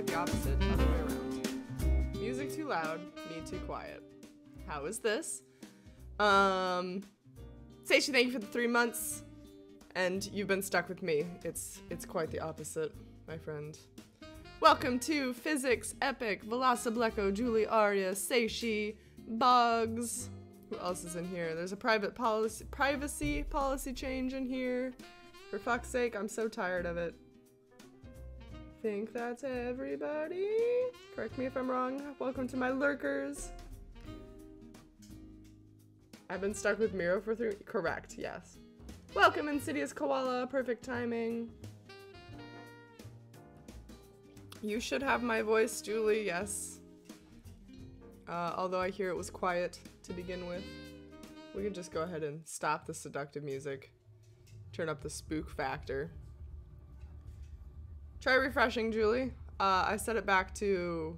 quite the opposite, other way around. Music too loud, me too quiet. How is this? Seishi, thank you for the 3 months. And you've been stuck with me. It's quite the opposite, my friend. Welcome to Physics, Epic, Velocibleco, Julie, Arya, Seishi, Boggs. Who else is in here? There's a privacy policy change in here. For fuck's sake, I'm so tired of it. Think that's everybody? Correct me if I'm wrong. Welcome to my lurkers. I've been stuck with Miro for 3. Correct, yes. Welcome, Insidious Koala. Perfect timing. You should have my voice, Julie. Yes. Although I hear it was quiet to begin with. We can just go ahead and stop the seductive music. Turn up the spook factor. Try refreshing, Julie. I set it back to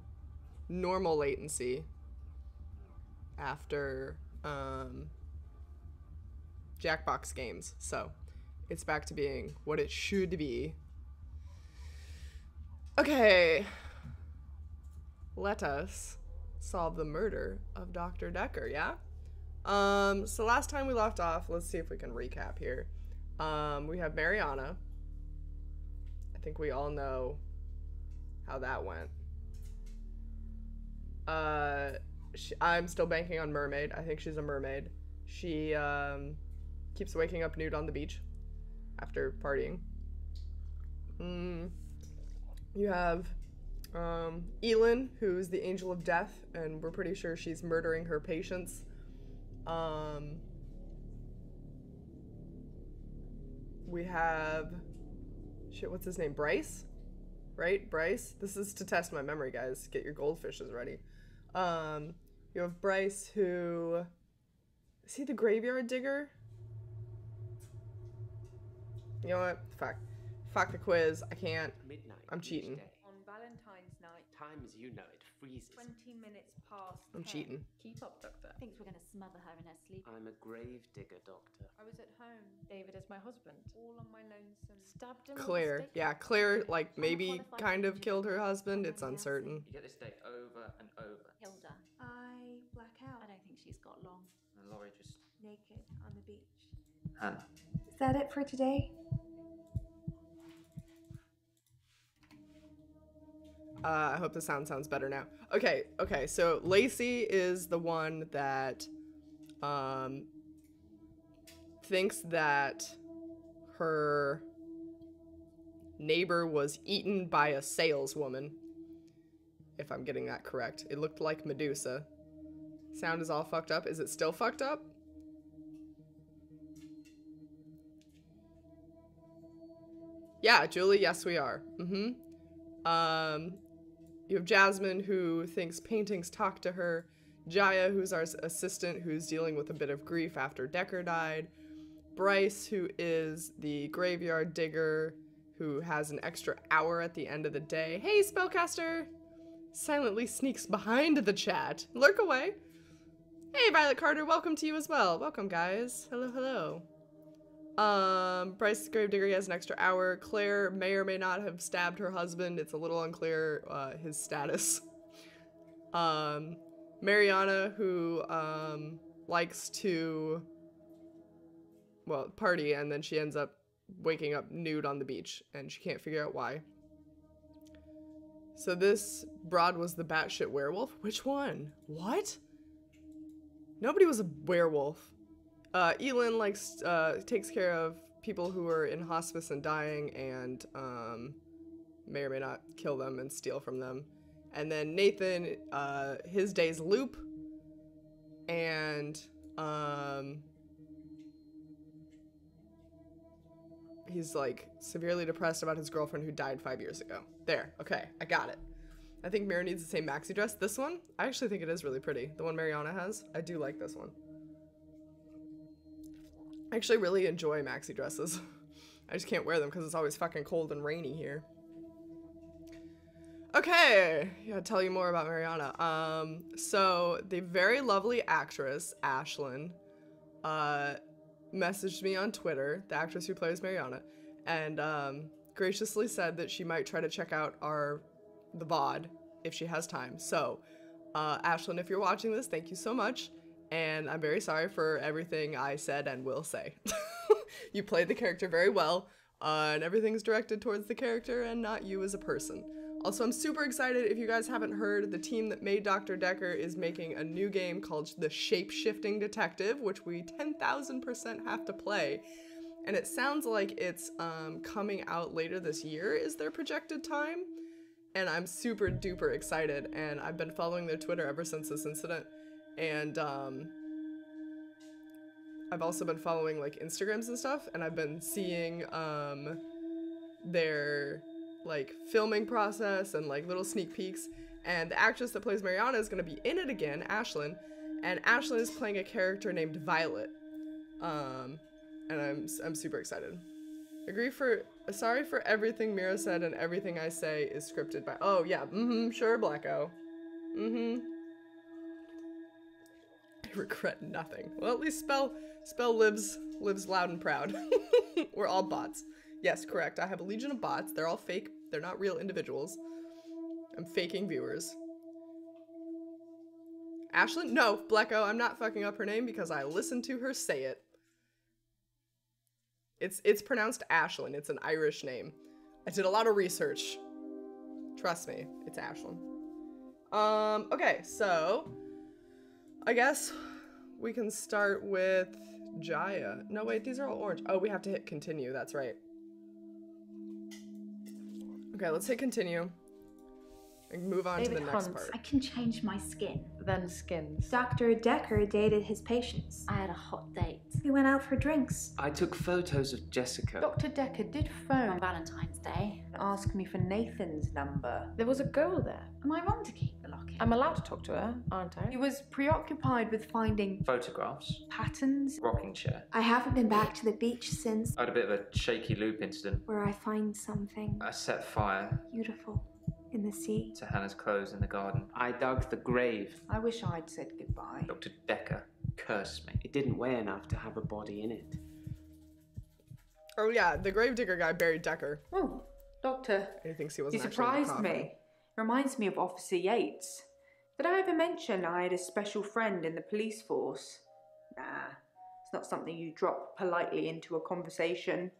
normal latency after Jackbox games, so it's back to being what it should be. Okay, let us solve the murder of Dr. Dekker, yeah? So last time we left off, let's see if we can recap here. We have Mariana. I think we all know how that went. I'm still banking on mermaid. I think she's a mermaid. She keeps waking up nude on the beach after partying. You have Elin, who's the angel of death, and we're pretty sure she's murdering her patients. We have, shit, what's his name? Bryce? Right? Bryce? This is to test my memory, guys. Get your goldfishes ready. You have Bryce, who, is he the graveyard digger? You know what? Fuck the quiz. I can't. Midnight. I'm cheating. On Valentine's night. Time as you know it freezes. 20 minutes past. I'm 10. cheating. Keep up, Doctor. Thinks we're gonna smother her in her sleep. I'm a grave digger, Doctor. I was at home. David is my husband. All on my lonesome. Stabbed him. Claire. Yeah, Claire, like, maybe kind of killed her husband. It's uncertain. You get this day over and over. Hilda. I black out. I don't think she's got long. And Laurie just... Naked on the beach. Hannah. Is that it for today? I hope the sounds better now. Okay, so Lacey is the one that thinks that her neighbor was eaten by a saleswoman. If I'm getting that correct. It looked like Medusa. Sound is all fucked up. Is it still fucked up? Yeah, Julie, yes we are. You have Jasmine, who thinks paintings talk to her. Jaya, who's our assistant, who's dealing with a bit of grief after Dekker died. Bryce, who is the graveyard digger, who has an extra hour at the end of the day. Hey, Spellcaster! Silently sneaks behind the chat. Lurk away. Hey, Violet Carter, welcome to you as well. Welcome, guys. Hello, hello. Bryce Gravedigger has an extra hour. Claire may or may not have stabbed her husband. It's a little unclear, his status. Mariana, who, likes to, well, party, and then she ends up waking up nude on the beach, and she can't figure out why. So this broad was the batshit werewolf? Which one? What? Nobody was a werewolf. Elin takes care of people who are in hospice and dying, and may or may not kill them and steal from them. And then Nathan, his days loop, and he's like severely depressed about his girlfriend who died 5 years ago. There, okay, I got it. I think Mira needs the same maxi dress. This one, I actually think it is really pretty. The one Mariana has, I do like this one. I actually really enjoy maxi dresses. I just can't wear them because it's always fucking cold and rainy here. Okay, yeah, I'll tell you more about Mariana. So the very lovely actress, Ashlyn, messaged me on Twitter, the actress who plays Mariana, and graciously said that she might try to check out our the VOD if she has time. So, Ashlyn, if you're watching this, thank you so much. And I'm very sorry for everything I said and will say. You played the character very well, and everything's directed towards the character and not you as a person. Also, I'm super excited. If you guys haven't heard, the team that made Dr. Dekker is making a new game called The Shape-Shifting Detective, which we 10,000% have to play. And it sounds like it's coming out later this year is their projected time. And I'm super duper excited. And I've been following their Twitter ever since this incident. And I've also been following like Instagrams and stuff. And I've been seeing their like filming process and like little sneak peeks. And the actress that plays Mariana is going to be in it again, Ashlyn. And Ashlyn is playing a character named Violet. And I'm super excited. Sorry for everything Mira said and everything I say is scripted by. Oh yeah, sure, Blacko. I regret nothing. Well, at least Spell lives loud and proud. We're all bots. Yes, correct. I have a legion of bots. They're all fake. They're not real individuals. I'm faking viewers. Ashlyn? No, Blacko, I'm not fucking up her name because I listened to her say it. It's pronounced Ashlyn. It's an Irish name. I did a lot of research. Trust me, it's Ashlyn. Okay, so I guess we can start with Jaya. No, wait, these are all orange. Oh, we have to hit continue. That's right. Okay, let's hit continue and move on to the next part. I can change my skin. Then skins. Dr. Dekker dated his patients. I had a hot date. We went out for drinks. I took photos of Jessica. Dr. Dekker did On phone. Valentine's Day. Ask me for Nathan's number. There was a girl there. Am I wrong to keep the locket? I'm allowed to talk to her, aren't I? He was preoccupied with finding Photographs. patterns. Rocking chair. I haven't been back to the beach since, I had a bit of a shaky loop incident. where I find something I set fire beautiful in the sea. to Hannah's clothes in the garden. I dug the grave. I wish I'd said goodbye. Dr. Dekker cursed me. It didn't weigh enough to have a body in it. Oh yeah, the gravedigger guy buried Dekker. Oh, Doctor, And he thinks he you wasn't actually in the surprised coffin. me. Reminds me of Officer Yates. Did I ever mention I had a special friend in the police force? Nah, it's not something you drop politely into a conversation.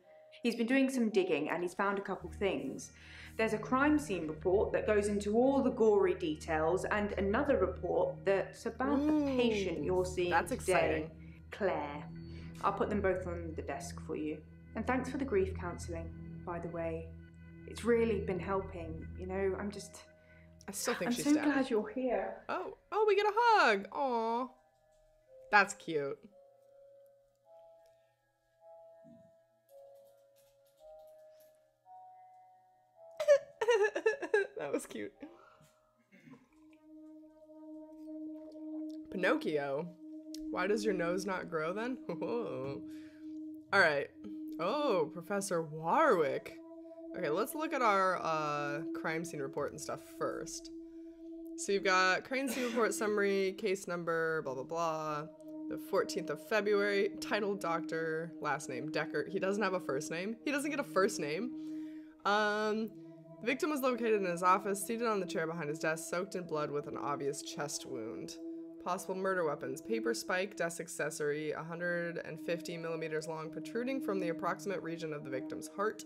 He's been doing some digging and he's found a couple things. There's a crime scene report that goes into all the gory details and another report that's about the patient you're seeing that's today, exciting. Claire. I'll put them both on the desk for you. And thanks for the grief counselling, by the way. It's really been helping, you know, I still think I'm she's so dead. glad you're here. Oh, we get a hug. Aw. That's cute. That was cute. Pinocchio. Why does your nose not grow then? Whoa. All right. Oh, Professor Warwick. Okay, let's look at our crime scene report and stuff first. So you've got crime scene report summary, case number, blah, blah, blah. The 14th of February, title Doctor, last name Dekker. He doesn't have a first name. He doesn't get a first name. The victim was located in his office, seated on the chair behind his desk, soaked in blood with an obvious chest wound. Possible murder weapons: paper spike, desk accessory, 150 millimeters long, protruding from the approximate region of the victim's heart.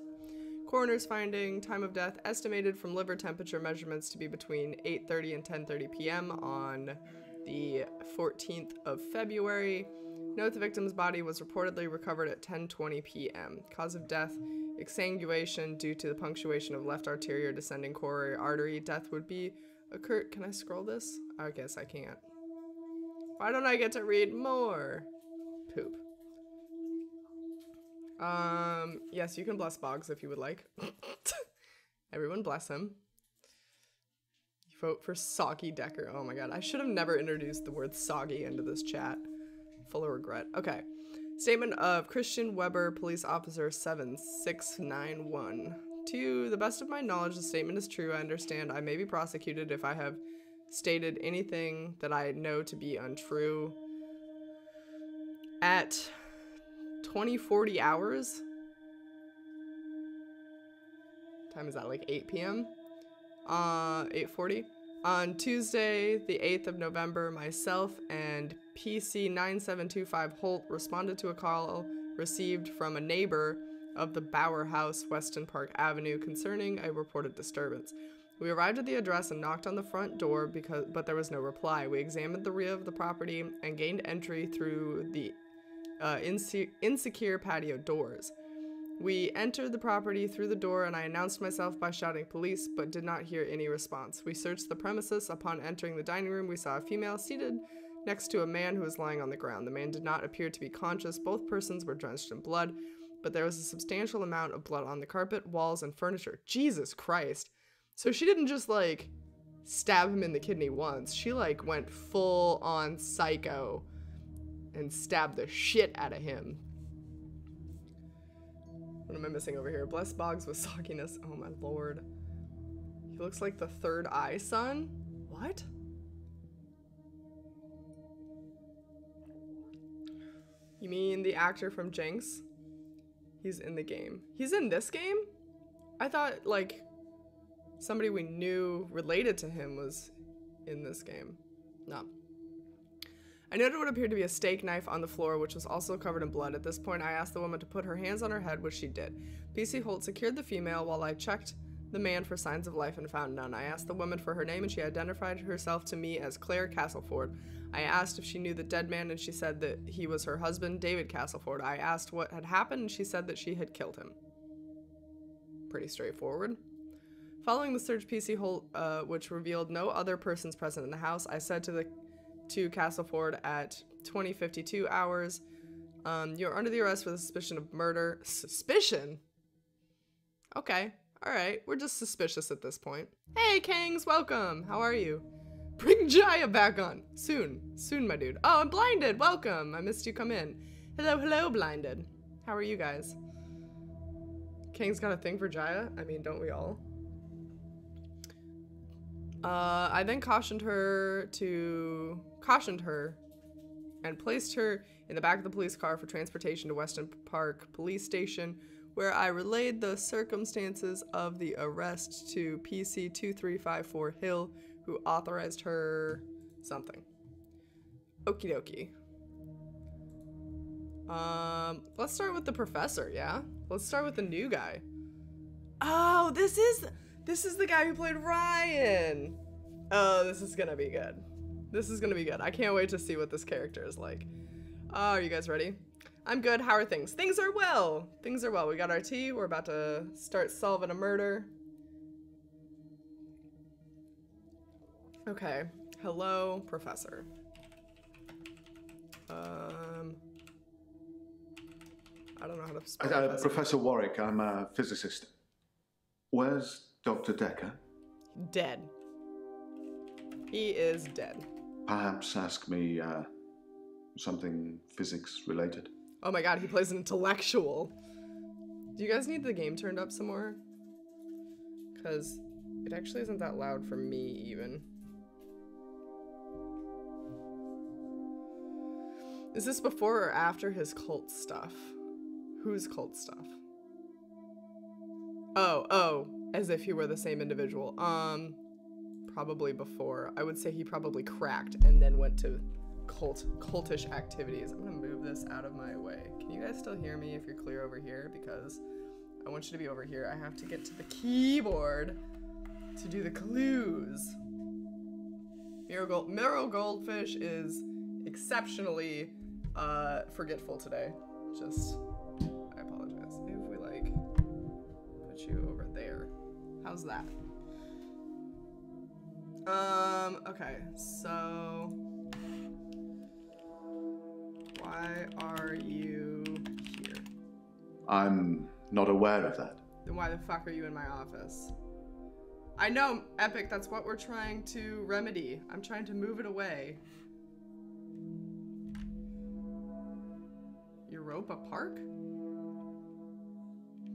Coroner's finding: time of death estimated from liver temperature measurements to be between 8:30 and 10:30 p.m. on the 14th of February. Note: the victim's body was reportedly recovered at 10:20 p.m. Cause of death: exsanguination due to the punctuation of left arterial descending coronary artery. Death would be occurred. Can I scroll this? I guess I can't. Why don't I get to read more? Poop. Yes, you can bless Boggs if you would like. Everyone bless him. Vote for Soggy Dekker. Oh my god, I should have never introduced the word soggy into this chat. Full of regret. Okay. Statement of Christian Weber, police officer 7691. To the best of my knowledge, the statement is true. I understand I may be prosecuted if I have stated anything that I know to be untrue. At 2040 hours? Time is that, like 8 p.m.? 8:40. On Tuesday, the 8th of November, myself and PC 9725 Holt responded to a call received from a neighbor of the Bower House, Weston Park Avenue, concerning a reported disturbance. We arrived at the address and knocked on the front door, but there was no reply. We examined the rear of the property and gained entry through the insecure patio doors. We entered the property through the door, and I announced myself by shouting police, but did not hear any response. We searched the premises. Upon entering the dining room, we saw a female seated next to a man who was lying on the ground. The man did not appear to be conscious. Both persons were drenched in blood, but there was a substantial amount of blood on the carpet, walls, and furniture. Jesus Christ. So she didn't just, like, stab him in the kidney once. She, like, went full on psycho and stabbed the shit out of him. What am I missing over here? Bless Boggs with sogginess. Oh my lord. He looks like the third eye son? What? You mean the actor from Jinx? He's in the game. He's in this game? I thought, like, somebody we knew related to him was in this game. No. I noted what appeared to be a steak knife on the floor, which was also covered in blood. At this point, I asked the woman to put her hands on her head, which she did. PC Holt secured the female while I checked the man for signs of life and found none. I asked the woman for her name, and she identified herself to me as Claire Castleford. I asked if she knew the dead man, and she said that he was her husband, David Castleford. I asked what had happened, and she said that she had killed him. Pretty straightforward. Following the search, PC Holt, which revealed no other persons present in the house, I said to Castleford at 20:52 hours, you're under the arrest for the suspicion of murder. Suspicion? Okay, alright, we're just suspicious at this point. Hey, Kangs, welcome! How are you? Bring Jaya back on! Soon, my dude. Oh, I'm Blinded, welcome! I missed you come in. Hello, Blinded. How are you guys? Kang's got a thing for Jaya? I mean, don't we all? I then cautioned her and placed her in the back of the police car for transportation to Weston Park Police Station, where I relayed the circumstances of the arrest to PC 2354 Hill, who authorized her something. Okie dokie. Let's start with the professor, yeah? Let's start with the new guy. Oh, this is the guy who played Ryan. Oh, this is gonna be good. This is gonna be good. I can't wait to see what this character is like. Oh, are you guys ready? I'm good. How are things? Things are well. Things are well. We got our tea. We're about to start solving a murder. Okay. Hello, Professor. I don't know how to spell Professor Warwick, I'm a physicist. Where's Dr. Dekker? Dead. He is dead. Perhaps ask me something physics related. Oh my god, he plays an intellectual. Do you guys need the game turned up some more? Because it actually isn't that loud for me even. Is this before or after his cult stuff? Whose cult stuff? Oh, as if he were the same individual. Probably before. I would say he probably cracked and then went to cultish activities. I'm gonna move this out of my way. Can you guys still hear me if you're clear over here? Because I want you to be over here. I have to get to the keyboard to do the clues. Miro Goldfish is exceptionally forgetful today. I apologize. Maybe if we like put you over there. How's that? Okay, so why are you here? I'm not aware of that. Then why the fuck are you in my office? I know, Epic, that's what we're trying to remedy. I'm trying to move it away. Europa Park?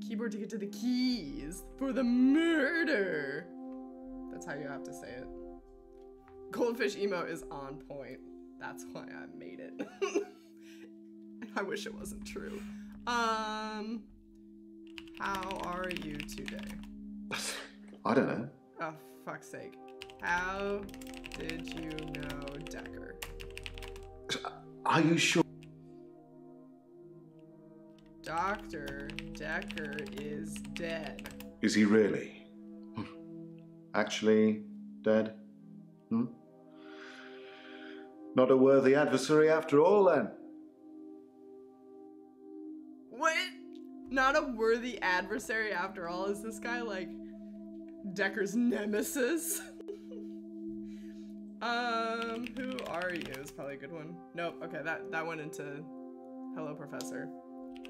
Keyboard to get to the keys for the murder. That's how you have to say it. Goldfish emote is on point. That's why I made it. I wish it wasn't true. How are you today? I don't know. Oh, fuck's sake. How did you know Dekker? Are you sure? Dr. Dekker is dead. Is he really? Actually dead? Not a worthy adversary after all, then. What? Not a worthy adversary after all? Is this guy like Dekker's nemesis? Who are you? Is probably a good one. Nope. Okay, that went into Hello, Professor.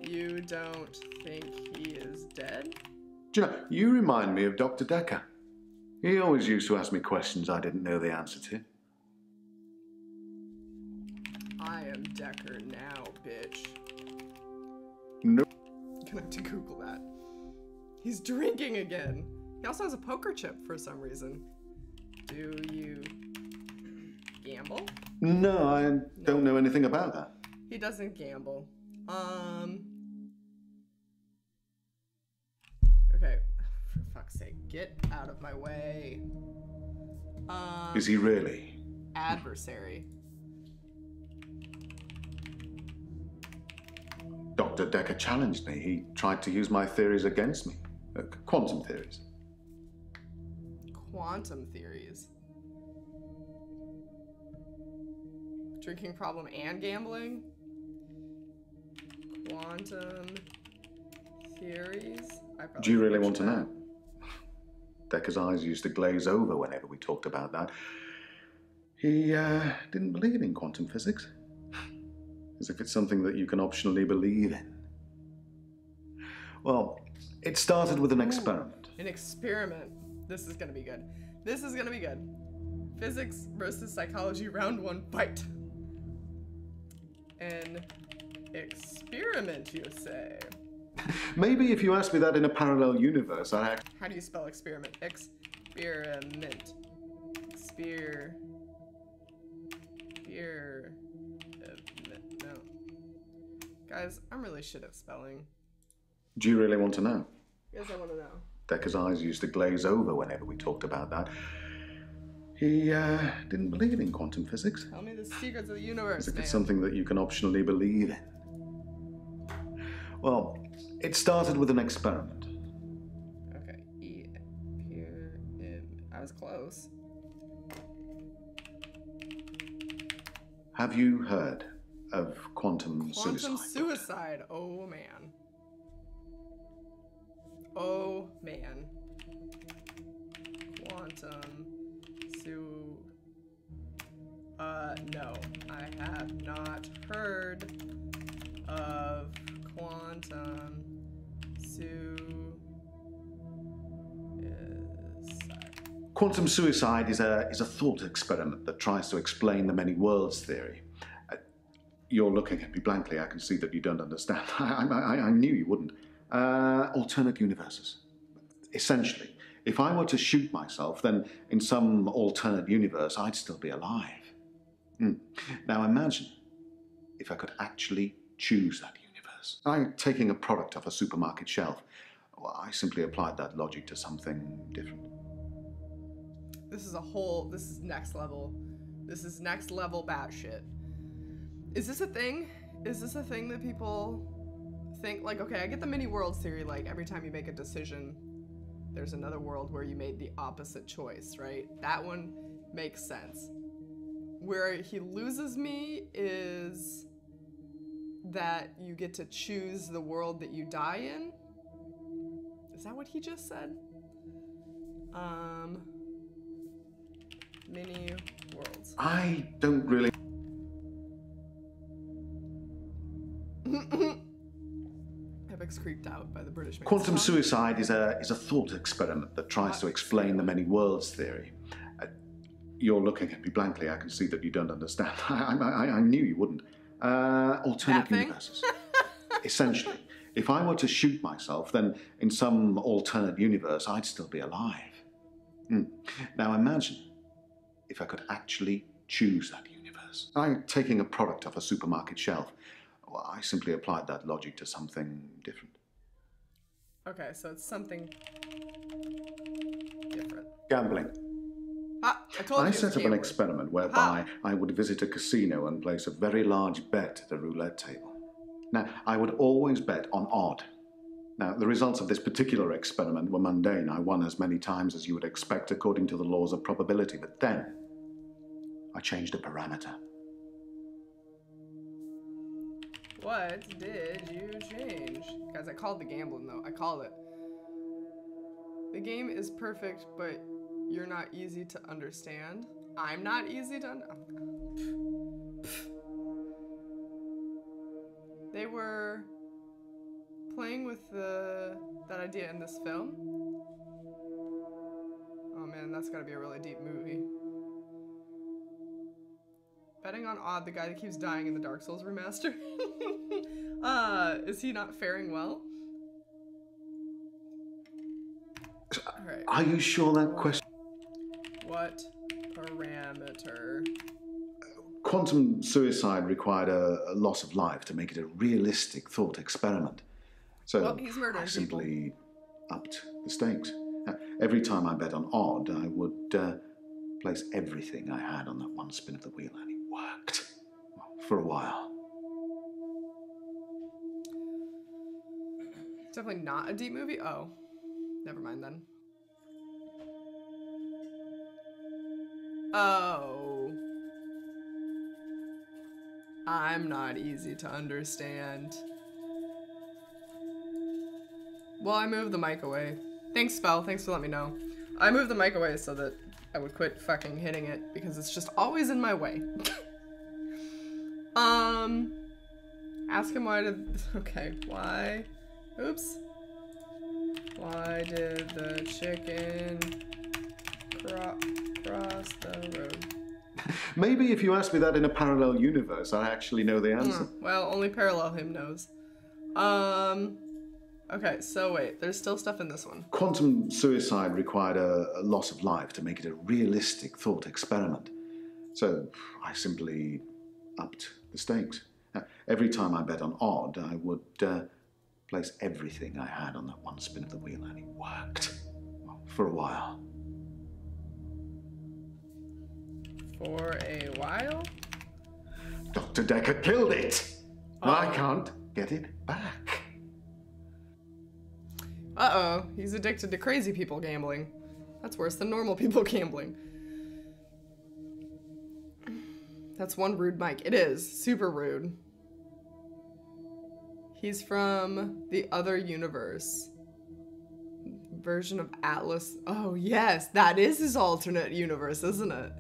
You don't think he is dead? Do you know, you remind me of Dr. Dekker. He always used to ask me questions I didn't know the answer to. I am Dekker now, bitch. No. Gonna have to Google that. He's drinking again. He also has a poker chip for some reason. Do you gamble? No, I don't know anything about that. He doesn't gamble. Okay, for fuck's sake, get out of my way. Is he really? Adversary. Dr. Dekker challenged me. He tried to use my theories against me. Quantum theories. Quantum theories. Drinking problem and gambling? Quantum theories? Do you really want to know? Dekker's eyes used to glaze over whenever we talked about that. He didn't believe in quantum physics. As if it's something that you can optionally believe in. Well, it started with an experiment. An experiment. This is gonna be good. This is gonna be good. Physics versus psychology, round one, fight. An experiment, you say? Maybe if you asked me that in a parallel universe, I actually... How do you spell experiment? Experiment. No. Guys, I'm really shit at spelling. Do you really want to know? Yes, I want to know. Dekker's eyes used to glaze over whenever we talked about that. He didn't believe in quantum physics. Tell me the secrets of the universe, As if man. it's something that you can optionally believe in. Well, it started with an experiment. Okay. I was close. Have you heard of quantum suicide? Quantum suicide. Oh, man. Oh, man. Quantum no. I have not heard of quantum suicide. Quantum suicide is a thought experiment that tries to explain the many worlds theory. You're looking at me blankly. I can see that you don't understand. I knew you wouldn't. Alternate universes. Essentially, if I were to shoot myself, then in some alternate universe, I'd still be alive. Now imagine if I could actually choose that universe. I'm taking a product off a supermarket shelf. Well, I simply applied that logic to something different. This is next level. This is next level batshit. Is this a thing? Is this a thing that people think, like, okay, I get the mini worlds theory, like every time you make a decision, there's another world where you made the opposite choice, right? That one makes sense. Where he loses me is that you get to choose the world that you die in. Is that what he just said? Mini worlds. I don't really... Epic's creeped out by the British man. Quantum suicide is a thought experiment that tries to explain the many worlds theory. You're looking at me blankly. I can see that you don't understand. I knew you wouldn't. Alternate universes. Essentially, if I were to shoot myself, then in some alternate universe, I'd still be alive. Now imagine if I could actually choose that universe. I'm taking a product off a supermarket shelf. Well, I simply applied that logic to something different. Okay, so it's something different. Gambling. Ah, I told you. I it was set up an gambling. experiment whereby I would visit a casino and place a very large bet at a roulette table. Now, I would always bet on odd. Now, the results of this particular experiment were mundane. I won as many times as you would expect according to the laws of probability. But then, I changed a parameter. What did you change? Guys, I called the gambling, though. I called it. The game is perfect, but you're not easy to understand. I'm not easy to They were playing with that idea in this film. Oh man, that's gotta be a really deep movie. Betting on odd, the guy that keeps dying in the Dark Souls remaster. Is he not faring well? Alright. Are you sure that question... What parameter? Quantum suicide required a loss of life to make it a realistic thought experiment. So Well, he's murdering I simply upped the stakes. Every time I bet on odd, I would place everything I had on that one spin of the wheel, and it worked. Well, for a while. It's definitely not a deep movie? Oh. Never mind then. Oh. I'm not easy to understand. Well, I moved the mic away. Thanks, Spell. Thanks for letting me know. I moved the mic away so that I would quit fucking hitting it because it's just always in my way. Ask him why did... Okay, why... Oops. Why did the chicken cross the road? Maybe if you asked me that in a parallel universe, I actually know the answer. Well, only Parallel him knows. Okay, so wait, there's still stuff in this one. Quantum suicide required a loss of life to make it a realistic thought experiment. So I simply upped the stakes. Every time I bet on odd, I would place everything I had on that one spin of the wheel, and it worked. Well, for a while. For a while? Dr. Dekker killed it! I can't get it back. Uh-oh, he's addicted to crazy people gambling. That's worse than normal people gambling. That's one rude mic. It is. Super rude. He's from the other universe. Version of Atlas. Oh, yes, that is his alternate universe, isn't it?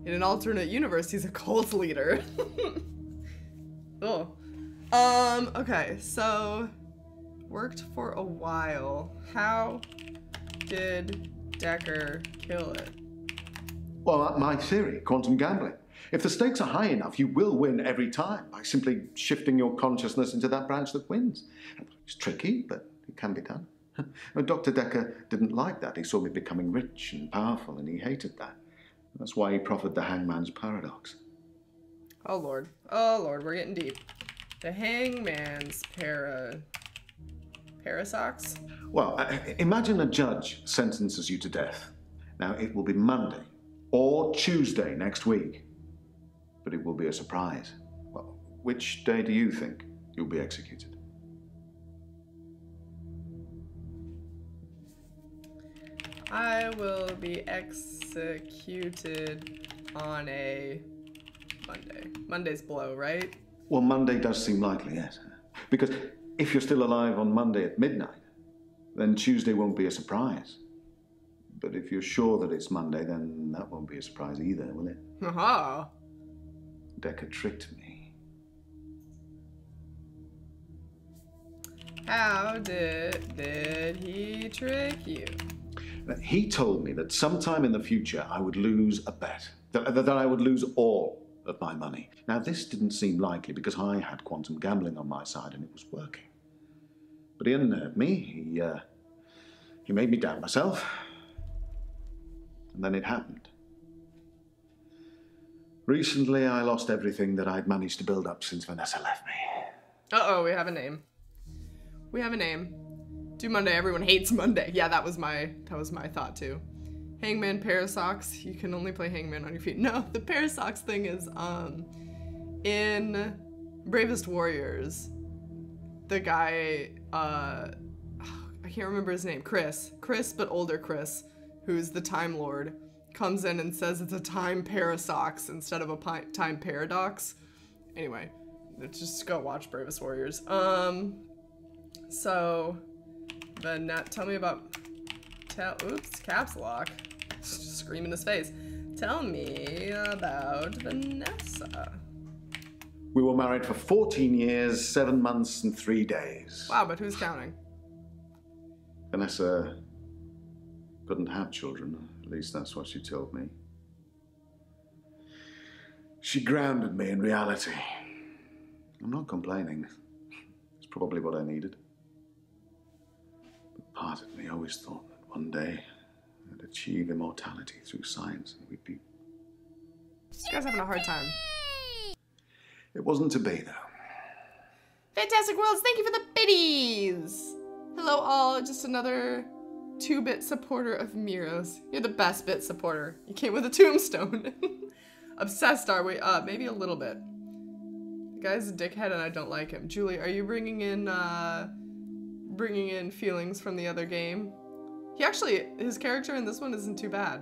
In an alternate universe, he's a cult leader. Oh. Okay, so... Worked for a while. How did Dekker kill it? Well, my theory, quantum gambling. If the stakes are high enough, you will win every time by simply shifting your consciousness into that branch that wins. It's tricky, but it can be done. Dr. Dekker didn't like that. He saw me becoming rich and powerful, and he hated that. That's why he proffered the hangman's paradox. Oh, Lord. Oh, Lord, we're getting deep. The hangman's paradox? Well, imagine a judge sentences you to death. Now, it will be Monday or Tuesday next week. But it will be a surprise. Well, which day do you think you'll be executed? I will be executed on a Monday. Monday's blow, right? Well, Monday does seem likely, yes. Because if you're still alive on Monday at midnight, then Tuesday won't be a surprise. But if you're sure that it's Monday, then that won't be a surprise either, will it? Aha! Dekker tricked me. How did he trick you? He told me that sometime in the future I would lose a bet. That I would lose all of my money. Now, this didn't seem likely because I had quantum gambling on my side and it was working. But he unnerved me. He made me doubt myself. And then it happened. Recently, I lost everything that I'd managed to build up since Vanessa left me. Uh-oh, we have a name. We have a name. Do Monday, everyone hates Monday. Yeah, that was my thought too. Hangman Parasocks. You can only play Hangman on your feet. No, the Parasocks thing is, in Bravest Warriors, the guy, I can't remember his name, Chris, but older Chris, who's the Time Lord, comes in and says it's a time paradox instead of a time paradox. Anyway, just go watch Bravest Warriors. So, Vanessa, tell me about, oops, caps lock. Scream in his face. Tell me about Vanessa. We were married for 14 years, 7 months, and 3 days. Wow, but who's counting? Vanessa couldn't have children. At least that's what she told me. She grounded me in reality. I'm not complaining. It's probably what I needed. But part of me always thought that one day I'd achieve immortality through science and we'd be... This guy's having a hard time. It wasn't to be, though. Fantastic Worlds, thank you for the biddies! Hello all, just another 2-bit supporter of Miro's. You're the best bit supporter. You came with a tombstone. Obsessed, are we? Maybe a little bit. The guy's a dickhead and I don't like him. Julie, are you bringing in feelings from the other game? He actually, his character in this one isn't too bad.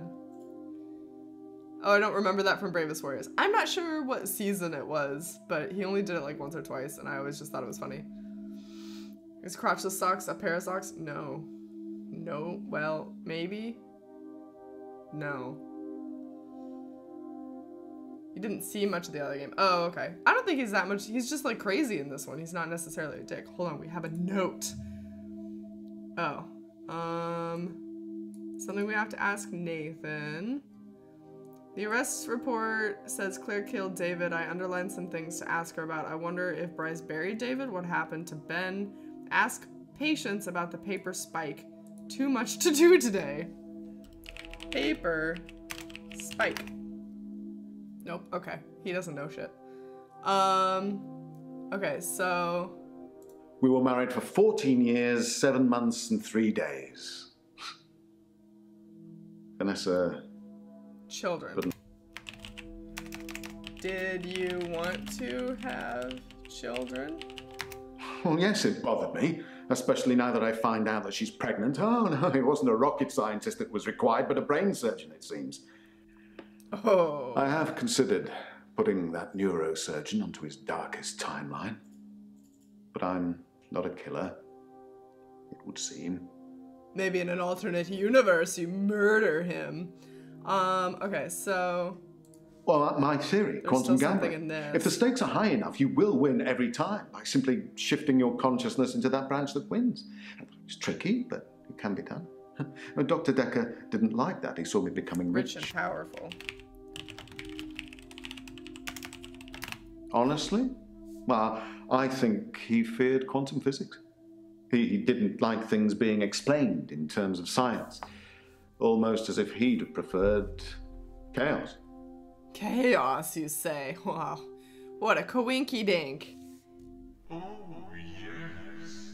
Oh, I don't remember that from Bravest Warriors. I'm not sure what season it was, but he only did it like once or twice, and I always just thought it was funny. Is crotchless socks a pair of socks? No. No, well, maybe? No. You didn't see much of the other game. Oh, okay. I don't think he's that much. He's just like crazy in this one. He's not necessarily a dick. Hold on, we have a note. Oh. Something we have to ask Nathan. The arrest report says Claire killed David. I underlined some things to ask her about. I wonder if Bryce buried David. What happened to Ben? Ask Patience about the paper spike. Too much to do today. Paper spike. Nope. Okay. He doesn't know shit. Okay, so... We were married for 14 years, 7 months, and 3 days. Vanessa... Children. Did you want to have children? Well, yes, it bothered me, especially now that I find out that she's pregnant. Oh, no, it wasn't a rocket scientist that was required, but a brain surgeon, it seems. Oh. I have considered putting that neurosurgeon onto his darkest timeline. But I'm not a killer, it would seem. Maybe in an alternate universe you murder him. Okay, so... Well, my theory, quantum gambling. In there. If the stakes are high enough, you will win every time by simply shifting your consciousness into that branch that wins. It's tricky, but it can be done. Dr. Dekker didn't like that. He saw me becoming rich. And powerful. Honestly? Well, I think he feared quantum physics. He didn't like things being explained in terms of science. Almost as if he'd have preferred chaos. Chaos, you say? Wow. What a coinky-dink. Oh, yes.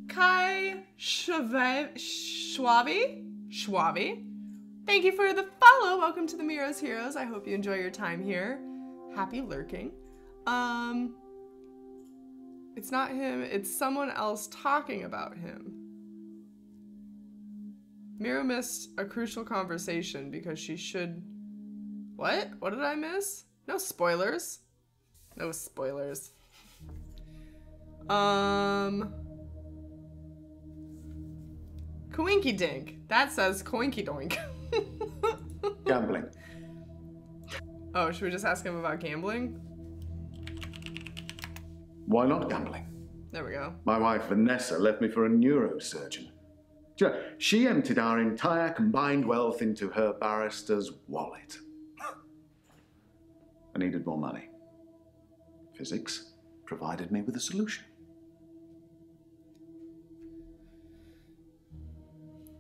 Kai Schwabi? Thank you for the follow. Welcome to the Miro's Heroes. I hope you enjoy your time here. Happy lurking. It's not him, it's someone else talking about him. Miro missed a crucial conversation because she should... What? What did I miss? No spoilers. No spoilers. Coinky dink. That says coinky doink. Gambling. Oh, should we just ask him about gambling? Why not gambling? There we go. My wife Vanessa left me for a neurosurgeon. She emptied our entire combined wealth into her barrister's wallet. I needed more money. Physics provided me with a solution.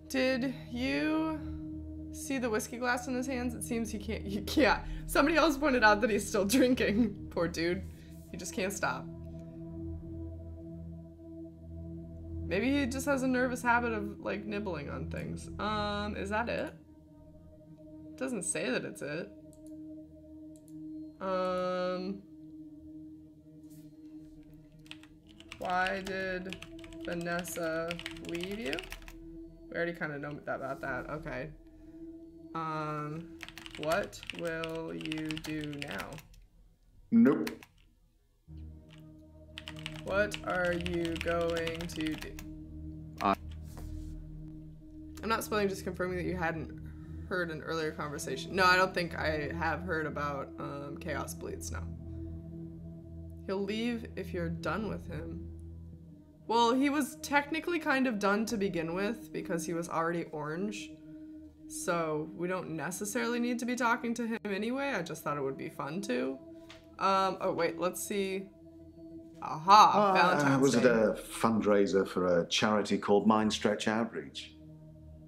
Did you see the whiskey glass in his hands? It seems he can't. Yeah. Somebody else pointed out that he's still drinking. Poor dude. He just can't stop. Maybe he just has a nervous habit of, like, nibbling on things. Is that it? Doesn't say that it's it. Why did Vanessa leave you? We already kind of know about that. Okay. What will you do now? Nope. What are you going to do? I'm not spoiling, just confirming that you hadn't heard an earlier conversation. No, I don't think I have heard about Chaos Bleeds, no. He'll leave if you're done with him. Well, he was technically kind of done to begin with because he was already orange. So we don't necessarily need to be talking to him anyway. I just thought it would be fun to. Oh wait, let's see. Aha, Valentine's I was Day. at a fundraiser for a charity called Mind Stretch Outreach.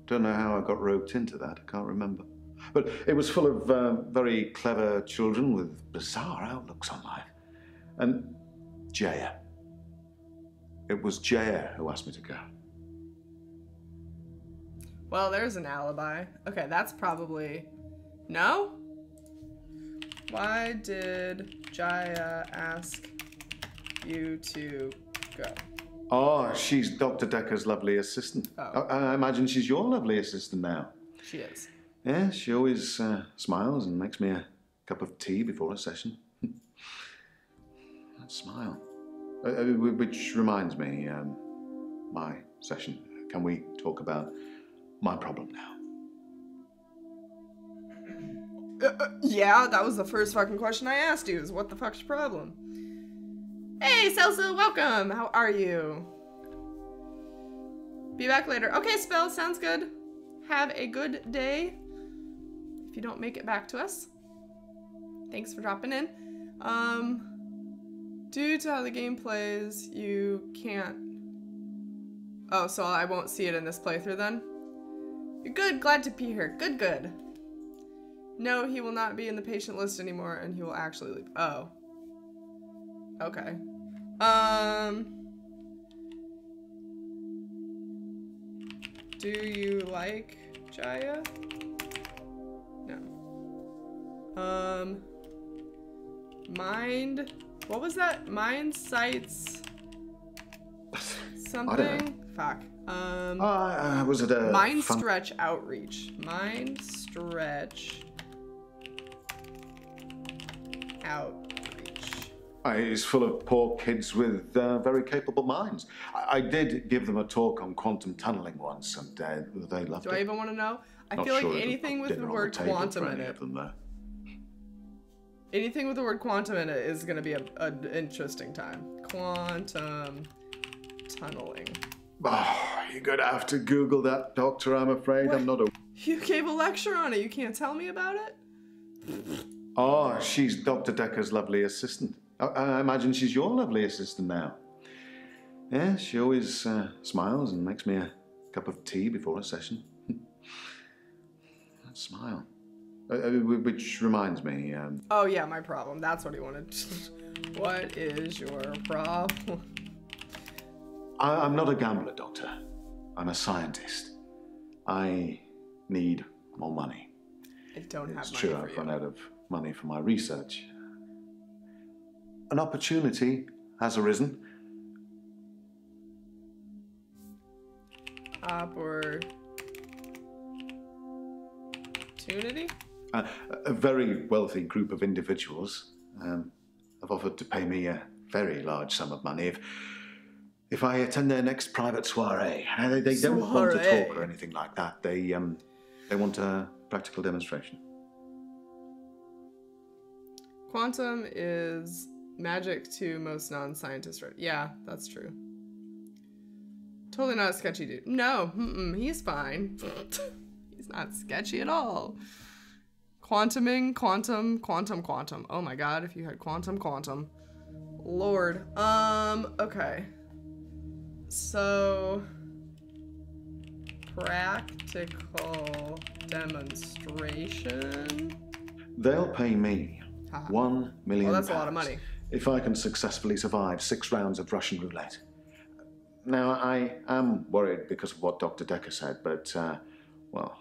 Don't know how I got roped into that, I can't remember. But it was full of very clever children with bizarre outlooks on life. And Jaya. It was Jaya who asked me to go. Well, there's an alibi. Okay, that's probably... No? Why did Jaya ask you to go? Oh, she's Dr. Dekker's lovely assistant. Oh. I imagine she's your lovely assistant now. She is. Yeah, she always smiles and makes me a cup of tea before a session. That smile. Which reminds me, my session. Can we talk about my problem now? Yeah, that was the first fucking question I asked you, is what the fuck's your problem? Hey, Celsa, welcome! How are you? Be back later. Okay, Spell, sounds good. Have a good day. If you don't make it back to us. Thanks for dropping in. Due to how the game plays, you can't... Oh, so I won't see it in this playthrough then? You're good, glad to be here. Good, good. No, he will not be in the patient list anymore, and he will actually leave. Oh. Okay. Do you like Jaya? No. Mind... What was that? Mind sights... something? I don't know. Fuck. I was at a... Mind Stretch Outreach. Mind Stretch... Outreach. It's full of poor kids with very capable minds. I did give them a talk on quantum tunneling once, and they loved it. Do I even want to know? I Not feel like sure it'll anything put with the dinner on word table quantum for in any it. of them, though. Anything with the word quantum in it is going to be an interesting time. Quantum tunneling. Oh, you're going to have to Google that, Doctor, I'm afraid. What? I'm not a... You gave a lecture on it. You can't tell me about it? Oh, she's Dr. Dekker's lovely assistant. I imagine she's your lovely assistant now. Yeah, she always smiles and makes me a cup of tea before a session. That smile. Which reminds me... Oh, yeah, my problem. That's what he wanted. What is your problem? I'm not a gambler, Doctor. I'm a scientist. I need more money. I don't have It's money true, for I've you. run out of money for my research. An opportunity has arisen. Opportunity? A very wealthy group of individuals have offered to pay me a very large sum of money if I attend their next private soiree. They don't want to Soiree. talk or anything like that. They want a practical demonstration. Quantum is magic to most non-scientists, right? Yeah, that's true. Totally not a sketchy dude. No, he's fine. He's not sketchy at all. Quantuming, quantum. Oh my god, if you had quantum. Lord. Okay. So... practical demonstration? They'll pay me £1 million. Well, that's a lot of money. if I can successfully survive 6 rounds of Russian roulette. Now, I am worried because of what Dr. Dekker said, but, well,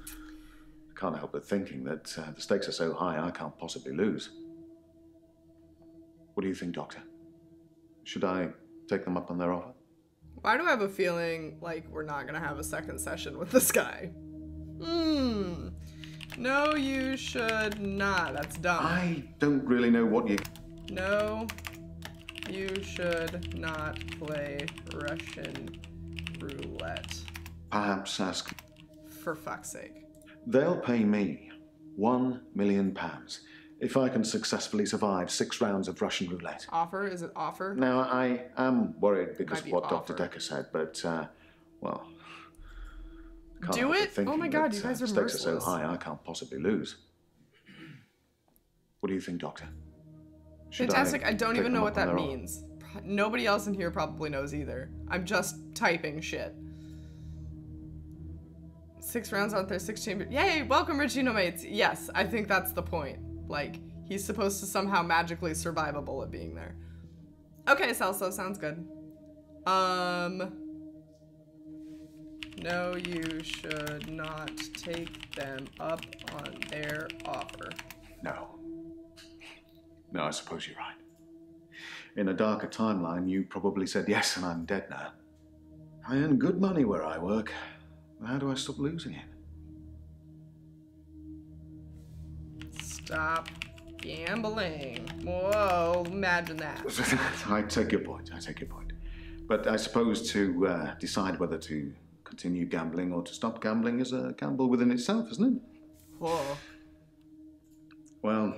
I can't help but thinking that the stakes are so high I can't possibly lose. What do you think, Doctor? Should I take them up on their offer? Why do I have a feeling like we're not gonna have a second session with this guy? No, you should not. That's dumb. I don't really know what you... No, you should not play Russian roulette. Perhaps ask... For fuck's sake. They'll pay me £1 million if I can successfully survive 6 rounds of Russian roulette. Offer? Is it offer? Now, I am worried because Might of be what offer. Dr. Dekker said, but, well... I can't Do help but it? thinking Oh my god, that, you guys are the stakes are so merciless. high I can't possibly lose. What do you think, Doctor? Should Fantastic. I don't take even them know up what on that their offer? means. Nobody else in here probably knows either. I'm just typing shit. 6 rounds out there, 6 chambers. Yay! Welcome, Richino mates. Yes, I think that's the point. Like, he's supposed to somehow magically survive a bullet being there. Okay, Celso, sounds good. No, you should not take them up on their offer. No. No, I suppose you're right. In a darker timeline, you probably said yes, and I'm dead now. I earn good money where I work. How do I stop losing it? Stop gambling. Whoa, imagine that. I take your point. I take your point. But I suppose to decide whether to continue gambling or to stop gambling is a gamble within itself, isn't it? Whoa. Well,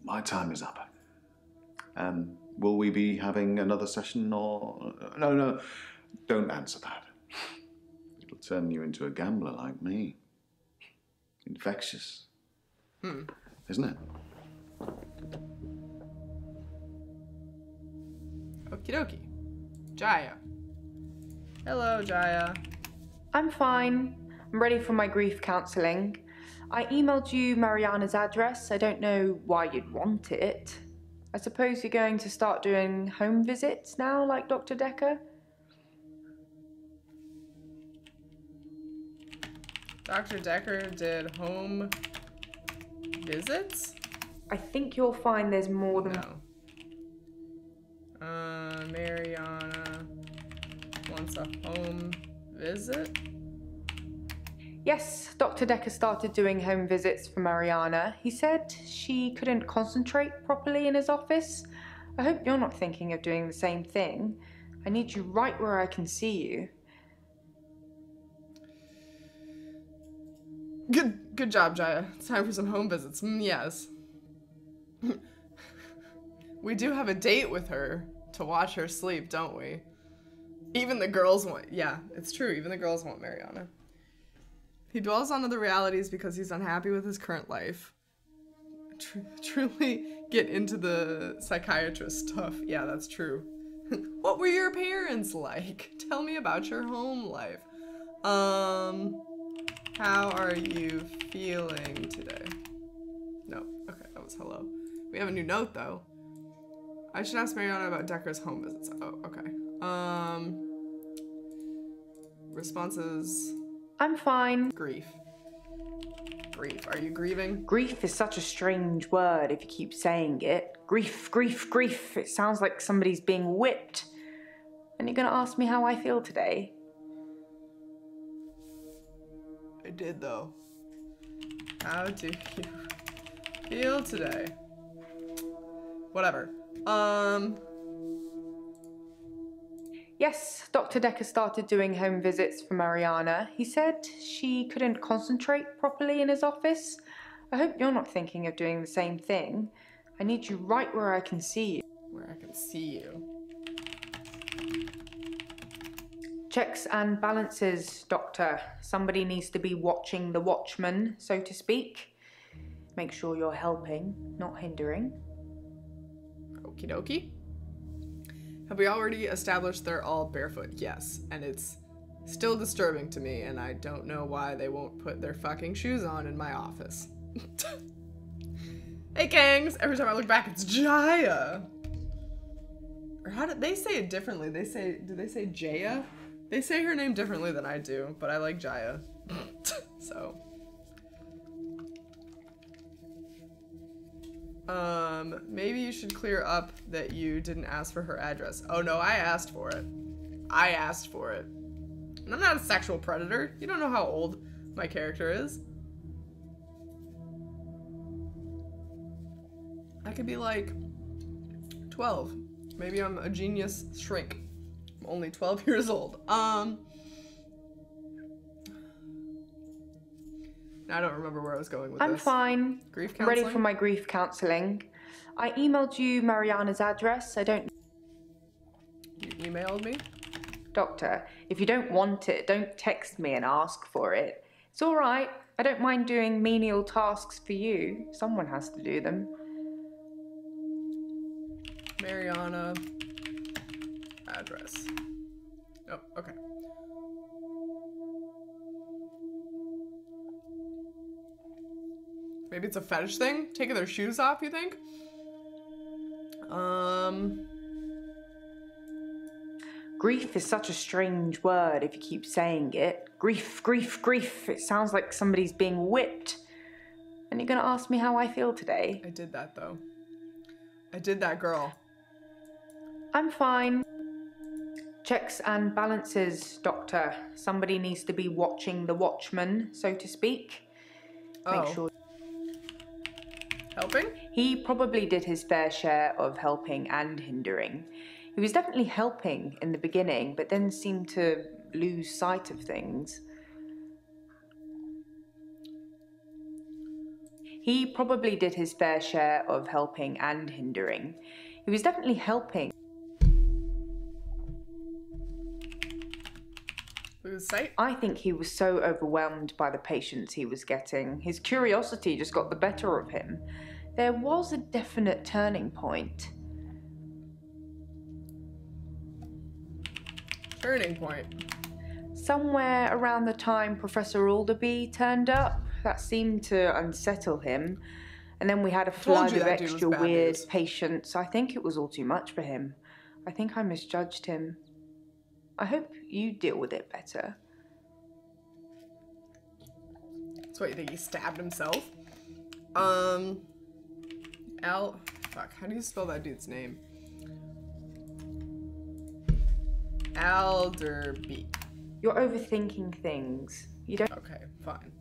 my time is up. Will we be having another session or... No, don't answer that. It'll turn you into a gambler like me. Infectious. Isn't it? Okie dokie. Jaya. Hello, Jaya. I'm fine. I'm ready for my grief counselling. I emailed you Mariana's address. I don't know why you'd want it. I suppose you're going to start doing home visits now, like Dr. Dekker? Dr. Dekker did home visits? I think you'll find there's more than... No. Mariana wants a home visit? Yes, Dr. Dekker started doing home visits for Mariana. He said she couldn't concentrate properly in his office. I hope you're not thinking of doing the same thing. I need you right where I can see you. Good job, Jaya. It's time for some home visits. Yes. We do have a date with her to watch her sleep, don't we? Even the girls want... Yeah, it's true. Even the girls want Mariana. He dwells on other realities because he's unhappy with his current life. Truly get into the psychiatrist stuff. Yeah, that's true. What were your parents like? Tell me about your home life. How are you feeling today? No. Okay, that was hello. We have a new note, though. I should ask Mariana about Dekker's home visits. Oh, okay. Responses. I'm fine. Grief. Grief. Are you grieving? Grief is such a strange word if you keep saying it. Grief, grief, grief. It sounds like somebody's being whipped. And you're gonna ask me how I feel today? I did, though. How do you feel today? Whatever. Yes, Dr. Dekker started doing home visits for Mariana. He said she couldn't concentrate properly in his office. I hope you're not thinking of doing the same thing. I need you right where I can see you. Where I can see you. Checks and balances, Doctor. Somebody needs to be watching the watchman, so to speak. Make sure you're helping, not hindering. Okie dokie. Have we already established they're all barefoot? Yes. And it's still disturbing to me, and I don't know why they won't put their fucking shoes on in my office. Hey, gangs! Every time I look back, it's Jaya! Or how did they say it differently? Do they say Jaya? They say her name differently than I do, but I like Jaya. So. Maybe you should clear up that you didn't ask for her address. Oh no, I asked for it. I asked for it. And I'm not a sexual predator. You don't know how old my character is. I could be like 12. Maybe I'm a genius shrink. I'm only 12 years old. I don't remember where I was going with this. I'm fine. Grief I'm ready counseling? for my grief counselling. I emailed you Mariana's address. I don't... You emailed me? Doctor, if you don't want it, don't text me and ask for it. It's all right. I don't mind doing menial tasks for you. Someone has to do them. Mariana address. Oh, okay. Maybe it's a fetish thing? Taking their shoes off, you think? Grief is such a strange word if you keep saying it. Grief, grief, grief. It sounds like somebody's being whipped. And you're gonna ask me how I feel today? I did that, though. I did that, girl. I'm fine. Checks and balances, Doctor. Somebody needs to be watching the watchman, so to speak. Make sure. Helping? He probably did his fair share of helping and hindering. He was definitely helping in the beginning, but then seemed to lose sight of things. He probably did his fair share of helping and hindering. He was definitely helping. Lose sight? I think he was so overwhelmed by the patients he was getting. His curiosity just got the better of him. There was a definite turning point. Turning point. Somewhere around the time Professor Alderby turned up, that seemed to unsettle him. And then we had a flood of extra weird patients. I think it was all too much for him. I think I misjudged him. I hope you deal with it better. That's what you think, he stabbed himself? Fuck, how do you spell that dude's name? Alderby. You're overthinking things. You don't... Okay, fine.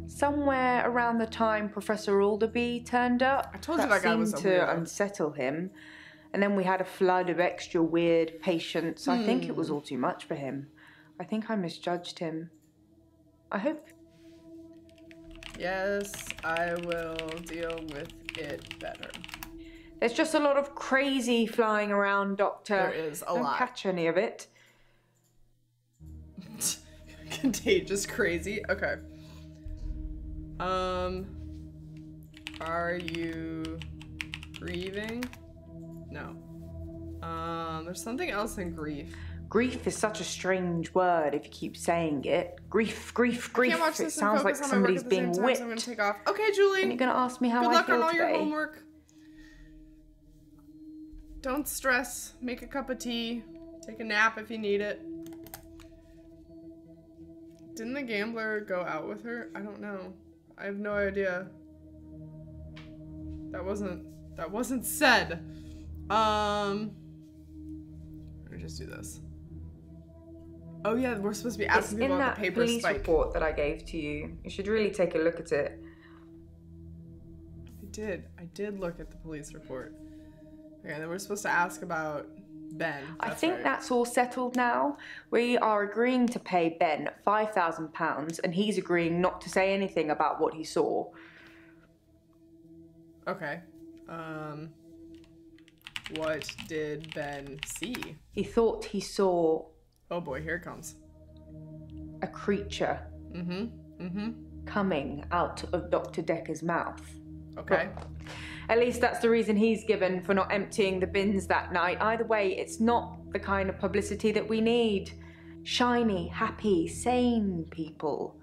Somewhere around the time Professor Alderby turned up, I told you that guy was a seemed to weirdo. unsettle him. And then we had a flood of extra weird patients. I think it was all too much for him. I think I misjudged him. I hope... Yes, I will deal with it better. There's just a lot of crazy flying around, Doctor. There is a lot. Don't catch any of it. Contagious crazy. Okay. Are you grieving? No. There's something else in grief. Grief is such a strange word if you keep saying it. Grief, grief, grief. I can't watch It this and sounds like focus on my work somebody's at the being same time, whipped. so I'm gonna take off. Okay, Julie. And you're gonna ask me how Good I luck feel on all today. your homework. Don't stress. Make a cup of tea. Take a nap if you need it. Didn't the gambler go out with her? I don't know. I have no idea. That wasn't said. Let me just do this. Oh yeah, we're supposed to be asking people about the paper police spike. report that I gave to you. You should really take a look at it. I did look at the police report. Okay, then we're supposed to ask about Ben. I think that's all settled now. We are agreeing to pay Ben £5,000 and he's agreeing not to say anything about what he saw. Okay. What did Ben see? He thought he saw... Oh boy, here it comes. A creature. Coming out of Dr. Dekker's mouth. Okay. But at least that's the reason he's given for not emptying the bins that night. Either way, it's not the kind of publicity that we need. Shiny, happy, sane people.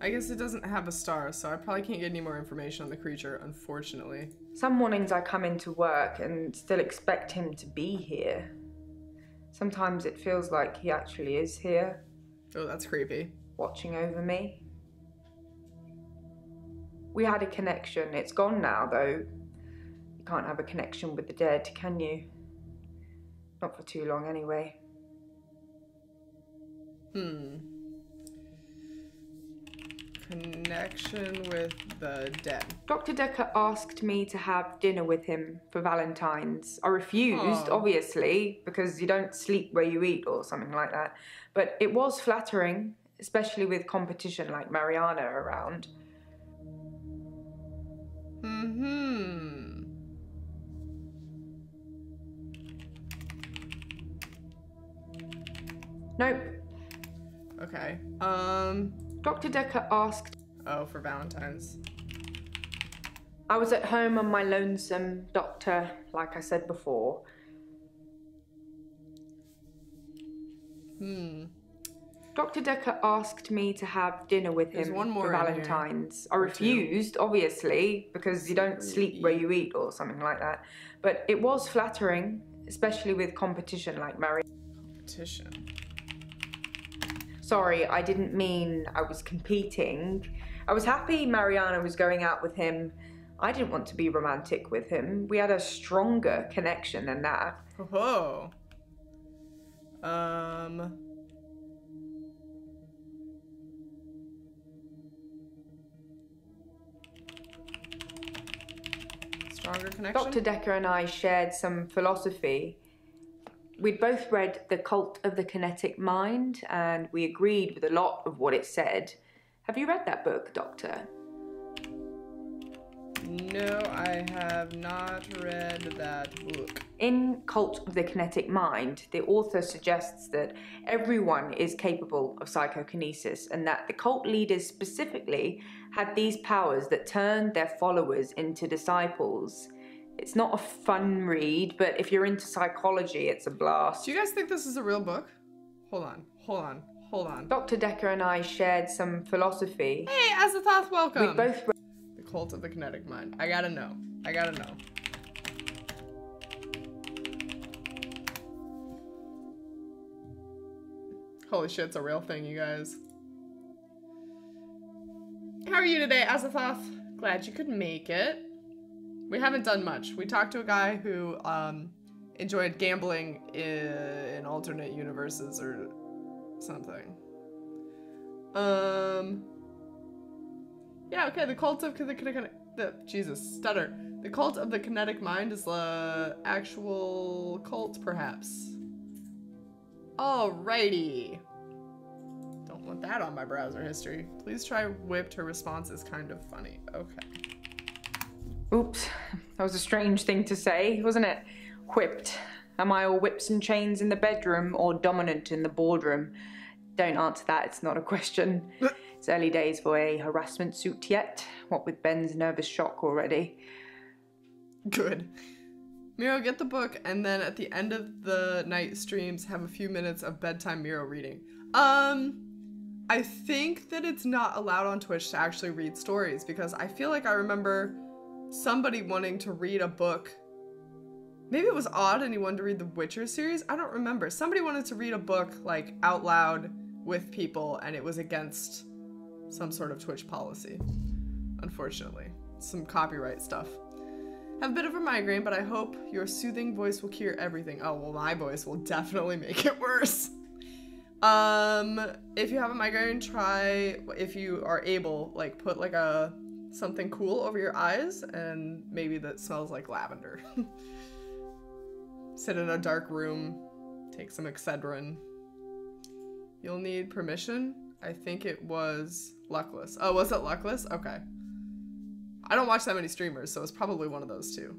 I guess it doesn't have a star, so I probably can't get any more information on the creature, unfortunately. Some mornings I come into work and still expect him to be here. Sometimes it feels like he actually is here, Oh, that's creepy. watching over me. We had a connection. It's gone now, though. You can't have a connection with the dead, can you? Not for too long, anyway. Connection with the dead. Dr. Dekker asked me to have dinner with him for Valentine's. I refused, Oh. obviously, because you don't sleep where you eat or something like that. But it was flattering, especially with competition like Mariana around. Nope. Okay. Dr. Dekker asked. Oh, for Valentine's. I was at home on my lonesome, doctor, like I said before. Dr. Dekker asked me to have dinner with There's him one more for in here. Valentine's. I Or two. refused, obviously, because you don't sleep where you eat or something like that. But it was flattering, especially with competition like Mariana. Competition. Sorry, I didn't mean I was competing. I was happy Mariana was going out with him. I didn't want to be romantic with him. We had a stronger connection than that. Oh. Stronger connection? Dr. Dekker and I shared some philosophy. We'd both read The Cult of the Kinetic Mind, and we agreed with a lot of what it said. Have you read that book, Doctor? No, I have not read that book. In Cult of the Kinetic Mind, the author suggests that everyone is capable of psychokinesis and that the cult leaders specifically had these powers that turned their followers into disciples. It's not a fun read, but if you're into psychology, it's a blast. Do you guys think this is a real book? Hold on. Dr. Dekker and I shared some philosophy. Hey, Azathoth, welcome! We both read. The Cult of the Kinetic Mind. I gotta know. Holy shit, it's a real thing, you guys. How are you today, Azathoth? Glad you could make it. We haven't done much. We talked to a guy who enjoyed gambling in alternate universes or something. Yeah, okay, the Cult of the Kinetic... The Cult of the Kinetic Mind is the actual cult, perhaps. Alrighty. Don't want that on my browser history. Please try whipped. Her response is kind of funny. Okay. Oops, that was a strange thing to say, wasn't it? Whipped. Am I all whips and chains in the bedroom or dominant in the boardroom? Don't answer that, it's not a question. It's early days for a harassment suit yet, what with Ben's nervous shock already. Good. Miro, get the book, and then at the end of the night streams, have a few minutes of bedtime Miro reading. I think that it's not allowed on Twitch to actually read stories, because I feel like I remember somebody wanting to read a book. Maybe it was Odd and he wanted to read the Witcher series? I don't remember. Somebody wanted to read a book, like, out loud with people, and it was against some sort of Twitch policy. Unfortunately. Some copyright stuff. Have a bit of a migraine, but I hope your soothing voice will cure everything. Oh, well, my voice will definitely make it worse. If you have a migraine, try, if you are able, like, put, like, something cool over your eyes, and maybe that smells like lavender. Sit in a dark room, take some Excedrin. You'll need permission. I think it was Luckless. Oh, was it Luckless? Okay. I don't watch that many streamers, so it's probably one of those two.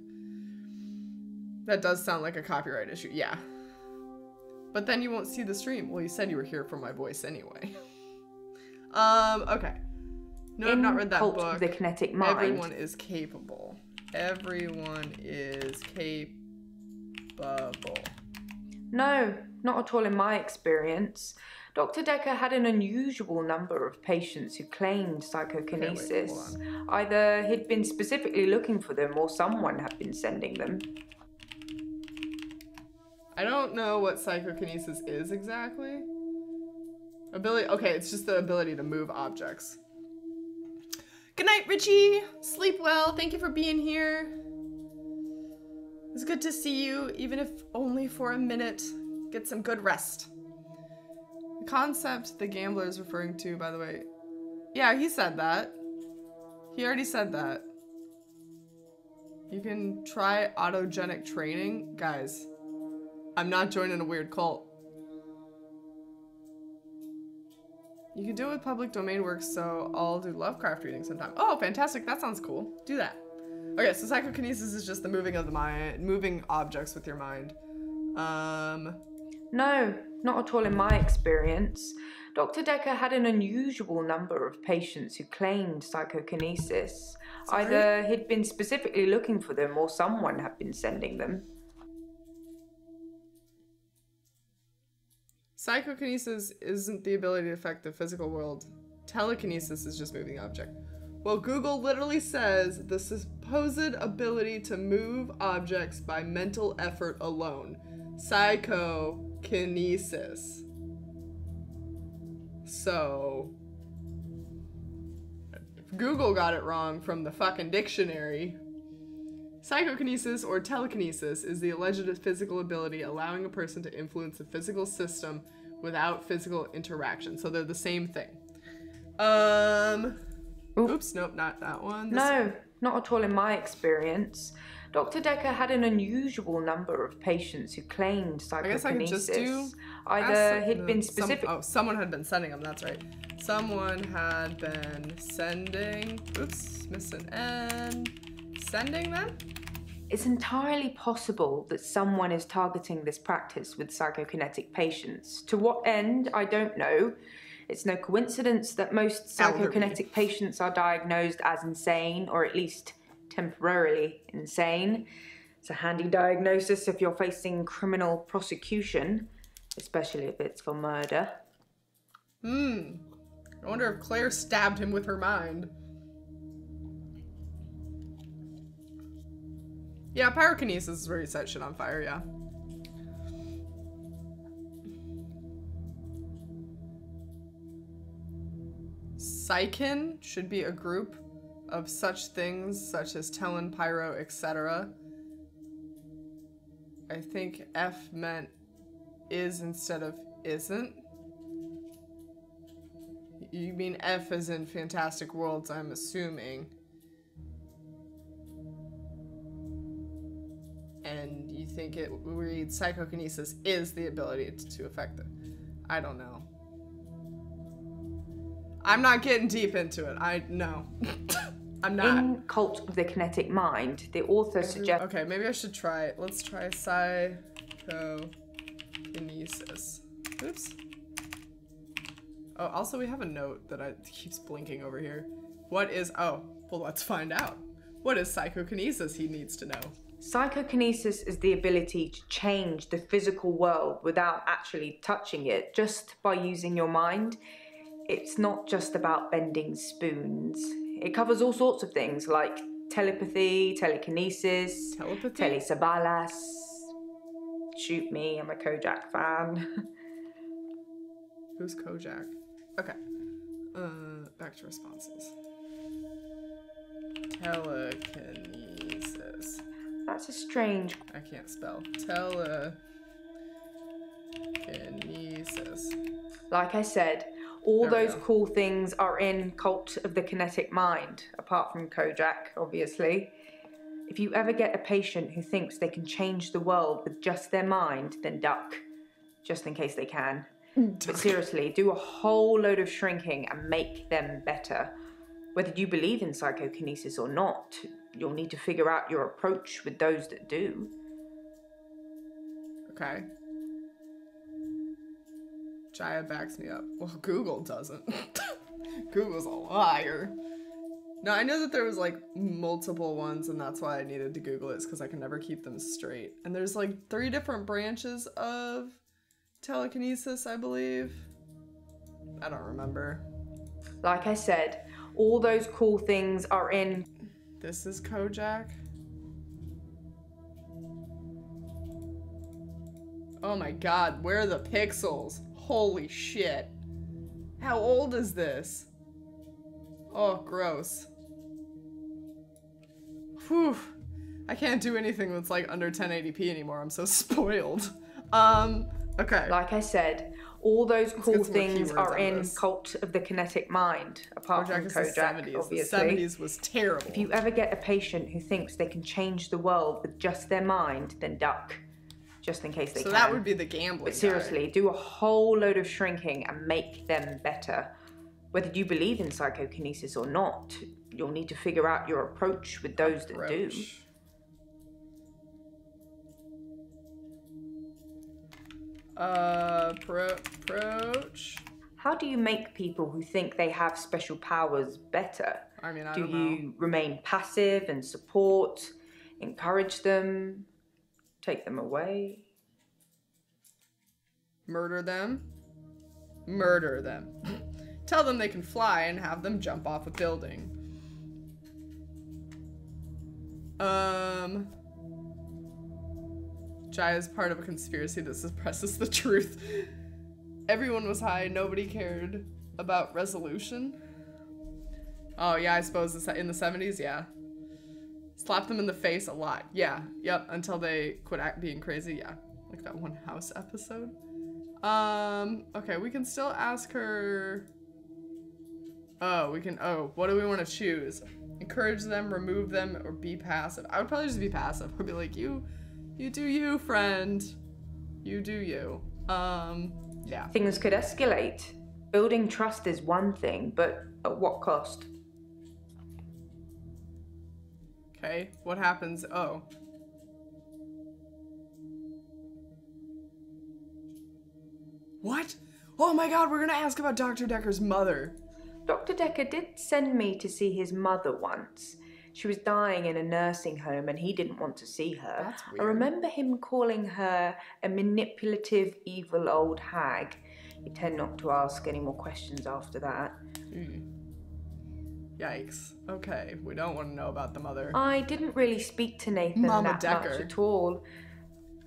That does sound like a copyright issue, yeah. But then you won't see the stream. Well, you said you were here for my voice anyway. Okay. No, I've not read that Cult book. of the Kinetic Mind. Everyone is capable. Everyone is capable. No, not at all in my experience. Dr. Dekker had an unusual number of patients who claimed psychokinesis. hold Either he'd been specifically looking for them or someone had been sending them. I don't know what psychokinesis is exactly. Okay, it's just the ability to move objects. Good night, Richie. Sleep well. Thank you for being here. It's good to see you, even if only for a minute. Get some good rest. The concept the gambler is referring to, by the way. Yeah, he said that. He already said that. You can try autogenic training. Guys, I'm not joining a weird cult. You can do it with public domain works, so I'll do Lovecraft reading sometime. Oh, fantastic. That sounds cool. Do that. Okay, so psychokinesis is just the moving of the mind, moving objects with your mind. No, not at all in my experience. Dr. Dekker had an unusual number of patients who claimed psychokinesis. Either he'd been specifically looking for them or someone had been sending them. Psychokinesis isn't the ability to affect the physical world. Telekinesis is just moving object. Well, Google literally says the supposed ability to move objects by mental effort alone. Psychokinesis. So, if Google got it wrong from the fucking dictionary, psychokinesis or telekinesis is the alleged physical ability allowing a person to influence a physical system without physical interaction. So they're the same thing. Oops, nope, not that one. No, not at all in my experience. Dr. Dekker had an unusual number of patients who claimed psychokinesis. I guess I could just do... Either he'd been specific... someone had been sending them, that's right. Someone had been sending... Oops, miss an N. Sending them? It's entirely possible that someone is targeting this practice with psychokinetic patients. To what end, I don't know. It's no coincidence that most psychokinetic patients are diagnosed as insane, or at least temporarily insane. It's a handy diagnosis if you're facing criminal prosecution, especially if it's for murder. I wonder if Claire stabbed him with her mind. Yeah, pyrokinesis is where you set shit on fire, yeah. Psychen should be a group of such things such as Telin, Pyro, etc. I think F meant is instead of isn't. You mean F as in Fantastic Worlds, I'm assuming. And you think it reads psychokinesis is the ability to affect it. I don't know. I'm not getting deep into it. No. I'm not. In Cult of the Kinetic Mind, the author suggests... Okay, maybe I should try it. Let's try psychokinesis. Oops. Oh, also we have a note that keeps blinking over here. What is... Oh, well, let's find out. What is psychokinesis, he needs to know. Psychokinesis is the ability to change the physical world without actually touching it, just by using your mind. It's not just about bending spoons. It covers all sorts of things like telepathy, telekinesis, telesabalas. Shoot me, I'm a Kojak fan. Who's Kojak? Okay. Back to responses. Telekinesis. That's a strange... I can't spell. Telekinesis. Like I said, all those cool things are in Cult of the Kinetic Mind, apart from Kojak, obviously. If you ever get a patient who thinks they can change the world with just their mind, then duck, just in case they can. But seriously, do a whole load of shrinking and make them better. Whether you believe in psychokinesis or not, you'll need to figure out your approach with those that do. Okay. Jaya backs me up. Well, Google doesn't. Google's a liar. No, I know that there was like multiple ones and that's why I needed to Google it, because I can never keep them straight. And there's like 3 different branches of telekinesis, I believe. I don't remember. Like I said, all those cool things are in... This is Kojak. Oh my god, where are the pixels? Holy shit. How old is this? Oh, gross. Whew. I can't do anything that's like under 1080p anymore. I'm so spoiled. Okay. Like I said, all those Let's cool get some more things keywords are out of in this. Cult of the Kinetic Mind, apart Kojak from is the Kojak, 70s. obviously. The 70s was terrible. If you ever get a patient who thinks they can change the world with just their mind, then duck. Just in case they So can. that would be the gambling But seriously, do a whole load of shrinking and make them better. Whether you believe in psychokinesis or not, you'll need to figure out your approach with those that do. Approach. How do you make people who think they have special powers better? I mean, I Do don't know. you remain passive and support, encourage them, take them away? Murder them. Murder them. Tell them they can fly and have them jump off a building. Jai is part of a conspiracy that suppresses the truth. Everyone was high, nobody cared about resolution. Oh yeah, I suppose in the 70s, yeah. Slap them in the face a lot. Yeah, yep, until they quit being crazy, yeah. Like that one house episode. Okay, we can still ask her. Oh, what do we want to choose? Encourage them, remove them, or be passive? I would probably just be passive. I'd be like, you do you, friend. You do you. Yeah. Things could escalate. Building trust is one thing, but at what cost? Okay, what happens? Oh. What? Oh my god, we're gonna ask about Dr. Dekker's mother. Dr. Dekker did send me to see his mother once. She was dying in a nursing home and he didn't want to see her. That's I weird. remember him calling her a manipulative, evil old hag. You tend not to ask any more questions after that. Yikes. Okay, we don't want to know about the mother. I didn't really speak to Nathan Mama that Dekker. much at all,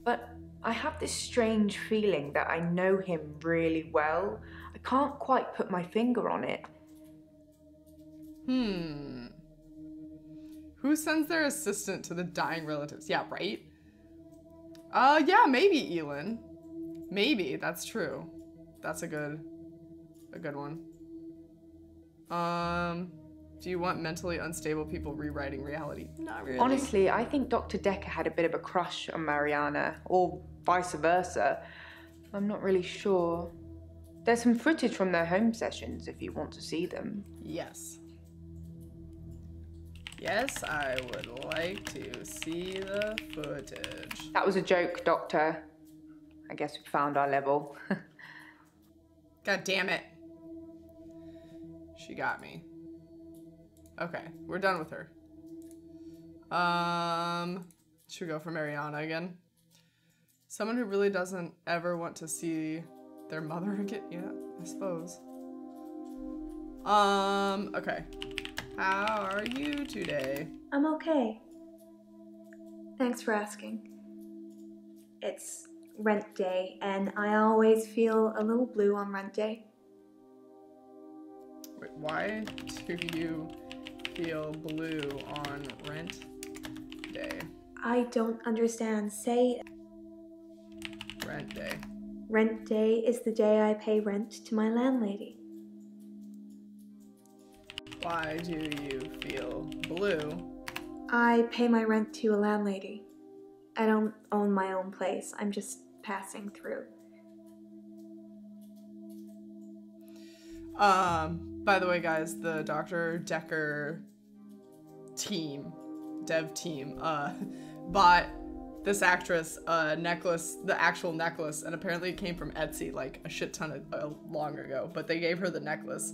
but I have this strange feeling that I know him really well. I can't quite put my finger on it. Who sends their assistant to the dying relatives? Yeah, right? Yeah, maybe Elin. Maybe, that's true. That's a good one. Do you want mentally unstable people rewriting reality? Not really. Honestly, I think Dr. Dekker had a bit of a crush on Mariana, or vice versa. I'm not really sure. There's some footage from their home sessions if you want to see them. Yes. Yes, I would like to see the footage. That was a joke, Doctor. I guess we found our level. God damn it. She got me. Okay, we're done with her. Should we go for Mariana again? Someone who really doesn't ever want to see their mother again? Yeah, I suppose. Okay. How are you today? I'm okay. Thanks for asking. It's rent day, and I always feel a little blue on rent day. Wait, why do you feel blue on rent day? I don't understand. Say Rent day. rent day is the day I pay rent to my landlady. Why do you feel blue? I pay my rent to a landlady. I don't own my own place. I'm just passing through. By the way, guys, the Dr. Dekker dev team, bought this actress a necklace, the actual necklace, and apparently it came from Etsy like a shit ton of long ago, but they gave her the necklace.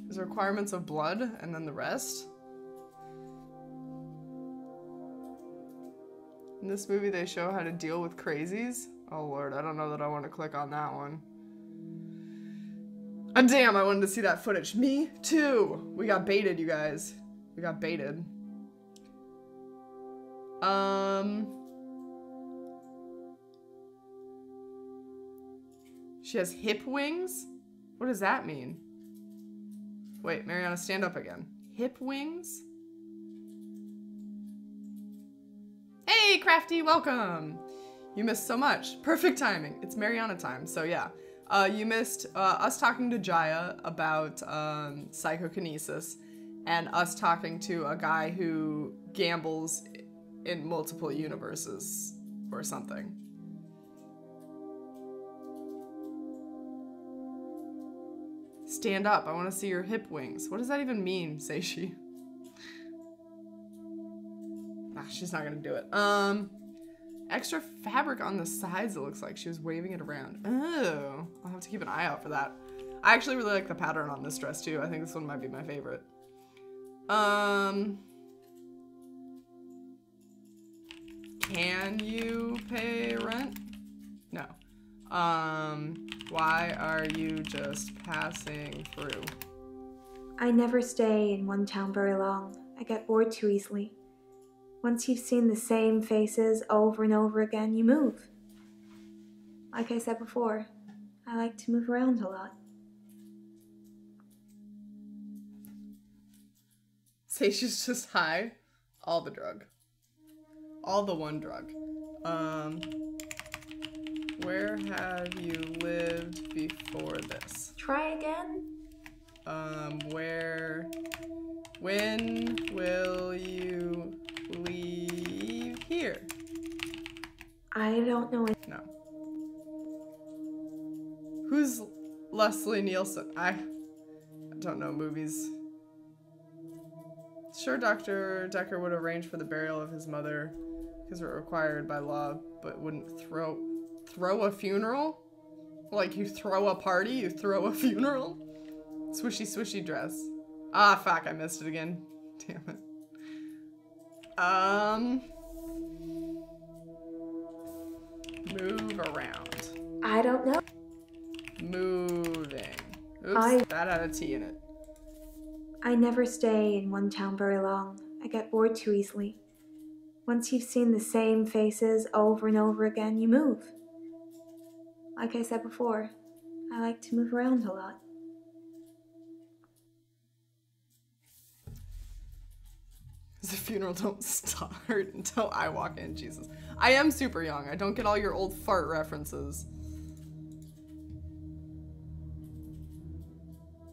There's requirements of blood, and then the rest. In this movie, they show how to deal with crazies. Oh lord, I don't know that I want to click on that one. Oh, damn, I wanted to see that footage. Me too. We got baited, you guys. We got baited. She has hip wings? What does that mean? Wait, Mariana, stand up again. Hip wings? Hey, Crafty, welcome! You missed so much. Perfect timing. It's Mariana time, so yeah. You missed us talking to Jaya about psychokinesis and us talking to a guy who gambles in multiple universes or something. Stand up. I want to see your hip wings. What does that even mean, Seishi? Nah, she's not gonna do it. Extra fabric on the sides, it looks like. She was waving it around. Oh, I'll have to keep an eye out for that. I actually really like the pattern on this dress too. I think this one might be my favorite. Can you pay rent? No. Why are you just passing through? I never stay in one town very long. I get bored too easily. Once you've seen the same faces over and over again, you move. Like I said before, I like to move around a lot. Say she's just high. All the drug. All the one drug. Where have you lived before this? Try again? When will you leave here? I don't know. No. Who's Leslie Nielsen? I don't know movies. Sure, Dr. Dekker would arrange for the burial of his mother because we're required by law, but wouldn't throw a funeral? Like you throw a party, you throw a funeral? Swishy, swishy dress. Ah, fuck, I missed it again. Damn it. Move around. I don't know. Moving. Oops, that had a T in it. I never stay in one town very long. I get bored too easily. Once you've seen the same faces over and over again, you move. Like I said before, I like to move around a lot. The funeral don't start until I walk in, Jesus. I am super young. I don't get all your old fart references.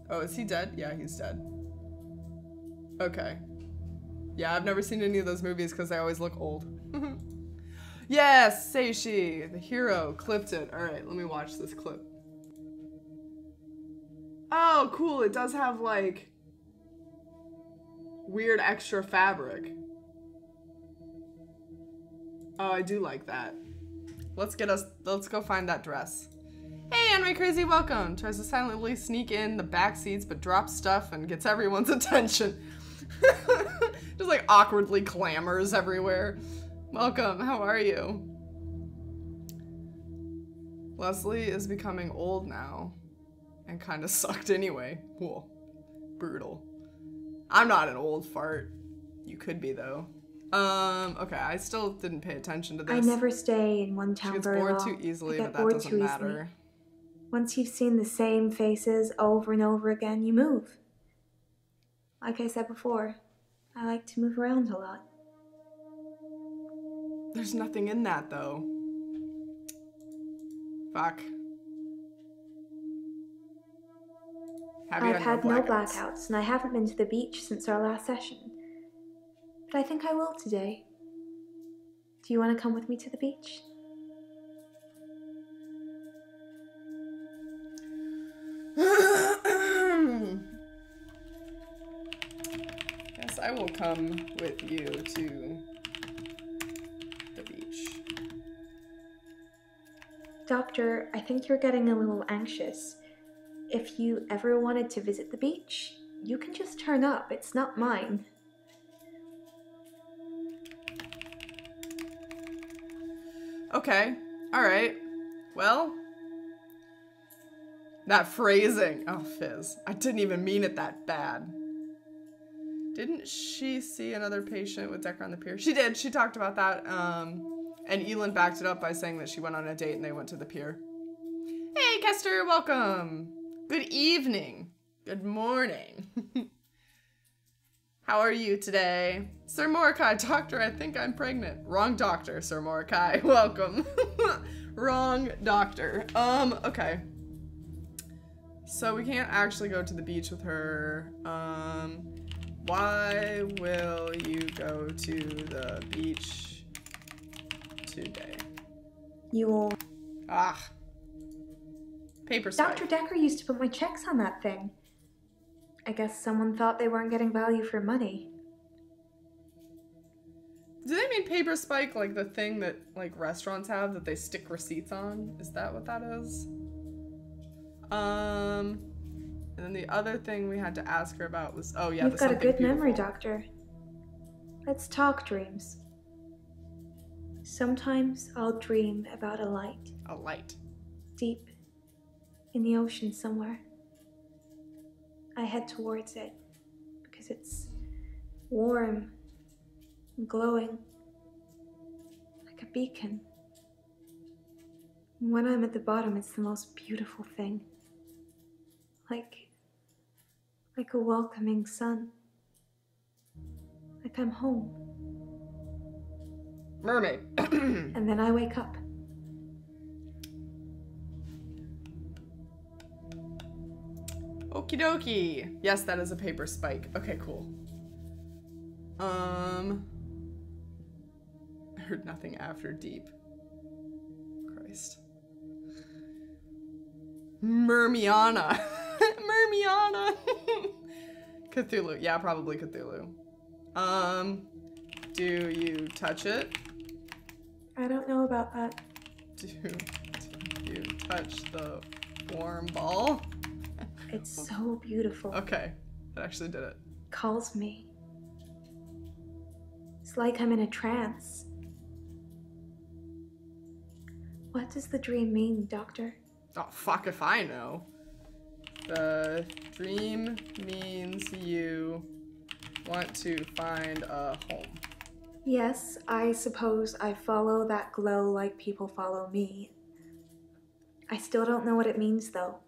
Oh, is he dead? Yeah, he's dead. Okay. Yeah, I've never seen any of those movies because they always look old. Yes, Seishi, the hero, clipped it. All right, let me watch this clip. Oh, cool. It does have like weird extra fabric. Oh, I do like that. Let's go find that dress. Hey, Anime Crazy, welcome. Tries to silently sneak in the back seats, but drops stuff and gets everyone's attention. Just like awkwardly clamors everywhere. Welcome, how are you? Leslie is becoming old now and kind of sucked anyway. Whoa, brutal. I'm not an old fart. You could be though. Okay, I still didn't pay attention to this. I never stay in one town very long. She gets bored too easily, but that doesn't matter. Once you've seen the same faces over and over again, you move. Like I said before, I like to move around a lot. There's nothing in that though. Fuck. I've had no blackouts, and I haven't been to the beach since our last session. But I think I will today. Do you want to come with me to the beach? Yes, I will come with you to the beach. Doctor, I think you're getting a little anxious. If you ever wanted to visit the beach, you can just turn up. It's not mine. Okay, alright. Well, that phrasing. Oh, Fizz. I didn't even mean it that bad. Didn't she see another patient with Dekker on the pier? She did. She talked about that. And Elin backed it up by saying that she went on a date and they went to the pier. Hey, Kester, welcome. Good evening. Good morning. How are you today? Sir Mordecai, doctor, I think I'm pregnant. Wrong doctor, Sir Mordecai. Welcome. Wrong doctor. Okay. So we can't actually go to the beach with her. Why will you go to the beach today? You'll... Ah. Paper spike. Dr. Dekker used to put my checks on that thing. I guess someone thought they weren't getting value for money. Do they mean paper spike like the thing that like restaurants have that they stick receipts on? Is that what that is? And then the other thing we had to ask her about was, oh yeah, You've got a good beautiful. memory, Doctor. Let's talk dreams. Sometimes I'll dream about a light. A light. Deep in the ocean somewhere. I head towards it because it's warm and glowing like a beacon. And when I'm at the bottom, it's the most beautiful thing. Like a welcoming sun. Like I'm home. Mermaid. And then I wake up. Okie dokie. Yes, that is a paper spike. Okay, cool. I heard nothing after deep. Christ. Mermiana. Mermiana. Cthulhu. Yeah, probably Cthulhu. Do you touch it? I don't know about that. Do you touch the warm ball? It's so beautiful. Okay, that actually did it. Calls me. It's like I'm in a trance. What does the dream mean, Doctor? Oh, fuck if I know. The dream means you want to find a home. Yes, I suppose I follow that glow like people follow me. I still don't know what it means, though.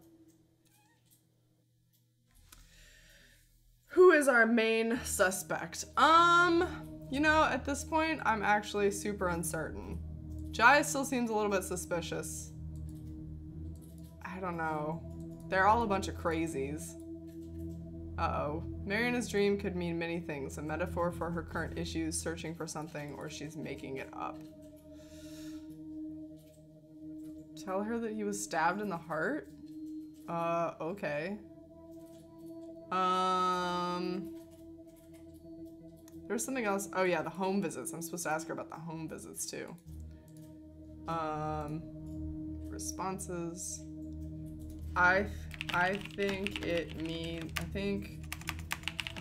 Who is our main suspect? You know, at this point, I'm actually super uncertain. Jai still seems a little bit suspicious. I don't know. They're all a bunch of crazies. Uh-oh. Mariana's dream could mean many things. A metaphor for her current issues, searching for something, or she's making it up. Tell her that he was stabbed in the heart? Okay. There's something else. Oh yeah, the home visits. I'm supposed to ask her about the home visits too. Responses. I think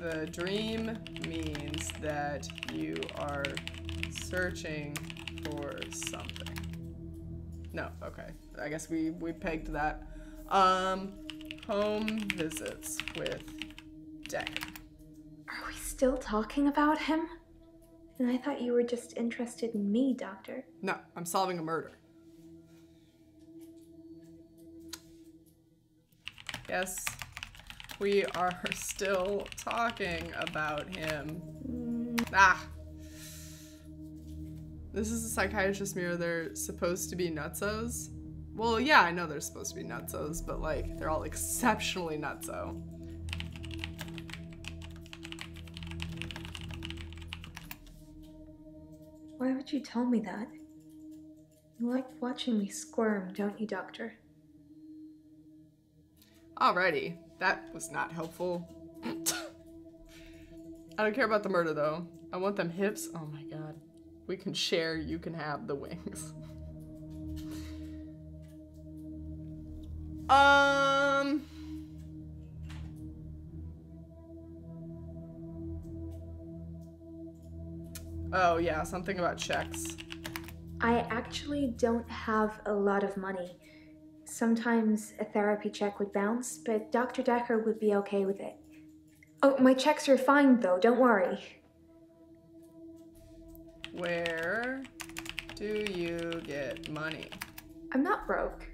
the dream means that you are searching for something. No, okay. I guess we pegged that. Home visits with Dekker. Are we still talking about him? And I thought you were just interested in me, Doctor. No, I'm solving a murder. Yes, we are still talking about him. Ah! This is a psychiatrist mirror. They're supposed to be nutsos. Well, yeah, I know they're supposed to be nutsos, but like, they're all exceptionally nutso. Why would you tell me that? You like watching me squirm, don't you, Doctor? Alrighty, that was not helpful. I don't care about the murder though. I want them hips. Oh my god. We can share, you can have the wings. Oh yeah, something about checks. I actually don't have a lot of money. Sometimes a therapy check would bounce, but Dr. Dekker would be okay with it. Oh, my checks are fine though, don't worry. Where do you get money? I'm not broke.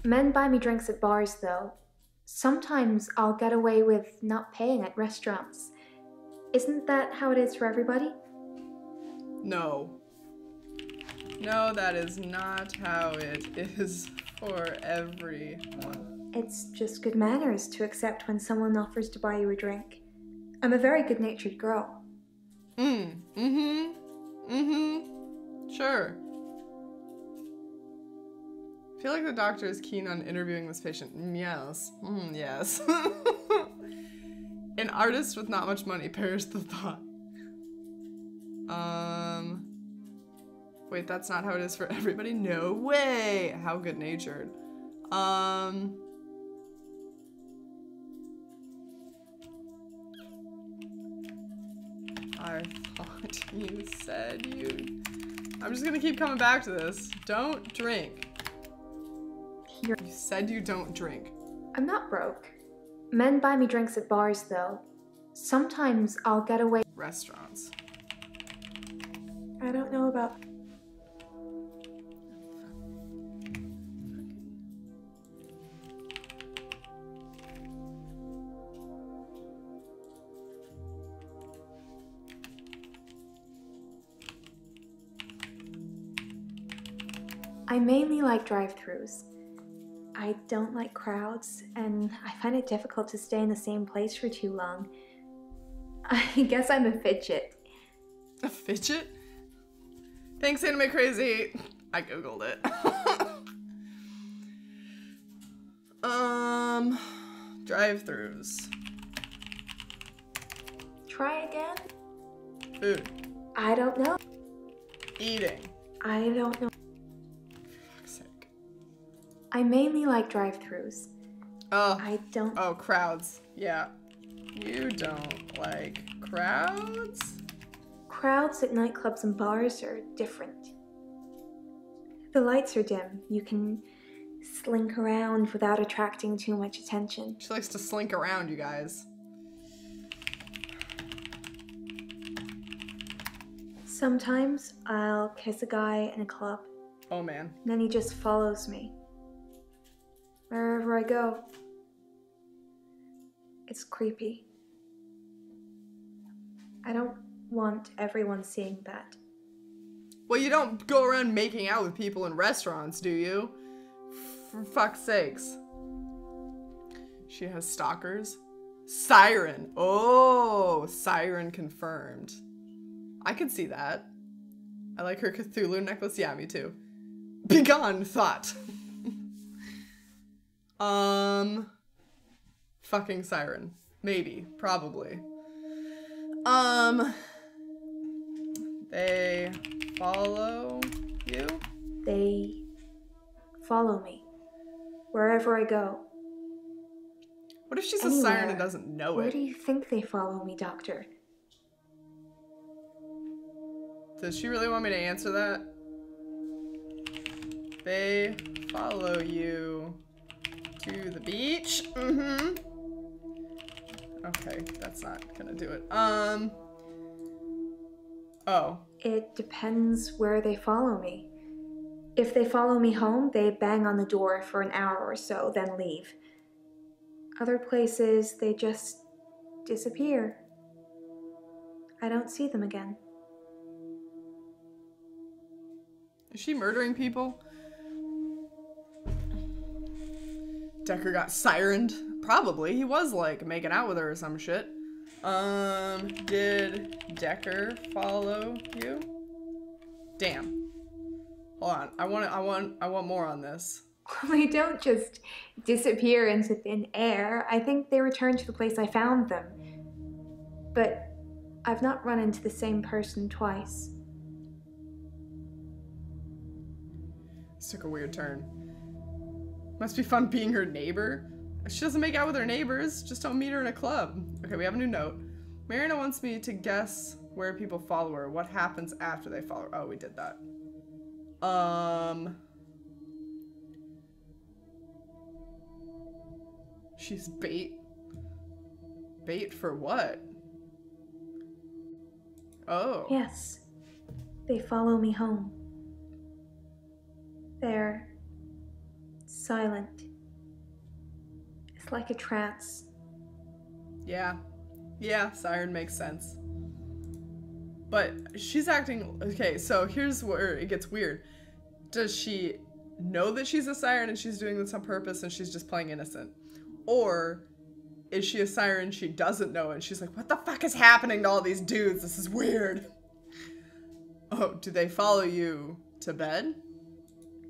Men buy me drinks at bars though. Sometimes I'll get away with not paying at restaurants. Isn't that how it is for everybody? No. No, that is not how it is for everyone. It's just good manners to accept when someone offers to buy you a drink. I'm a very good-natured girl. Sure. I feel like the doctor is keen on interviewing this patient. Yes. Yes. An artist with not much money, perish the thought. Wait, that's not how it is for everybody? No way! How good-natured. I thought you said you... I'm just gonna keep coming back to this. Don't drink. You said you don't drink. I'm not broke. Men buy me drinks at bars though. Sometimes I'll get away. Restaurants. I don't know about... I mainly like drive-thrus. I don't like crowds, and I find it difficult to stay in the same place for too long. I guess I'm a fidget. A fidget? Thanks, Anime Crazy. I googled it. Drive-thrus. Try again? Food. I don't know. Eating. I don't know. For fuck's sake. I mainly like drive-thrus. I don't... Oh, crowds. Yeah. You don't like crowds? Crowds at nightclubs and bars are different. The lights are dim. You can slink around without attracting too much attention. She likes to slink around, you guys. Sometimes I'll kiss a guy in a club. Oh, man. Then he just follows me. Wherever I go. It's creepy. I don't want everyone seeing that. Well, you don't go around making out with people in restaurants, do you? For fuck's sakes. She has stalkers. Siren. Oh, Siren confirmed. I could see that. I like her Cthulhu necklace. Yeah, me too. Begone, thought. Fucking Siren. Maybe. Probably. They follow you? They follow me. Wherever I go. What if she's Anywhere. a siren and doesn't know Where it? do you think they follow me, Doctor? Does she really want me to answer that? They follow you to the beach? Mm-hmm. Okay, that's not gonna do it. Oh. It depends where they follow me. If they follow me home, they bang on the door for an hour or so, then leave. Other places, they just disappear. I don't see them again. Is she murdering people? Dekker got sirened? Probably. He was like making out with her or some shit. Did Dekker follow you? Damn. Hold on. I want more on this. They don't just disappear into thin air. I think they return to the place I found them. But I've not run into the same person twice. This took a weird turn. Must be fun being her neighbor. She doesn't make out with her neighbors. Just don't meet her in a club. Okay, we have a new note. Marina wants me to guess where people follow her. What happens after they follow her? Oh, we did that. She's bait. Bait for what? Oh. Yes. They follow me home. They're silent. It's like a trance. Yeah. Yeah, siren makes sense. But she's acting... Okay, so here's where it gets weird. Does she know that she's a siren and she's doing this on purpose and she's just playing innocent? Or is she a siren, she doesn't know, and she's like, what the fuck is happening to all these dudes? This is weird. Oh, do they follow you to bed?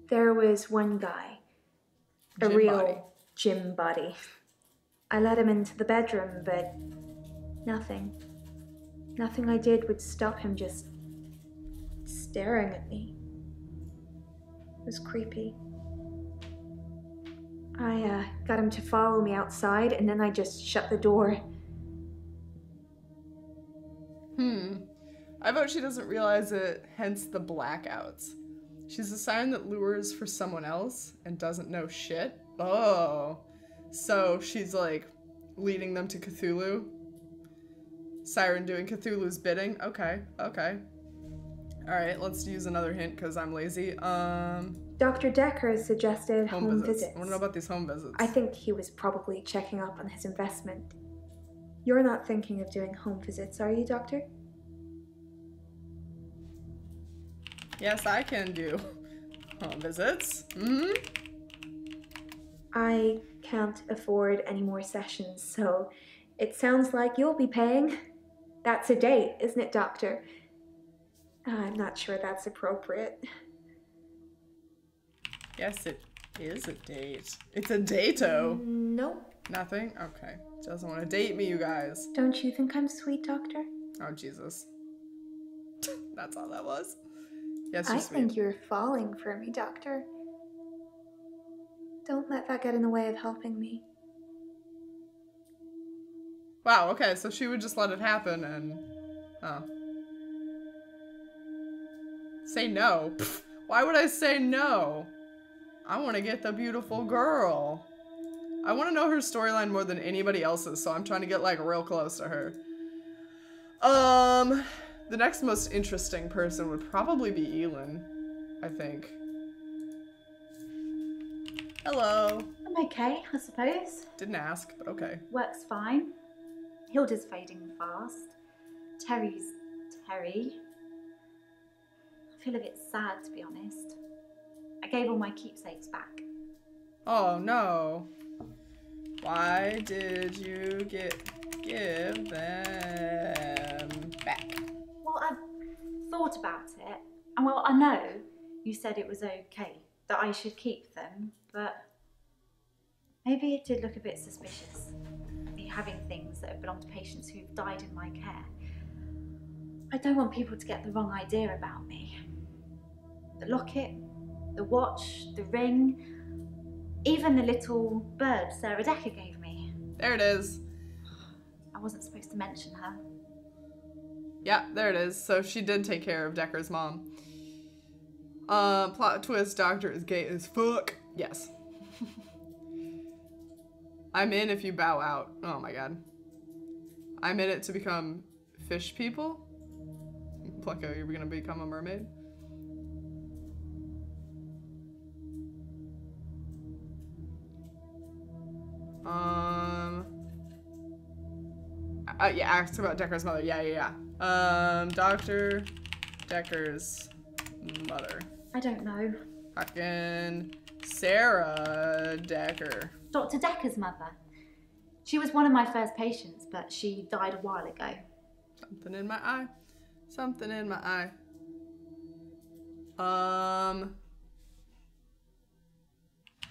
There was one guy. A Gym real body. gym buddy. I let him into the bedroom, but nothing. Nothing I did would stop him just staring at me. It was creepy. I got him to follow me outside, and then I just shut the door. I vote she doesn't realize it, hence the blackouts. She's a siren that lures for someone else and doesn't know shit. Oh. So she's like leading them to Cthulhu. Siren doing Cthulhu's bidding. Okay, okay. Alright, let's use another hint because I'm lazy. Dr. Dekker suggested home visits. I want to know about these home visits. I think he was probably checking up on his investment. You're not thinking of doing home visits, are you, Doctor? Yes, I can do home visits. I can't afford any more sessions, so it sounds like you'll be paying. That's a date, isn't it, Doctor? I'm not sure that's appropriate. Yes, it is a date. It's a dato. Nope. Nothing? Okay. Doesn't want to date me, you guys. Don't you think I'm sweet, Doctor? Oh, Jesus. That's all that was. Yes, I you're sweet. think you're falling for me, Doctor. Don't let that get in the way of helping me. Wow, okay, so she would just let it happen and... Oh. Say no. Pfft, why would I say no? I want to get the beautiful girl. I want to know her storyline more than anybody else's, so I'm trying to get, like, real close to her. The next most interesting person would probably be Elin, I think. Hello. I'm okay, I suppose. Didn't ask, but okay. Works fine. Hilda's fading fast. Terry's Terry. I feel a bit sad, to be honest. I gave all my keepsakes back. Oh no. Why did you give them back? Well, I've thought about it. And well, I know you said it was okay that I should keep them, but maybe it did look a bit suspicious. Me having things that have belonged to patients who've died in my care. I don't want people to get the wrong idea about me. The locket, the watch, the ring, even the little bird Sarah Dekker gave me. There it is. I wasn't supposed to mention her. Yeah, there it is. So she did take care of Dekker's mom. Plot twist, Doctor is gay as fuck. Yes. I'm in if you bow out. Oh my god. I'm in it to become fish people? Plucko, you're gonna become a mermaid? Yeah, ask about Dekker's mother. Yeah. Dr. Dekker's mother. I don't know. Fucking Sarah Dekker. Dr. Dekker's mother. She was one of my first patients, but she died a while ago. Something in my eye. Something in my eye.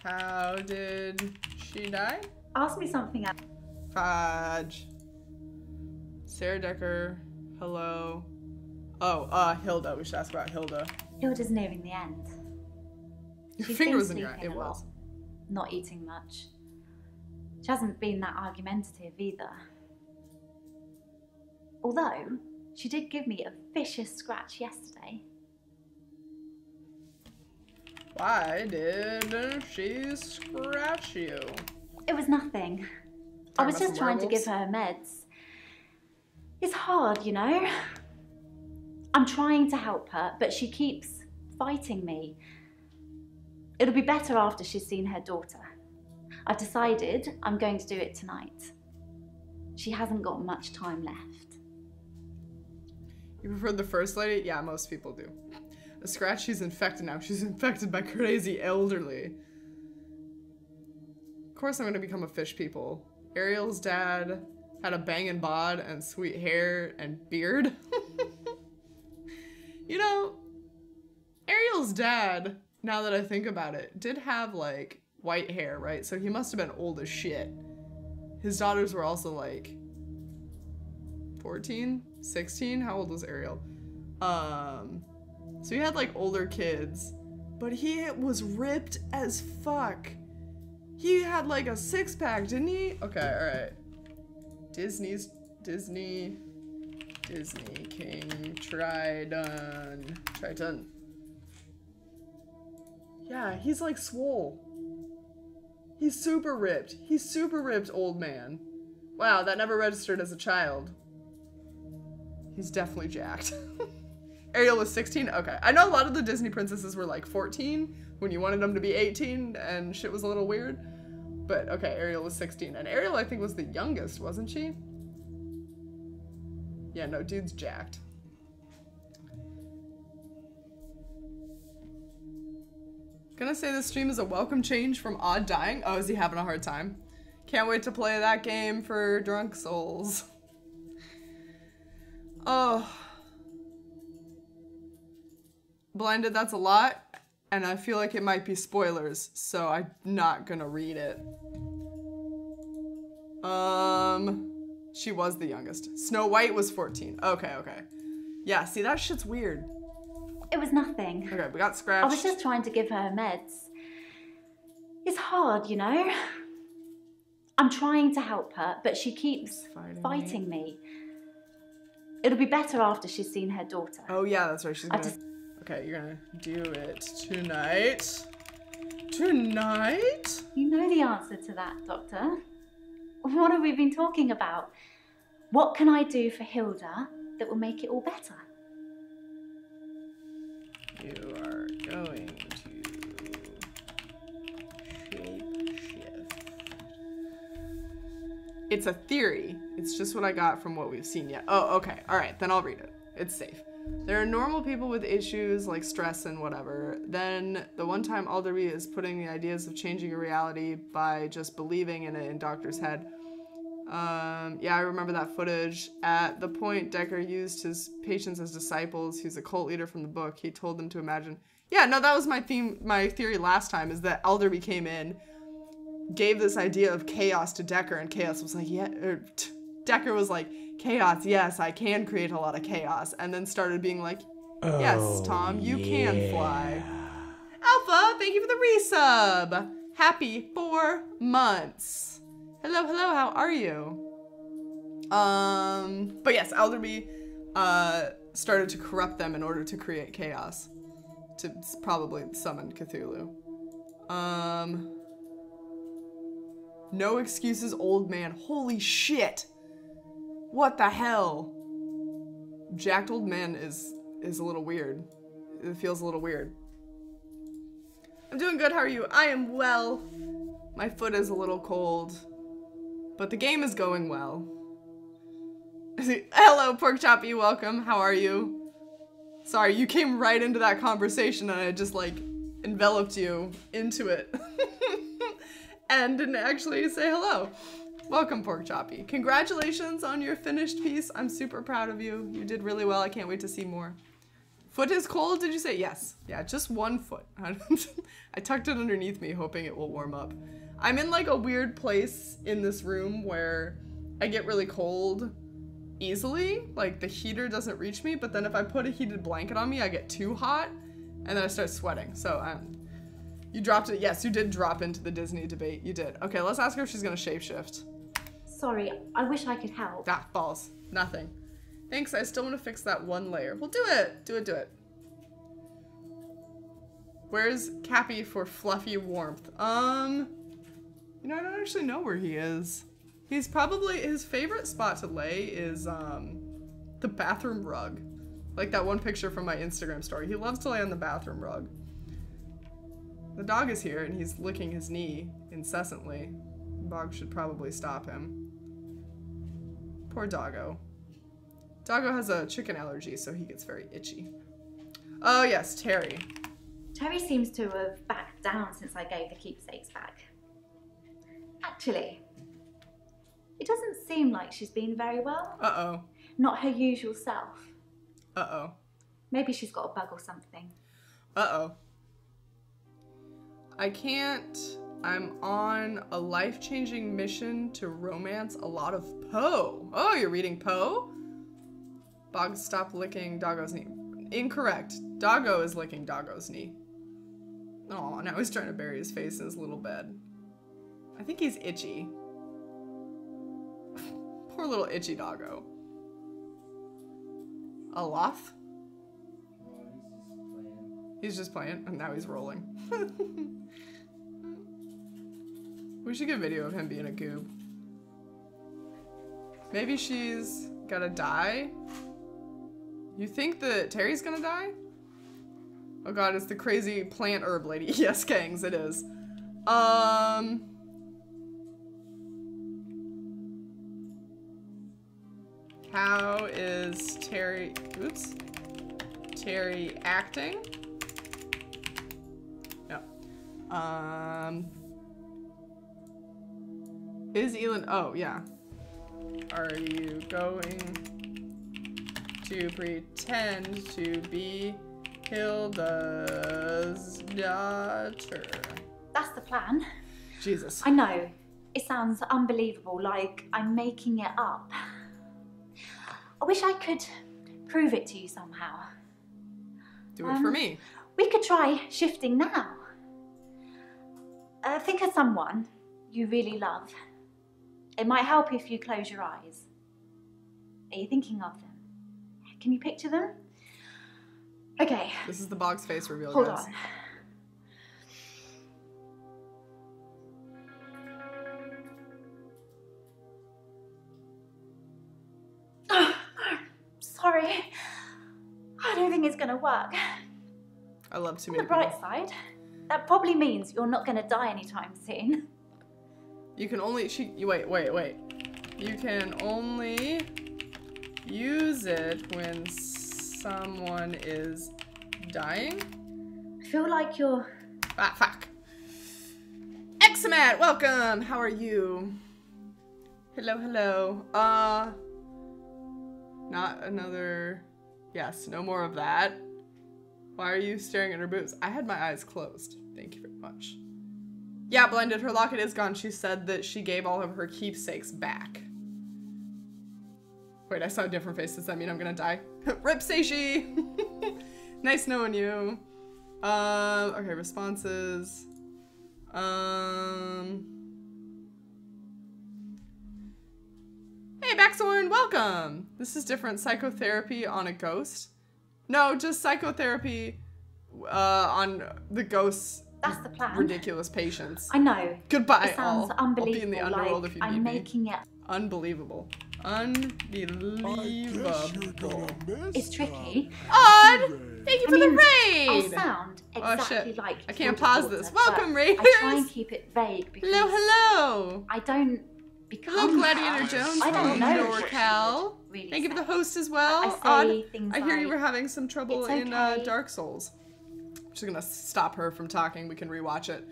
How did she die? Ask me something else. Fudge. Sarah Dekker. Hello. Oh, Hilda. We should ask about Hilda. Hilda's nearing the end. Your She's finger been was in your eye. sleeping It a lot, was. not eating much. She hasn't been that argumentative either. Although, she did give me a vicious scratch yesterday. Why did she scratch you? It was nothing. I was just trying to give her meds. It's hard, you know? I'm trying to help her, but she keeps fighting me. It'll be better after she's seen her daughter. I've decided I'm going to do it tonight. She hasn't got much time left. You prefer the first lady? Yeah, most people do. The scratch, she's infected now. She's infected by crazy elderly. Of course I'm gonna become a fish people. Ariel's dad had a bangin' bod and sweet hair and beard. You know, Ariel's dad, now that I think about it, did have like white hair, right? So he must have been old as shit. His daughters were also like 14, 16? How old was Ariel? So he had like older kids, but he was ripped as fuck. He had like a six-pack, didn't he? Okay, alright. Disney King, Tridon. Yeah, he's like swole. He's super ripped. He's super ripped old man. Wow, that never registered as a child. He's definitely jacked. Ariel was 16? Okay. I know a lot of the Disney princesses were like 14 when you wanted them to be 18 and shit was a little weird. But okay, Ariel was 16. And Ariel, I think, was the youngest, wasn't she? Yeah, no, dude's jacked. Gonna say this stream is a welcome change from Odd dying. Oh, is he having a hard time? Can't wait to play that game for drunk souls. Oh. Blinded, that's a lot. And I feel like it might be spoilers, so I'm not gonna read it. She was the youngest. Snow White was 14. Okay, okay. Yeah, see, that shit's weird. It was nothing. Okay, we got scratched. I was just trying to give her meds. It's hard, you know? I'm trying to help her, but she keeps fighting me. It'll be better after she's seen her daughter. Oh yeah, that's right, she's gonna... Okay, you're gonna do it tonight. Tonight? You know the answer to that, Doctor. What have we been talking about? What can I do for Hilda that will make it all better? You are going to shape-shift. It's a theory. It's just what I got from what we've seen yet. Oh, okay. All right, then I'll read it. It's safe. There are normal people with issues like stress and whatever. Then the one time Alderby is putting the ideas of changing a reality by just believing in it in Doctor's head. Yeah, I remember that footage. At the point Dekker used his patients as disciples, he's a cult leader from the book. He told them to imagine. Yeah, no, that was my theory last time, is that Alderby came in, gave this idea of chaos to Dekker, and Chaos was like, yeah, Dekker was like, chaos, yes, I can create a lot of chaos, and then started being like, yes, Tom, you can fly. Alpha, thank you for the resub. Happy 4 months. Hello, hello, how are you? But yes, Alderby started to corrupt them in order to create chaos. To probably summon Cthulhu. No excuses, old man. Holy shit! What the hell? Jacked old man is a little weird. It feels a little weird. I'm doing good, how are you? I am well. My foot is a little cold. But the game is going well. Hello, Pork Choppy, welcome. How are you? Sorry, you came right into that conversation and I just like enveloped you into it. And didn't actually say hello. Welcome, Pork Choppy. Congratulations on your finished piece. I'm super proud of you. You did really well. I can't wait to see more. Foot is cold, did you say? Yes. Yeah, just one foot. I tucked it underneath me, hoping it will warm up. I'm in like a weird place in this room where I get really cold easily. Like the heater doesn't reach me, but then if I put a heated blanket on me, I get too hot and then I start sweating. So you dropped it. Yes, you did drop into the Disney debate. You did. Okay, let's ask her if she's gonna shapeshift. Sorry, I wish I could help. Ah, balls. Nothing. Thanks, I still want to fix that one layer. Well, do it. Do it, do it. Where's Cappy for fluffy warmth? You know, I don't actually know where he is. He's probably, his favorite spot to lay is, the bathroom rug. Like that one picture from my Instagram story. He loves to lay on the bathroom rug. The dog is here and he's licking his knee incessantly. Boggs should probably stop him. Poor doggo. Doggo has a chicken allergy, so he gets very itchy. Oh yes, Terry. Terry seems to have backed down since I gave the keepsakes back. Actually, it doesn't seem like she's been very well. Uh-oh. Not her usual self. Uh-oh. Maybe she's got a bug or something. Uh-oh. I can't. I'm on a life-changing mission to romance a lot of Poe. Oh, you're reading Poe? Boggs, stop licking Doggo's knee. Incorrect. Doggo is licking Doggo's knee. Oh, now he's trying to bury his face in his little bed. I think he's itchy. Poor little itchy doggo. A loth? He's just playing, and now he's rolling. We should get a video of him being a goob. Maybe she's gonna die? You think that Terry's gonna die? Oh god, it's the crazy plant herb lady. Yes, Kangs, it is. How is Terry, oops, Terry acting? No. Is Elin, oh yeah. Are you going to pretend to be Hilda's daughter? That's the plan. Jesus. I know. It sounds unbelievable, like I'm making it up. I wish I could prove it to you somehow. Do it for me. We could try shifting now. Think of someone you really love. It might help if you close your eyes. Are you thinking of them? Can you picture them? Okay. This is the Boggs face reveal, Hold guys. on. Sorry. I don't think it's gonna work. I love too On many the bright people. side, that probably means you're not gonna die anytime soon. You can only, wait. You can only use it when someone is dying? I feel like you're... Ah, fuck. Examat, welcome! How are you? Hello, hello. Not another... Yes, no more of that. Why are you staring at her boobs? I had my eyes closed. Thank you very much. Yeah, Blended, her locket is gone. She said that she gave all of her keepsakes back. Wait, I saw a different face. Does that mean I'm gonna die? Rip Seishi! Nice knowing you. Okay, responses. Hey, Baxorn, welcome! This is different. Psychotherapy on a ghost? No, just psychotherapy on the ghost's That's the plan. ridiculous patients. I know. Goodbye, It sounds all. I'll be in unbelievable. the underworld Like if you I'm need me. making it... Unbelievable. Unbelievable. It's tricky. Odd! Thank you for the I'll raid! sound Oh, exactly shit. like I can't Hilda's pause this. daughter, Welcome, but raiders! I try and keep it vague because Hello, hello! I don't become Hello, Gladiator her. Jones I don't from know what she NorCal. would really Thank you for the say. host as well. I say Odd. things I hear you like, were having some trouble "It's in okay." Dark Souls. I'm just gonna stop her from talking. We can rewatch it.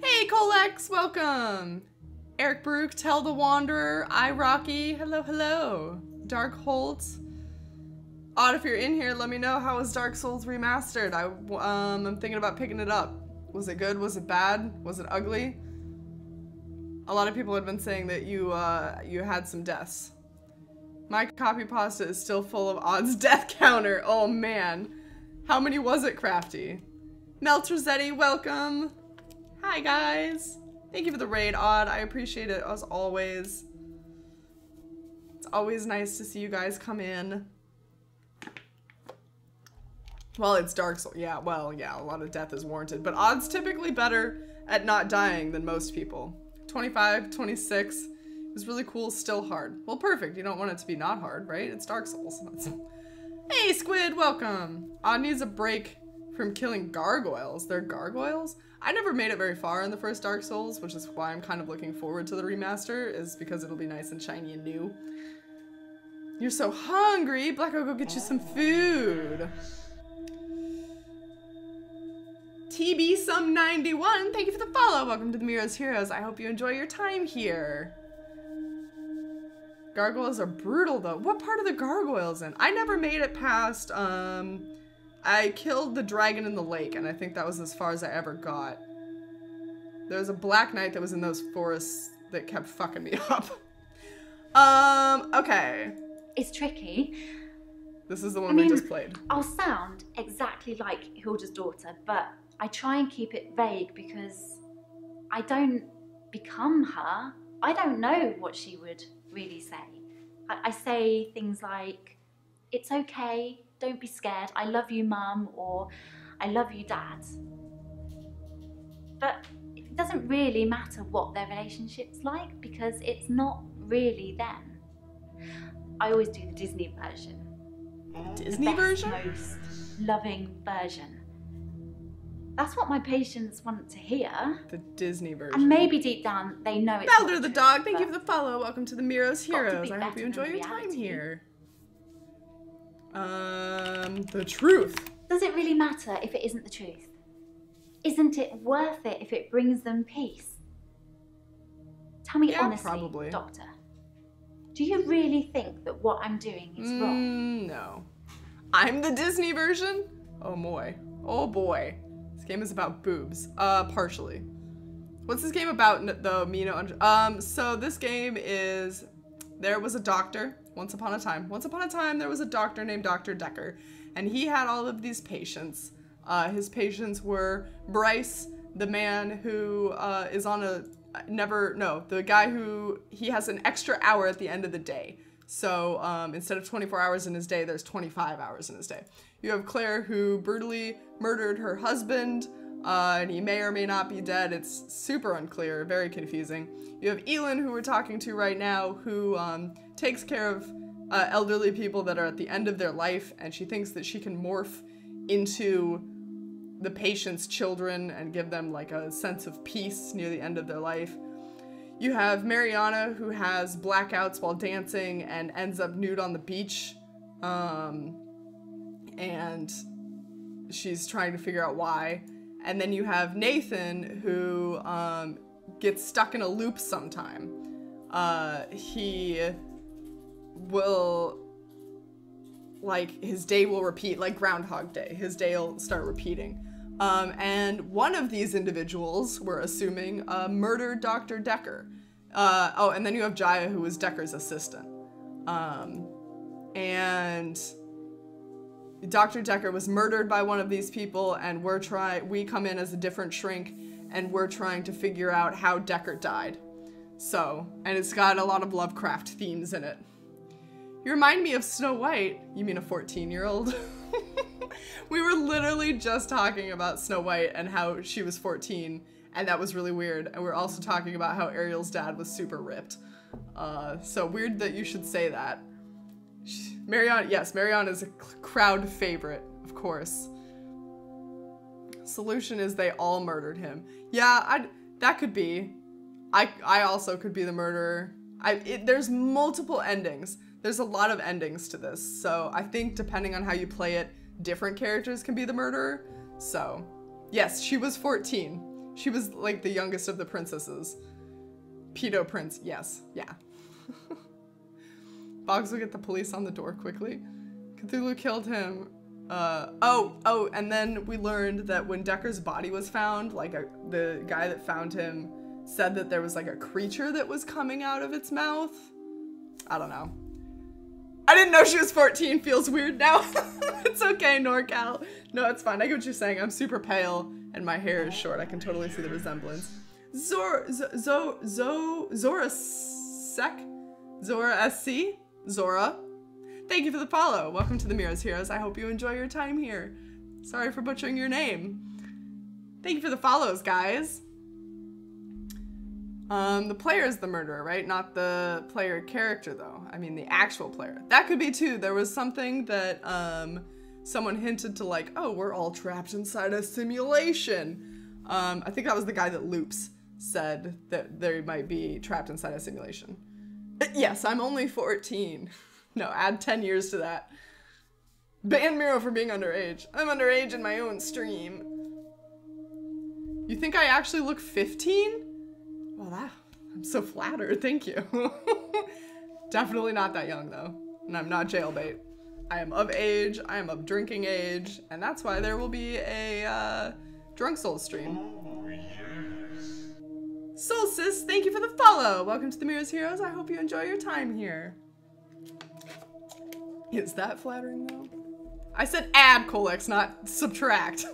Hey, Colex, welcome. Eric Brook, Tell the Wanderer, Rocky. Hello, hello. Dark Holtz. Odd, if you're in here, let me know how was Dark Souls Remastered. I'm thinking about picking it up. Was it good? Was it bad? Was it ugly? A lot of people had been saying that you had some deaths. My copy pasta is still full of Odd's death counter. Oh man. How many was it, Crafty? Meltrezetti, welcome. Hi guys. Thank you for the raid, Odd. I appreciate it as always. It's always nice to see you guys come in. Well, it's Dark Souls. Yeah, well, yeah, a lot of death is warranted, but Odd's typically better at not dying than most people. 25, 26 is really cool, still hard. Well, perfect. You don't want it to be not hard, right? It's Dark Souls. Hey, Squid, welcome. Odd needs a break from killing gargoyles. They're gargoyles? I never made it very far in the first Dark Souls, which is why I'm kind of looking forward to the remaster, is because it'll be nice and shiny and new. You're so hungry. Black, I'll go get you some food. TB Sum 91, thank you for the follow. Welcome to the Miro's Heroes. I hope you enjoy your time here. Gargoyles are brutal though. What part of the gargoyles in? I never made it past, I killed the dragon in the lake, and I think that was as far as I ever got. There was a black knight that was in those forests that kept fucking me up. Okay. It's tricky. This is the one we just played. I'll sound exactly like Hilda's daughter, but I try and keep it vague because I don't become her. I don't know what she would really say. I say things like, it's okay, don't be scared, I love you, Mum, or I love you, Dad. But it doesn't really matter what their relationship's like because it's not really them. I always do the Disney version. Disney version? The most loving version. That's what my patients want to hear. The Disney version. And maybe deep down they know it's Balder the dog, thank you for the follow. Welcome to the Miro's Heroes. I hope you enjoy your time here. The truth. Does it really matter if it isn't the truth? Isn't it worth it if it brings them peace? Tell me honestly, probably. Doctor. Do you really think that what I'm doing is wrong? No. I'm the Disney version? Oh boy. Oh boy. This game is about boobs. Partially. What's this game about though, Mino? So this game is, there was a doctor, once upon a time there was a doctor named Dr. Dekker, and he had all of these patients. His patients were Bryce, the man who is on a, the guy who, he has an extra hour at the end of the day. So instead of 24 hours in his day, there's 25 hours in his day. You have Claire, who brutally murdered her husband, and he may or may not be dead. It's super unclear, very confusing. You have Elin, who we're talking to right now, who takes care of elderly people that are at the end of their life, and she thinks that she can morph into the patient's children and give them like a sense of peace near the end of their life. You have Mariana, who has blackouts while dancing and ends up nude on the beach. And she's trying to figure out why. And then you have Nathan, who gets stuck in a loop sometime. He will, like, his day will repeat, like Groundhog Day. His day will start repeating. And one of these individuals, we're assuming, murdered Dr. Dekker. Oh, and then you have Jaya, who was Dekker's assistant. And Dr. Dekker was murdered by one of these people, and we come in as a different shrink, and we're trying to figure out how Dekker died. So, and it's got a lot of Lovecraft themes in it. You remind me of Snow White. You mean a 14-year-old? We were literally just talking about Snow White and how she was 14, and that was really weird. And we're also talking about how Ariel's dad was super ripped. So weird that you should say that. Marion, yes, Marion is a crowd favorite, of course. Solution is they all murdered him. Yeah, that could be. I also could be the murderer. There's multiple endings. There's a lot of endings to this, so I think depending on how you play it, different characters can be the murderer. So, yes, she was 14. She was like the youngest of the princesses. Pedo Prince, yes, yeah. Boggs will get the police on the door quickly. Cthulhu killed him. Oh, and then we learned that when Dekker's body was found, like the guy that found him said that there was like a creature that was coming out of its mouth. I don't know. I didn't know she was 14. Feels weird now. It's okay, NorCal. No, it's fine. I get what you're saying. I'm super pale and my hair is short. I can totally see the resemblance. Zora SC? Zora. Thank you for the follow. Welcome to the Miro's Heroes. I hope you enjoy your time here. Sorry for butchering your name. Thank you for the follows, guys. The player is the murderer, right? Not the player character, though. I mean, the actual player. That could be, too. There was something that, someone hinted to, like, oh, we're all trapped inside a simulation. I think that was the guy that Loops said that they might be trapped inside a simulation. Yes, I'm only 14. No, add 10 years to that. Ban Miro for being underage. I'm underage in my own stream. You think I actually look 15? Well, I'm so flattered, thank you. Definitely not that young, though. And I'm not jailbait. I am of age, I am of drinking age, and that's why there will be a Drunk Souls stream. Oh, yes. Solstice, thank you for the follow! Welcome to the Mirror's Heroes, I hope you enjoy your time here. Is that flattering, though? I said add, Colex, not subtract.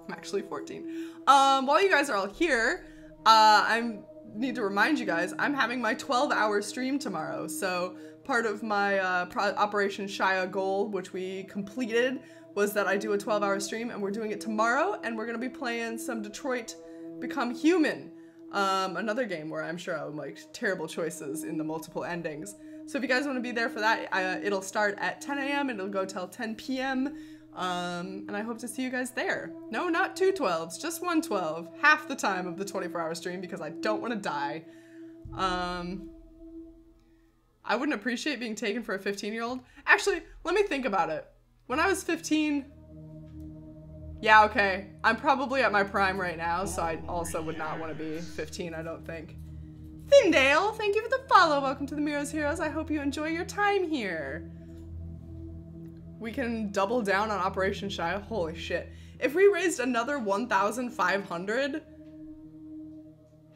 I'm actually 14. While you guys are all here, I need to remind you guys, I'm having my 12-hour stream tomorrow. So part of my Operation Shia goal, which we completed, was that I do a 12-hour stream, and we're doing it tomorrow, and we're gonna be playing some Detroit Become Human, another game where I'm sure I'll make terrible choices in the multiple endings. So if you guys want to be there for that, it'll start at 10 a.m. and it'll go till 10 p.m. And I hope to see you guys there. No, not 2 12s, just 1 12. Half the time of the 24-hour stream because I don't want to die. I wouldn't appreciate being taken for a 15-year-old. Actually, let me think about it. When I was 15, yeah, okay. I'm probably at my prime right now, so I also would not want to be 15, I don't think. Findale, thank you for the follow. Welcome to the Mirror's Heroes. I hope you enjoy your time here. We can double down on Operation Shia. Holy shit. If we raised another 1,500,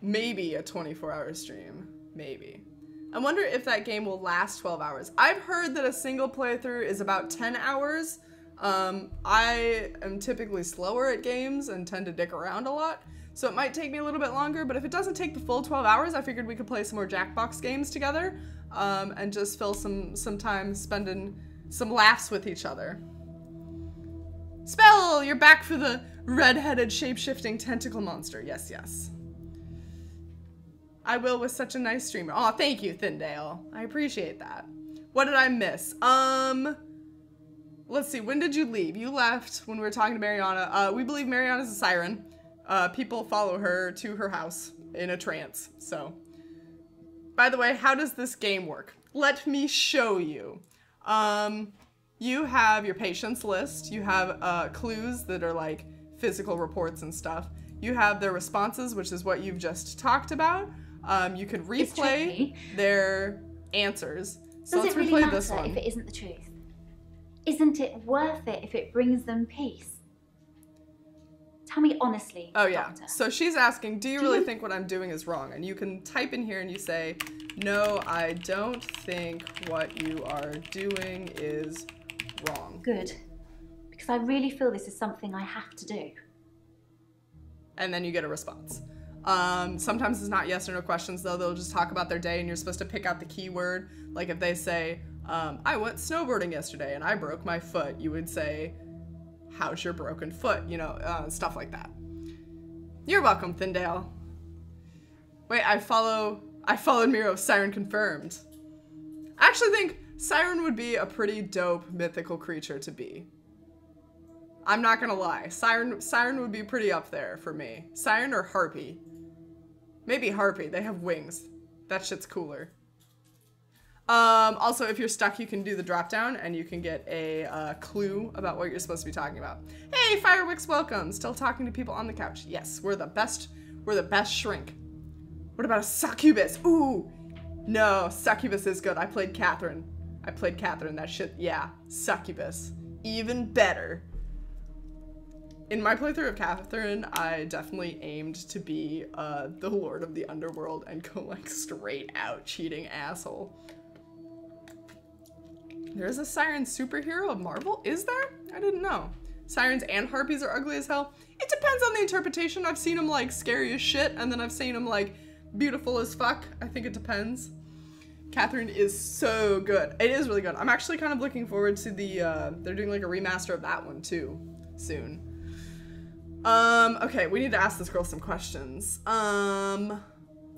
maybe a 24-hour stream. Maybe. I wonder if that game will last 12 hours. I've heard that a single playthrough is about 10 hours. I am typically slower at games and tend to dick around a lot. So it might take me a little bit longer, but if it doesn't take the full 12 hours, I figured we could play some more Jackbox games together, and just fill some time spending some laughs with each other. Spell, you're back for the red-headed shape-shifting tentacle monster. Yes, yes. I will with such a nice streamer. Aw, thank you, Thindale. I appreciate that. What did I miss? Let's see, when did you leave? You left when we were talking to Mariana. We believe Mariana's a siren. People follow her to her house in a trance, so. By the way, how does this game work? Let me show you. You have your patients list. You have clues that are like physical reports and stuff. You have their responses, which is what you've just talked about. You could replay their answers. So let's replay this one. If it isn't the truth? Isn't it worth it if it brings them peace? Tell me honestly, Oh yeah, Doctor. so she's asking, do you really think what I'm doing is wrong? And you can type in here and you say, no, I don't think what you are doing is wrong. Good, because I really feel this is something I have to do. And then you get a response. Sometimes it's not yes or no questions though, they'll just talk about their day and you're supposed to pick out the keyword. Like if they say, I went snowboarding yesterday and I broke my foot, you would say, how's your broken foot? You know, stuff like that. You're welcome, Thindale. Wait, I followed Miro, Siren confirmed. I actually think Siren would be a pretty dope mythical creature to be. I'm not gonna lie, Siren would be pretty up there for me. Siren or Harpy? Maybe Harpy, they have wings. That shit's cooler. Also, if you're stuck, you can do the drop down and you can get a clue about what you're supposed to be talking about. Hey, Firewicks, welcome. Still talking to people on the couch. Yes, we're the best shrink. What about a succubus? Ooh, no, succubus is good. I played Catherine, that shit, yeah, succubus. Even better. In my playthrough of Catherine, I definitely aimed to be the Lord of the Underworld and go like straight out cheating asshole. There's a siren superhero of Marvel? Is there? I didn't know. Sirens and harpies are ugly as hell. It depends on the interpretation. I've seen them like scary as shit, and then I've seen them like beautiful as fuck. I think it depends. Catherine is so good. It is really good. I'm actually kind of looking forward to the, they're doing like a remaster of that one too. soon. Okay, we need to ask this girl some questions.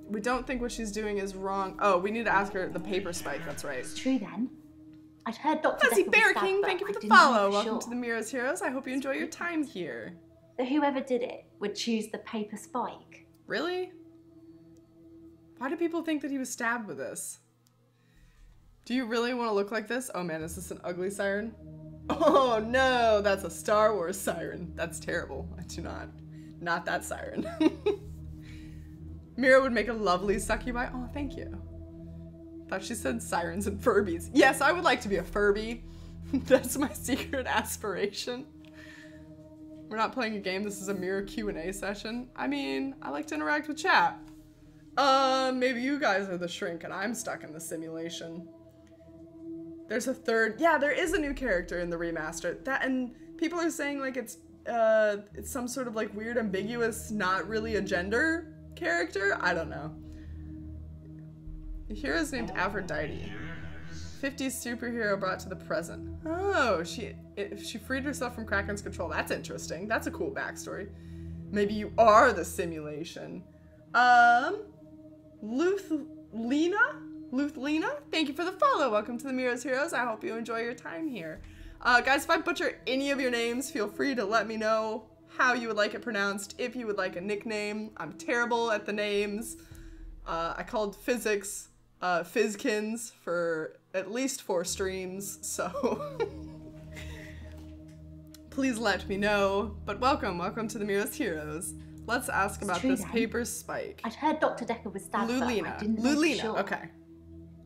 We don't think what she's doing is wrong. Oh, we need to ask her the paper spike, that's right. It's true then. I'd heard Dr. Fuzzy Dekker Bear was stabbed, King, but thank you I for the didn't know follow. for Welcome sure. to the Miro's Heroes. I hope you enjoy your time here. That whoever did it would choose the paper spike. Really? Why do people think that he was stabbed with this? Do you really want to look like this? Oh man, is this an ugly siren? Oh no, that's a Star Wars siren. That's terrible. I do not that siren. Miro would make a lovely succubi. Oh, thank you. Thought she said sirens and Furbies. Yes, I would like to be a Furby. That's my secret aspiration. We're not playing a game. This is a Miro Q&A session. I mean, I like to interact with chat. Maybe you guys are the shrink and I'm stuck in the simulation. There's a third. Yeah, there is a new character in the remaster. That, and people are saying like it's some sort of like weird, ambiguous, not really a gender character. I don't know. The hero is named Aphrodite. 50s superhero brought to the present. Oh, she freed herself from Kraken's control. That's interesting. That's a cool backstory. Maybe you are the simulation. Luthlina, thank you for the follow. Welcome to the Miro's Heroes. I hope you enjoy your time here. Guys, if I butcher any of your names, feel free to let me know how you would like it pronounced, if you would like a nickname. I'm terrible at the names. I called physics Fizzkins for at least 4 streams, so please let me know. But welcome to the Miro's Heroes. Let's ask about this paper spike. I'd heard Dr. Dekker was stabbed, but I didn't know for sure. Okay.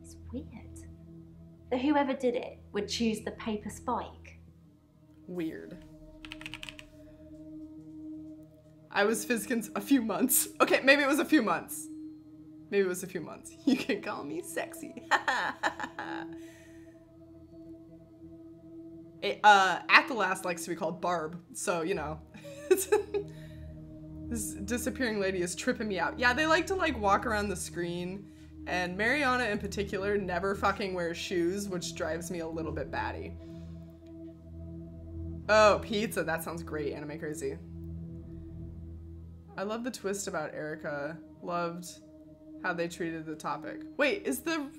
It's weird. That whoever did it would choose the paper spike. Weird. I was Fizzkins a few months. Okay, maybe it was a few months. Maybe it was a few months. You can call me sexy. Athalas likes to be called Barb, so, you know. This disappearing lady is tripping me out. Yeah, they like to, like, walk around the screen, and Mariana in particular never fucking wears shoes, which drives me a little bit batty. Oh, pizza. That sounds great, Anime Crazy. I love the twist about Erica. Loved how they treated the topic. Wait, is the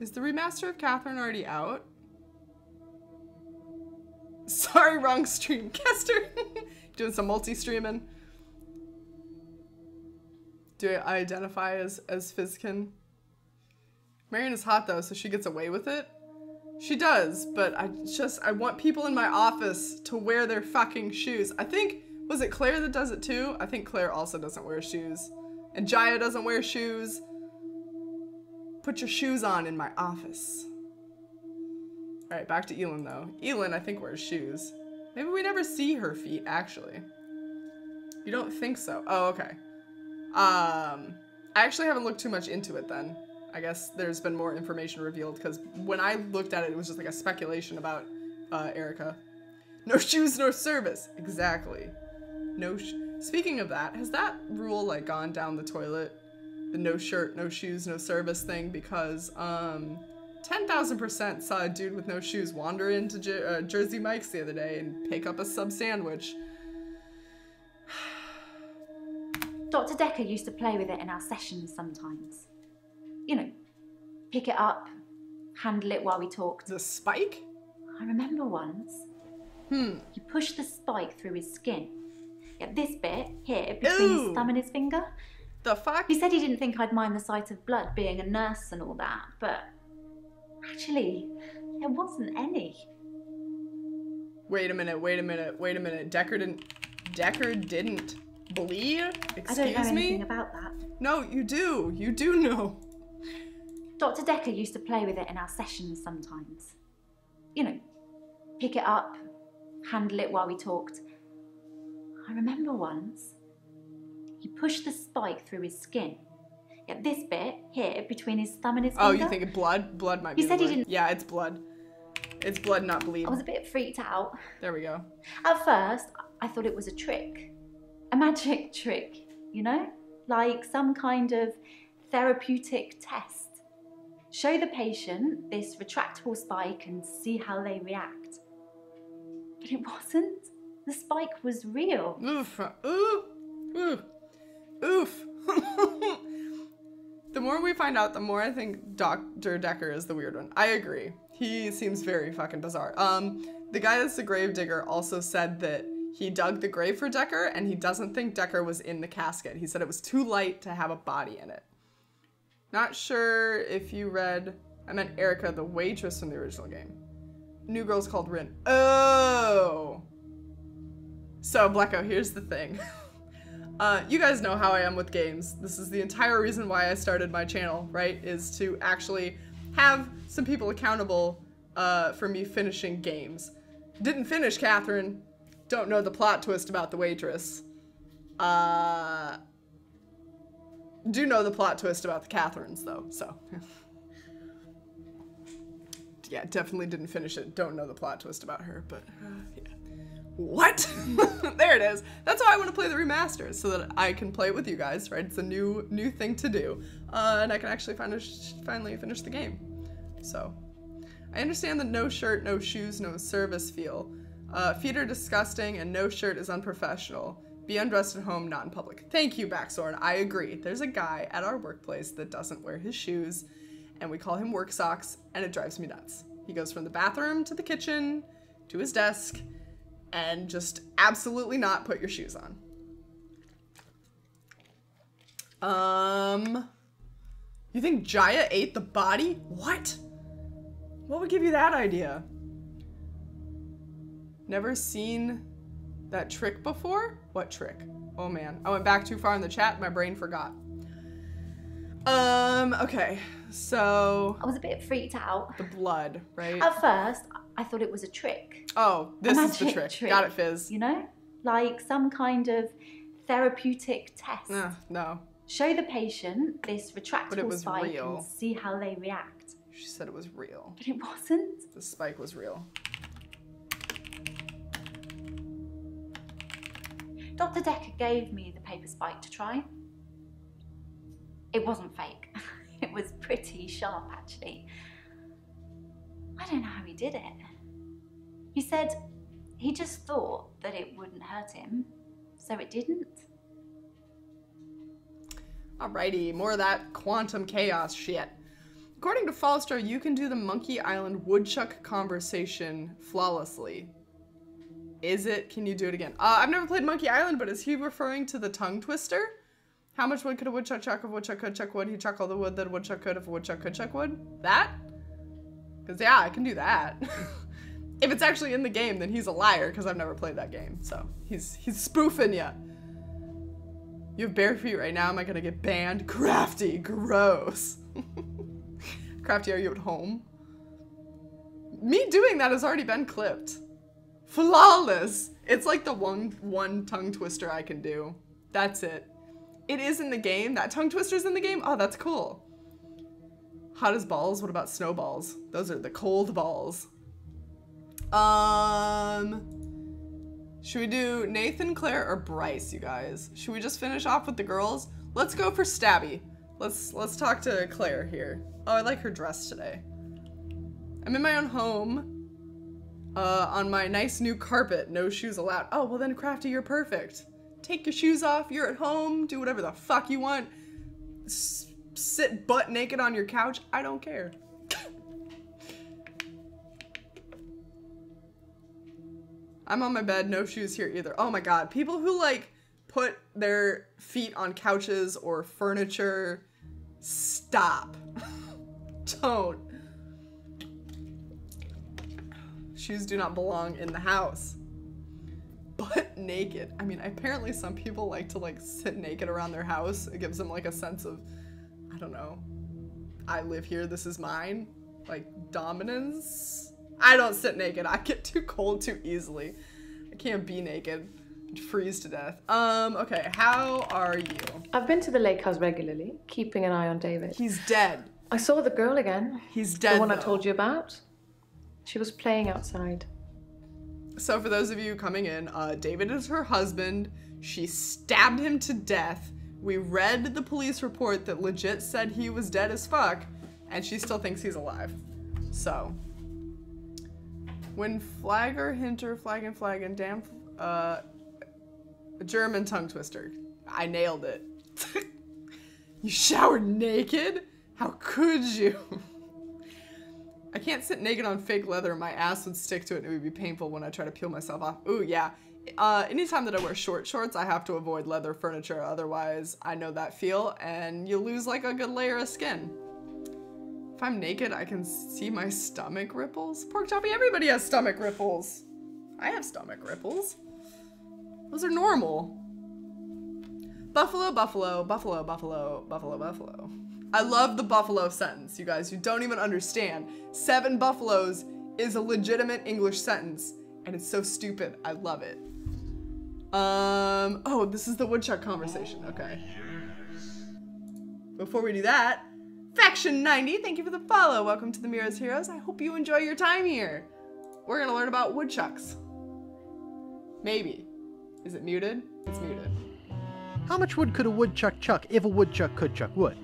remaster of Catherine already out? Sorry, wrong stream. Kester. Doing some multi-streaming. Do I identify as Fizzkin? Marion is hot though, so she gets away with it. She does, but I want people in my office to wear their fucking shoes. I think, was it Claire that does it too? I think Claire also doesn't wear shoes. And Jaya doesn't wear shoes. Put your shoes on in my office. Alright, back to Elin though. Elin, I think, wears shoes. Maybe we never see her feet, actually. You don't think so? Oh, okay. I actually haven't looked too much into it then. I guess there's been more information revealed, because when I looked at it, it was just like a speculation about Erica. No shoes, no service. Exactly. Speaking of that, has that rule like gone down the toilet? The no shirt, no shoes, no service thing? Because 10,000% saw a dude with no shoes wander into Jersey Mike's the other day and pick up a sub sandwich. Dr. Dekker used to play with it in our sessions sometimes. You know, pick it up, handle it while we talked. The spike? I remember once. He pushed the spike through his skin. Yeah, this bit here between his thumb and his finger. The fuck? He said he didn't think I'd mind the sight of blood being a nurse and all that, but actually, there wasn't any. Wait a minute. Dekker didn't bleed? Excuse me? I don't know anything about that. No, you do. You do know. Dr. Dekker used to play with it in our sessions sometimes. You know, pick it up, handle it while we talked. I remember once, he pushed the spike through his skin. Yeah, this bit here between his thumb and his finger. Oh, you think blood? Blood might be. He said he didn't. Yeah, it's blood. It's blood, not bleed. I was a bit freaked out. There we go. At first, I thought it was a trick. A magic trick, you know? Like some kind of therapeutic test. Show the patient this retractable spike and see how they react. But it wasn't. The spike was real. Oof. Oof. Oof. Oof. The more we find out, the more I think Dr. Dekker is the weird one. I agree. He seems very fucking bizarre. The guy that's the grave digger also said that he dug the grave for Dekker and he doesn't think Dekker was in the casket. He said it was too light to have a body in it. Not sure if you read, I meant Erica, the waitress from the original game. New girl's called Rin. Oh! So, Blecko, here's the thing. You guys know how I am with games. This is the entire reason why I started my channel, right? Is to actually have some people accountable for me finishing games. Didn't finish Catherine. Don't know the plot twist about the waitress. Do know the plot twist about the Catherines, though, so. Yeah, definitely didn't finish it. Don't know the plot twist about her, but yeah. What? There it is. That's why I want to play the remaster, so that I can play it with you guys, right? It's a new thing to do, and I can actually finally finish the game. So, I understand the no shirt, no shoes, no service feel. Feet are disgusting, and no shirt is unprofessional. Be undressed at home, not in public. Thank you, Backsorn. I agree. There's a guy at our workplace that doesn't wear his shoes, and we call him work socks, and it drives me nuts. He goes from the bathroom to the kitchen to his desk, and just absolutely not put your shoes on. You think Jaya ate the body? What? What would give you that idea? Never seen that trick before? What trick? Oh man, I went back too far in the chat, my brain forgot. Okay, so... I was a bit freaked out. The blood, right? At first, I thought it was a trick. Oh, this is the trick. Got it, Fizz. You know? Like some kind of therapeutic test. No. Show the patient this retractable spike real. and see how they react. She said it was real. But it wasn't. The spike was real. Dr. Dekker gave me the paper spike to try. It wasn't fake. It was pretty sharp, actually. I don't know how he did it. He said he just thought that it wouldn't hurt him, so it didn't. Alrighty, more of that quantum chaos shit. According to Falstar, you can do the Monkey Island woodchuck conversation flawlessly. Is it? Can you do it again? I've never played Monkey Island, but is he referring to the tongue twister? How much wood could a woodchuck chuck if a woodchuck could chuck wood? He chuck all the wood that a woodchuck could if a woodchuck could chuck wood? That? Because yeah, I can do that. If it's actually in the game, then he's a liar because I've never played that game. So he's spoofing ya. You have bare feet right now. Am I gonna get banned? Crafty, gross. Crafty, are you at home? Me doing that has already been clipped. Flawless. It's like the one tongue twister I can do. That's it. It is in the game. That tongue twister's in the game. Oh, that's cool. Hot as balls. What about snowballs? Those are the cold balls. Should we do Nathan, Claire, or Bryce, you guys? Should we just finish off with the girls? Let's go for Stabby. Let's talk to Claire here. Oh, I like her dress today. I'm in my own home. On my nice new carpet. No shoes allowed. Oh, well then, Crafty, you're perfect. Take your shoes off. You're at home. Do whatever the fuck you want. Sit butt naked on your couch. I don't care. I'm on my bed, no shoes here either. Oh my god, people who like put their feet on couches or furniture, stop. Don't. Shoes do not belong in the house. Butt naked. I mean, apparently some people like to like sit naked around their house. It gives them like a sense of, I don't know, I live here, this is mine. Like dominance. I don't sit naked. I get too cold too easily. I can't be naked. I'd freeze to death. Okay, how are you? I've been to the lake house regularly, keeping an eye on David. He's dead. I saw the girl again. He's dead, the one though. I told you about. She was playing outside. So for those of you coming in, David is her husband. She stabbed him to death. We read the police report that legit said he was dead as fuck, and she still thinks he's alive. So, When Flagger, Hinter, Flagon, damn, German tongue twister. I nailed it. You showered naked? How could you? I can't sit naked on fake leather. My ass would stick to it and it would be painful when I try to peel myself off. Ooh, yeah. Anytime that I wear short shorts, I have to avoid leather furniture. Otherwise, I know that feel and you lose like a good layer of skin. If I'm naked, I can see my stomach ripples. Pork choppy, everybody has stomach ripples. I have stomach ripples. Those are normal. Buffalo, buffalo, buffalo, buffalo, buffalo, buffalo. I love the buffalo sentence, you guys. You don't even understand. 7 buffaloes is a legitimate English sentence, and it's so stupid. I love it. Oh, this is the woodchuck conversation. Okay. Before we do that, Faction 90, thank you for the follow. Welcome to the Miro's Heroes. I hope you enjoy your time here. We're gonna learn about woodchucks. Maybe. Is it muted? It's muted. How much wood could a woodchuck chuck if a woodchuck could chuck wood?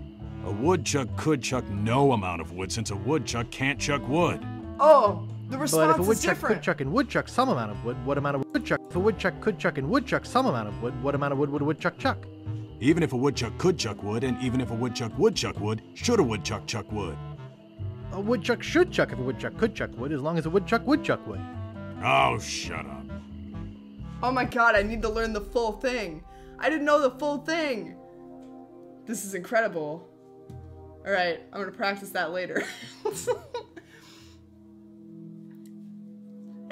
A woodchuck could chuck no amount of wood since a woodchuck can't chuck wood. Oh, the response but if a woodchuck is different. could chuck in woodchuck some amount of wood, what amount of woodchuck? If a woodchuck could chuck in woodchuck some amount of wood, what amount of wood would a woodchuck chuck? Even if a woodchuck could chuck wood, and even if a woodchuck would chuck wood, should a woodchuck chuck wood? A woodchuck should chuck if a woodchuck could chuck wood, as long as a woodchuck would chuck wood. Oh, shut up. Oh my god, I need to learn the full thing. I didn't know the full thing. This is incredible. Alright, I'm gonna practice that later.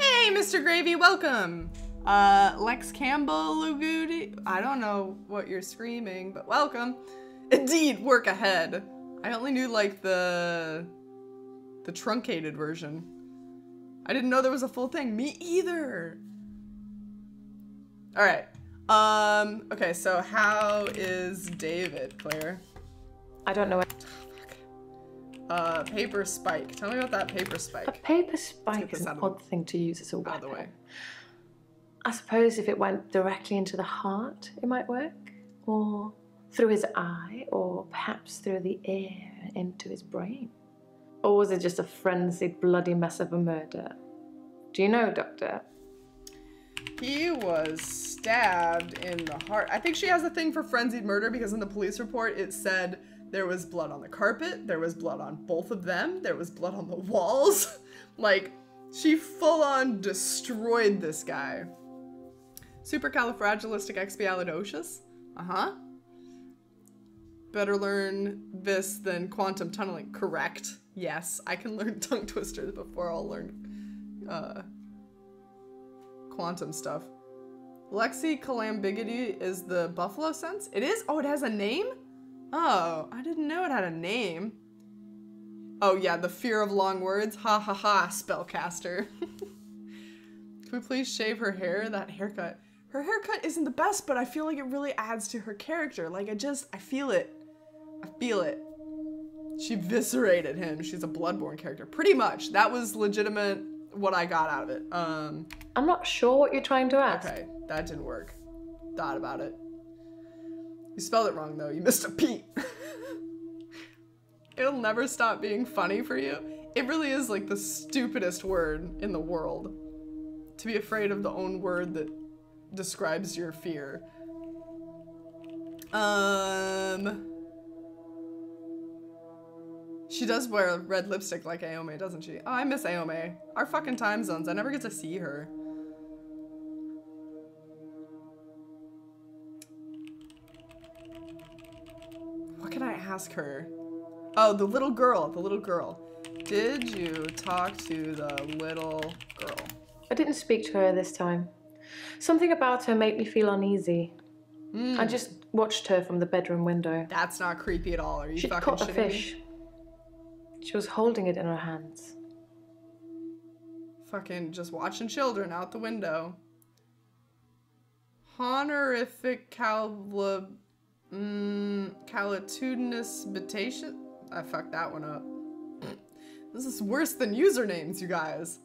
Hey, Mr. Gravy, welcome. Lex Campbell, Lugudi. I don't know what you're screaming, but welcome. Indeed, work ahead. I only knew like the truncated version. I didn't know there was a full thing. Me either. All right. Okay, so how is David, Claire? I don't know. Paper spike. Tell me about that paper spike. A paper spike is an odd thing to use as a weapon. Out of the way. I suppose if it went directly into the heart, it might work. Or through his eye, or perhaps through the ear and into his brain. Or was it just a frenzied, bloody mess of a murder? Do you know, Doctor? He was stabbed in the heart. I think she has a thing for frenzied murder because in the police report it said there was blood on the carpet, there was blood on both of them, there was blood on the walls. Like, she full-on destroyed this guy. Supercalifragilisticexpialidocious? Uh-huh. Better learn this than quantum tunneling. Correct. Yes, I can learn tongue twisters before I'll learn quantum stuff. Lexicalambiguity is the buffalo sense? It is? Oh, it has a name? Oh, I didn't know it had a name. Oh yeah, the fear of long words. Ha ha ha, spellcaster. Can we please shave her hair? That haircut. Her haircut isn't the best, but I feel like it really adds to her character. Like, I feel it. I feel it. She eviscerated him. She's a Bloodborne character. Pretty much. That was legitimate what I got out of it. I'm not sure what you're trying to ask. Okay, that didn't work. Thought about it. You spelled it wrong, though. You missed a P. It'll never stop being funny for you. It really is like the stupidest word in the world. To be afraid of the own word that describes your fear. She does wear red lipstick like Aome, doesn't she? Oh, I miss Aome. Our fucking time zones. I never get to see her. What can I ask her? Oh, the little girl. The little girl. Did you talk to the little girl? I didn't speak to her this time. Something about her made me feel uneasy. I just watched her from the bedroom window. That's not creepy at all. Are you She'd fucking caught a shitting fish. me? She was holding it in her hands. Fucking just watching children out the window. Honorific calatudinous batation? I fucked that one up. This is worse than usernames, you guys.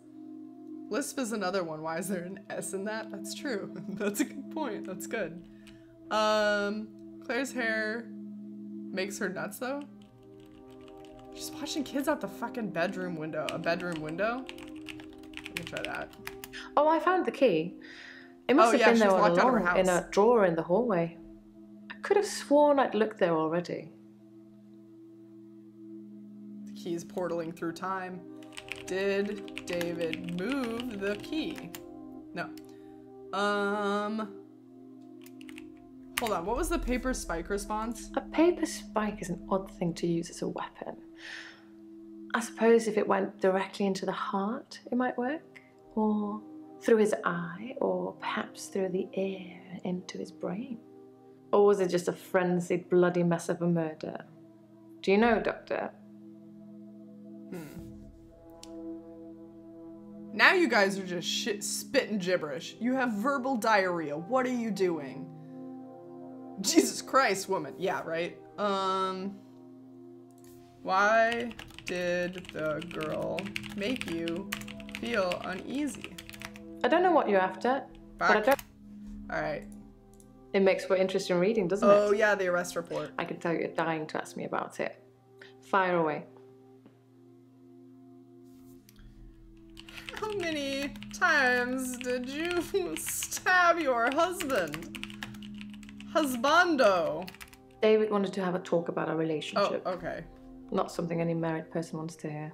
Lisp is another one. Why is there an S in that? That's true. That's a good point. That's good. Claire's hair makes her nuts, though. She's watching kids out the fucking bedroom window. A bedroom window? Like a can try that. Oh, I found the key. It must have been there all along, in a drawer in the hallway. I could have sworn I'd looked there already. The key is portaling through time. Did David move the key? No. Hold on, what was the paper spike response? A paper spike is an odd thing to use as a weapon. I suppose if it went directly into the heart, it might work. Or through his eye, or perhaps through the ear into his brain. Or was it just a frenzied, bloody mess of a murder? Do you know, Doctor? Now you guys are just spitting gibberish. You have verbal diarrhea. What are you doing? Jesus Christ, woman. Yeah, right? Why did the girl make you feel uneasy? I don't know what you're after, but I don't... Alright. It makes for interesting reading, doesn't it? Oh yeah, the arrest report. I can tell you're dying to ask me about it. Fire away. How many times did you stab your husband? Husbando. David wanted to have a talk about our relationship. Oh, okay. Not something any married person wants to hear.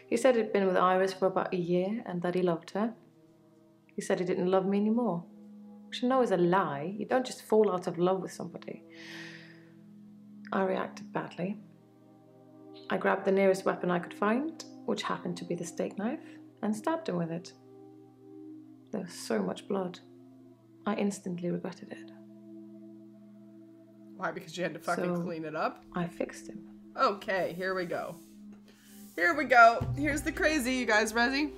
He said he'd been with Iris for about a year and that he loved her. He said he didn't love me anymore. Which I know is a lie. You don't just fall out of love with somebody. I reacted badly. I grabbed the nearest weapon I could find, which happened to be the steak knife, and stabbed him with it. There was so much blood. I instantly regretted it. Why? Because you had to fucking clean it up? I fixed him. Okay, here we go. Here we go. Here's the crazy, you guys ready?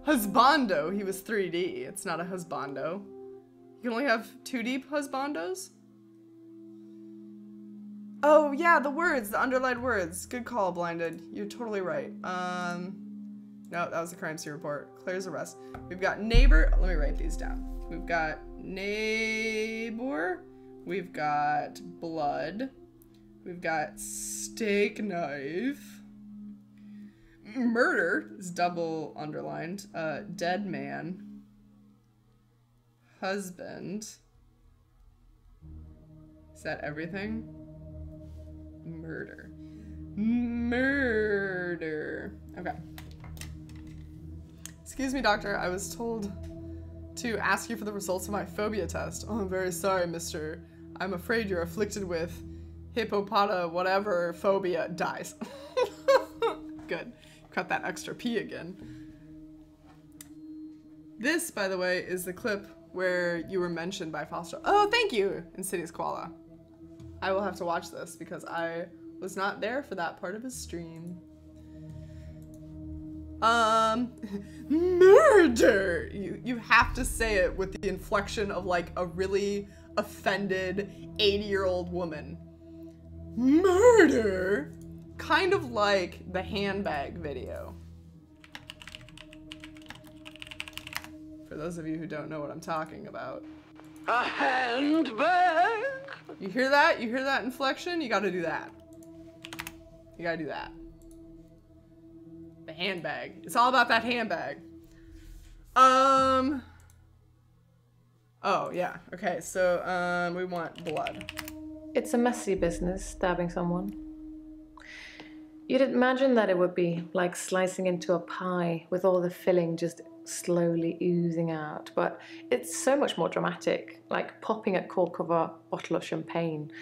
Husbando, he was 3D. It's not a husbando. You can only have 2D husbandos? Oh yeah, the words, the underlined words. Good call, Blinded. You're totally right. No, that was the crime scene report. Claire's arrest. We've got neighbor. Let me write these down. We've got neighbor. We've got blood. We've got steak knife. Murder is double underlined. Dead man. Husband. Is that everything? Murder. Murder. Okay. Excuse me, doctor. I was told to ask you for the results of my phobia test. Oh, I'm very sorry, mister. I'm afraid you're afflicted with hippopota whatever phobia. Dies. Good. Cut that extra P again. This, by the way, is the clip where you were mentioned by Foster. Oh, thank you, Insidious Koala. I will have to watch this because I was not there for that part of his stream. Murder! You have to say it with the inflection of like a really offended 80-year-old woman. Murder! Kind of like the handbag video. For those of you who don't know what I'm talking about. A handbag? You hear that? You hear that inflection? You gotta do that. You gotta do that. The handbag. It's all about that handbag. Oh, yeah. Okay, so, we want blood. It's a messy business, stabbing someone. You'd imagine that it would be like slicing into a pie with all the filling just slowly oozing out, but it's so much more dramatic, like popping a cork of a bottle of champagne.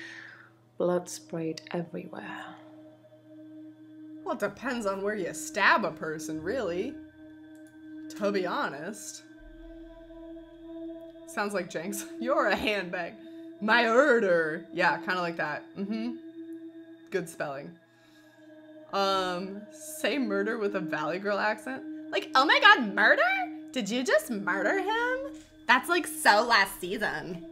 Blood sprayed everywhere. Well, it depends on where you stab a person, really. To be honest. Sounds like Jenks. You're a handbag. My order. Yeah, kind of like that. Good spelling. Say murder with a Valley Girl accent. Like, oh my god, murder? Did you just murder him? That's like so last season.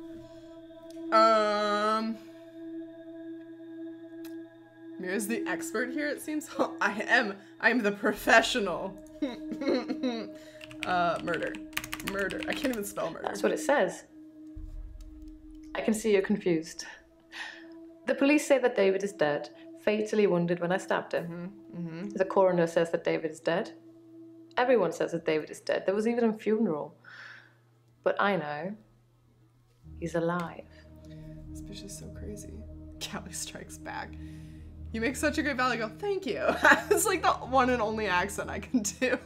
Mira's the expert here, it seems. I'm the professional. Murder. Murder. I can't even spell murder. That's what it says. I can see you're confused. The police say that David is dead, fatally wounded when I stabbed him. The coroner says that David is dead. Everyone says that David is dead. There was even a funeral. But I know he's alive. This bitch is so crazy. Callie strikes back. You make such a great Valley Girl. Thank you. It's like the one and only accent I can do.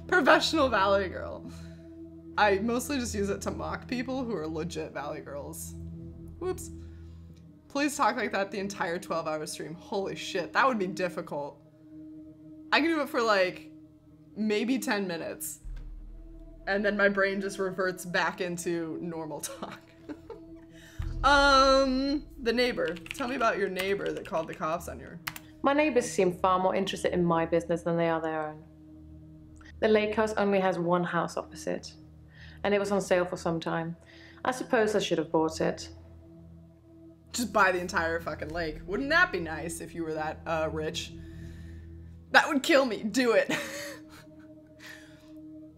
Professional Valley Girl. I mostly just use it to mock people who are legit Valley Girls. Whoops. Please talk like that the entire 12-hour stream. Holy shit, that would be difficult. I can do it for like maybe 10 minutes. And then my brain just reverts back into normal talk. The neighbor. Tell me about your neighbor that called the cops on you. My neighbors seem far more interested in my business than they are their own. The lake house only has one house opposite, and it was on sale for some time. I suppose I should have bought it. Just buy the entire fucking lake. Wouldn't that be nice if you were that rich? That would kill me. Do it.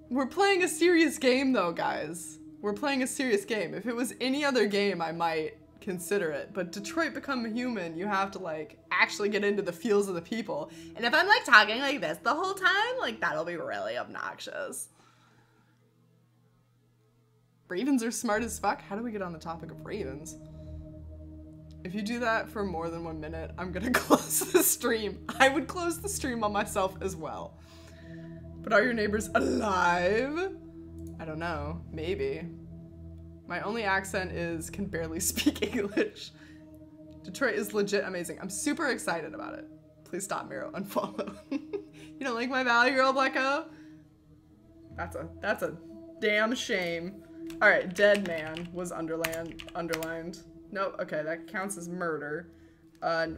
We're playing a serious game though, guys. We're playing a serious game. If it was any other game, I might consider it. But Detroit Become Human, you have to like actually get into the feels of the people. And if I'm like talking like this the whole time, like that'll be really obnoxious. Ravens are smart as fuck. How do we get on the topic of ravens? If you do that for more than 1 minute, I'm gonna close the stream. I would close the stream on myself as well. But are your neighbors alive? I don't know, maybe. My only accent is can barely speak English. Detroit is legit amazing. I'm super excited about it. Please stop, Miro. Unfollow. You don't like my Valley Girl, Blecko? That's a damn shame. All right, dead man was underlined. Nope, okay, that counts as murder.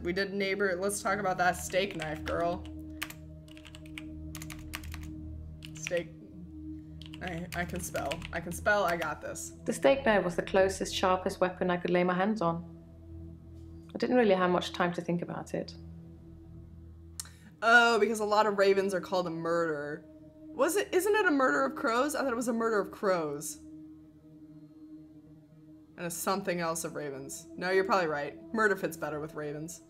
We did neighbor. Let's talk about that steak knife, girl. Steak. I can spell. I got this. The steak knife was the closest, sharpest weapon I could lay my hands on. I didn't really have much time to think about it. Oh, because a lot of ravens are called a murder. Isn't it a murder of crows? I thought it was a murder of crows. And a something else of ravens. No, you're probably right. Murder fits better with ravens.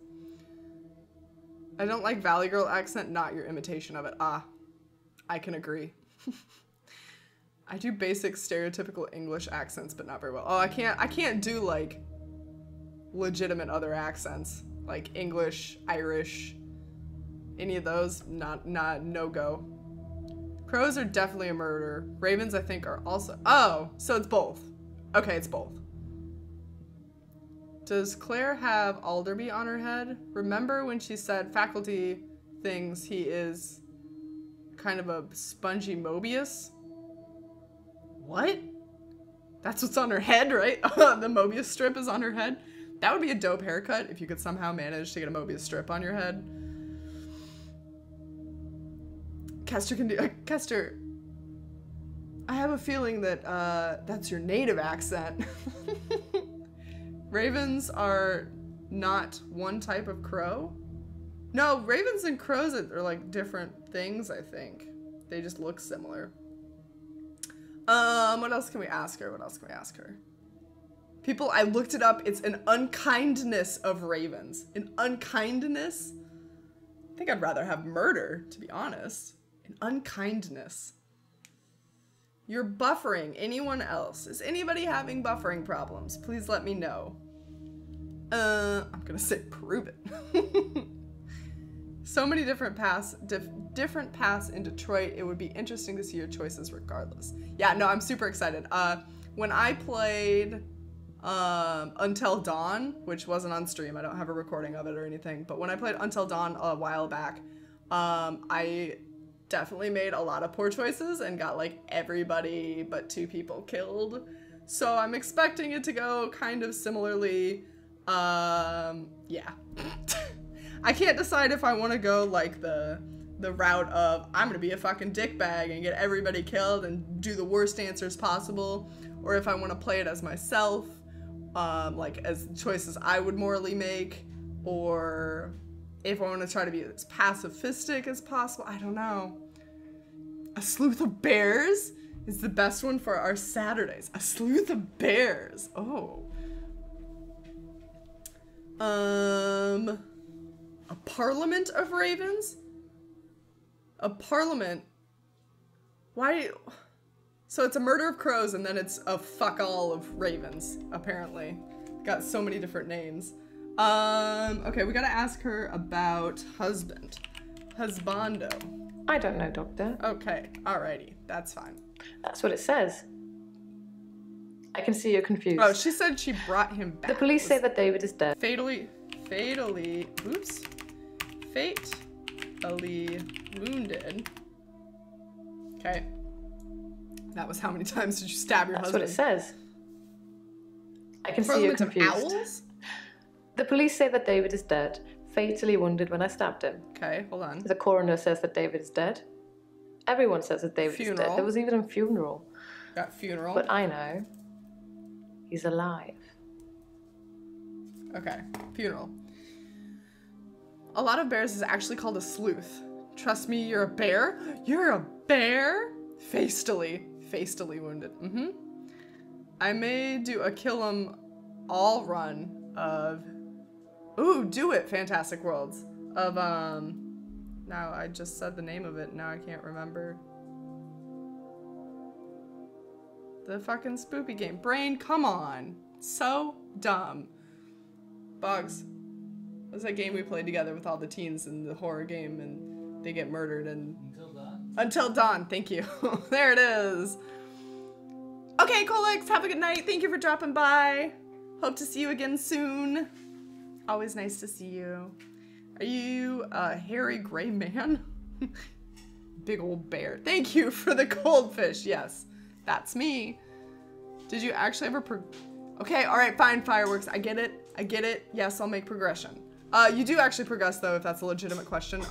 I don't like Valley Girl accent, not your imitation of it. Ah, I can agree. I do basic stereotypical English accents, but not very well. Oh, I can't do like legitimate other accents. Like English, Irish, any of those, no go. Crows are definitely a murder. Ravens, I think, are also, oh, so it's both. Okay, it's both. Does Claire have Alderby on her head? Remember when she said faculty things, he is kind of a spongy Mobius? What? That's what's on her head, right? The Mobius strip is on her head? That would be a dope haircut if you could somehow manage to get a Mobius strip on your head. Kester can do, Kester, I have a feeling that that's your native accent. Ravens are not one type of crow? No, ravens and crows are like different things, I think. They just look similar. What else can we ask her? People, I looked it up. It's an unkindness of ravens. An unkindness? I think I'd rather have murder, to be honest. An unkindness. You're buffering. Anyone else? Is anybody having buffering problems? Please let me know. I'm gonna say prove it. So many different paths in Detroit. It would be interesting to see your choices regardless. Yeah, no, I'm super excited. When I played Until Dawn, which wasn't on stream, I don't have a recording of it or anything, but when I played Until Dawn a while back, I definitely made a lot of poor choices and got like everybody but 2 people killed. So I'm expecting it to go kind of similarly. Yeah. I can't decide if I want to go like the route of I'm gonna be a fucking dickbag and get everybody killed and do the worst answers possible, or if I want to play it as myself, like as choices I would morally make, or if I want to try to be as pacifistic as possible. I don't know. A sleuth of bears is the best one for our Saturdays. A sleuth of bears. Oh. A parliament of ravens? A parliament Why? So it's a murder of crows and then it's a fuck all of ravens, apparently. Got so many different names. Okay, we gotta ask her about husband. Husbando. I don't know, Doctor. Okay, alrighty, that's fine. That's what it says. I can see you're confused. Oh, she said she brought him back. The police say that David is dead. Fatally wounded. Okay. That was how many times did you stab your husband? That's what it says. I can see you're confused. Owls? The police say that David is dead, fatally wounded when I stabbed him. Okay, hold on. The coroner says that David is dead. Everyone says that David is dead. There was even a funeral. Got funeral. But I know he's alive. Okay, funeral. A lot of bears is actually called a sleuth. Trust me, you're a bear? You're a bear? Fastily wounded. I may do a kill 'em all run of... Ooh, do it, Fantastic Worlds. Of, now I just said the name of it, now I can't remember. The fucking spoopy game. Brain, come on. So dumb. Boggs. That was that game we played together with all the teens in the horror game and they get murdered and... Until Dawn, thank you. There it is. Okay, Colix, have a good night. Thank you for dropping by. Hope to see you again soon. Always nice to see you. Are you a hairy gray man? Big old bear. Thank you for the goldfish. Yes, that's me. Did you actually ever okay, all right, fine, fireworks. I get it. I get it. Yes, I'll make progression. You do actually progress though, if that's a legitimate question.